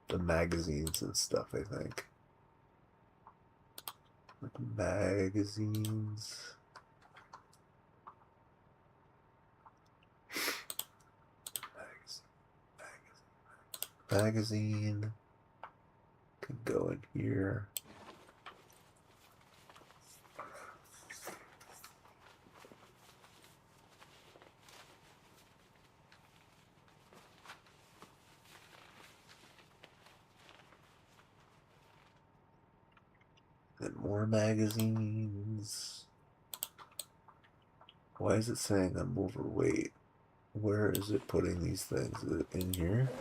the magazines and stuff, I think. Magazines. Magazine can go in here. Then more magazines. Why is it saying I'm overweight? Where is it putting these things? Is it in here?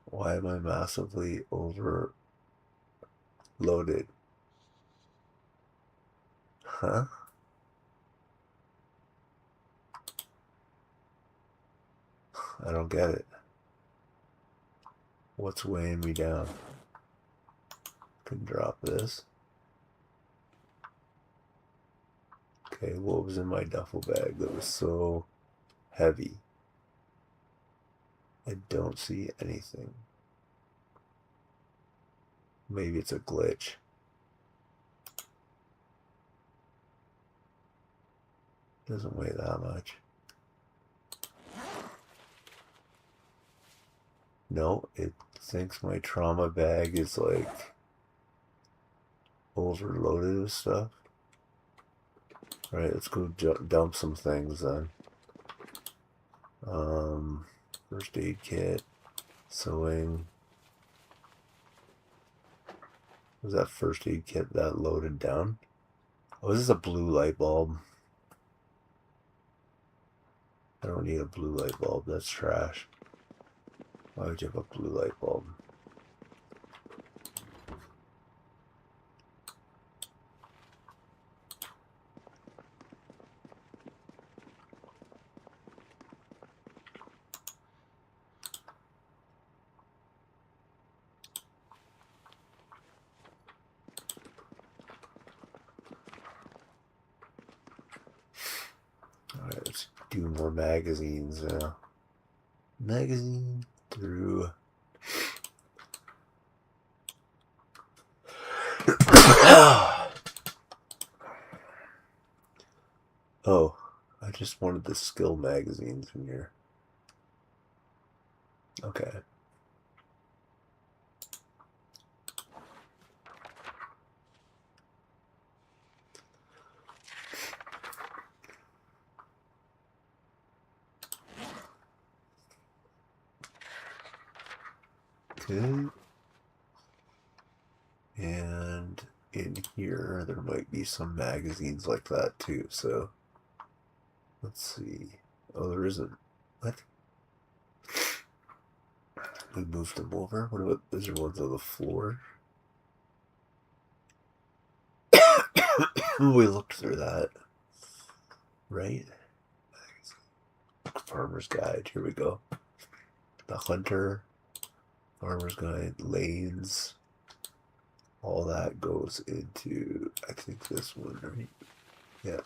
Why am I massively overloaded? Huh? I don't get it. What's weighing me down? Can drop this. Okay, what was in my duffel bag that was so heavy? I don't see anything. Maybe it's a glitch. Doesn't weigh that much. No, it thinks my trauma bag is like overloaded with stuff. Alright, let's go dump some things then. First aid kit, sewing. Was that first aid kit that loaded down? Oh, this is a blue light bulb. I don't need a blue light bulb, that's trash. Why would you have a blue light bulb? more magazines now. Magazine through. Oh, I just wanted the skill magazines in here. Okay. Okay. And in here, there might be some magazines like that too, so let's see. Oh, there isn't. What? We moved them over? What about, those are ones on the floor? We looked through that. Right? Farmer's Guide, here we go. The Hunter, Farmer's Guide, Lanes. All that goes into, I think, this one, right? Yeah.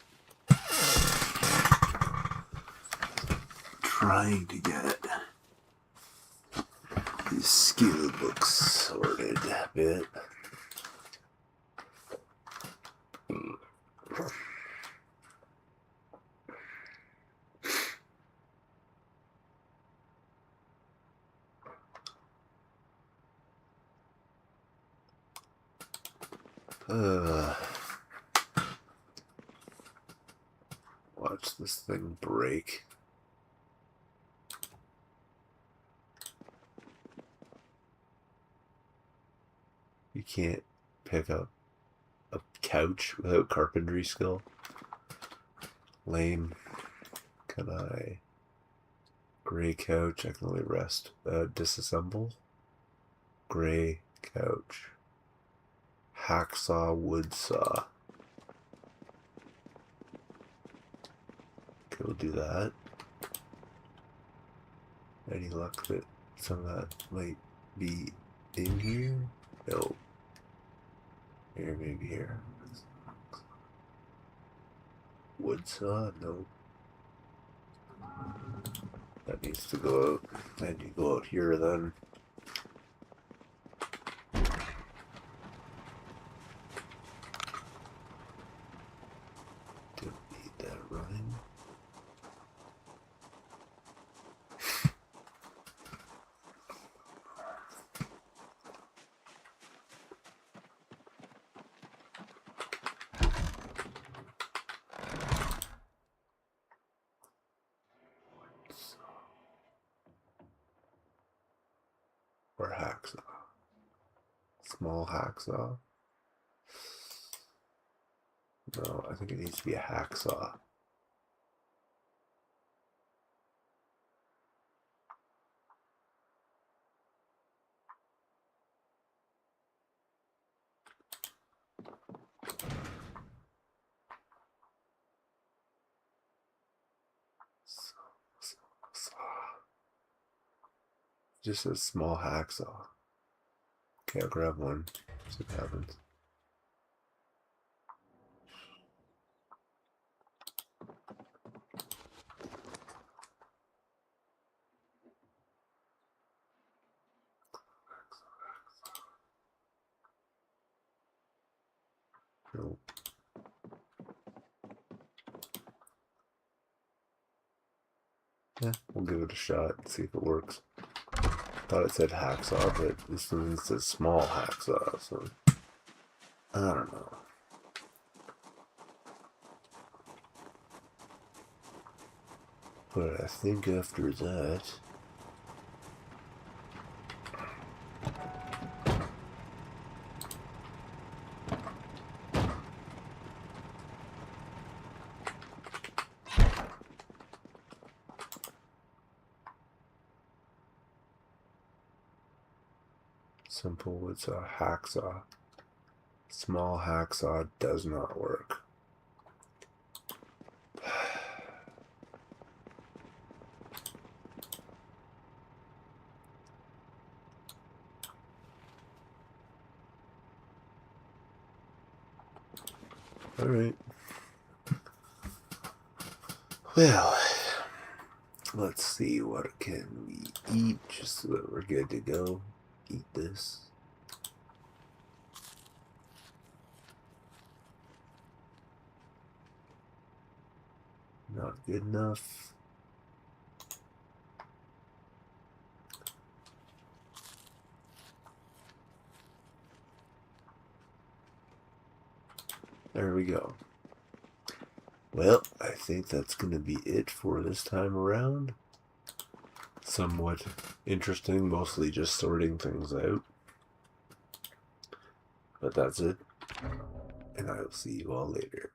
Trying to get these skill books sorted a bit. Watch this thing break. You can't pick up a couch without carpentry skill. Lame. Can I? Gray couch. I can only rest. Disassemble. Gray couch. Hacksaw, wood saw. Okay, we'll do that. Any luck that some of that might be in here? No. Here, maybe here. Wood saw? No. That needs to go out. And you go out here then. Don't need that running. Or hacksaw. Small hacksaw. No, I think it needs to be a hacksaw. Just a small hacksaw. Okay, I'll grab one. See what happens. Nope. Yeah, we'll give it a shot and see if it works. Thought it said hacksaw, but this one says small hacksaw, so I don't know. But I think after that, simple wood saw, hacksaw. Small hacksaw does not work. Alright. Well, Let's see, what can we eat just so that we're good to go. Eat this. Not good enough. There we go. Well, I think that's going to be it for this time around. Somewhat interesting, mostly just sorting things out. But that's it. And I will see you all later.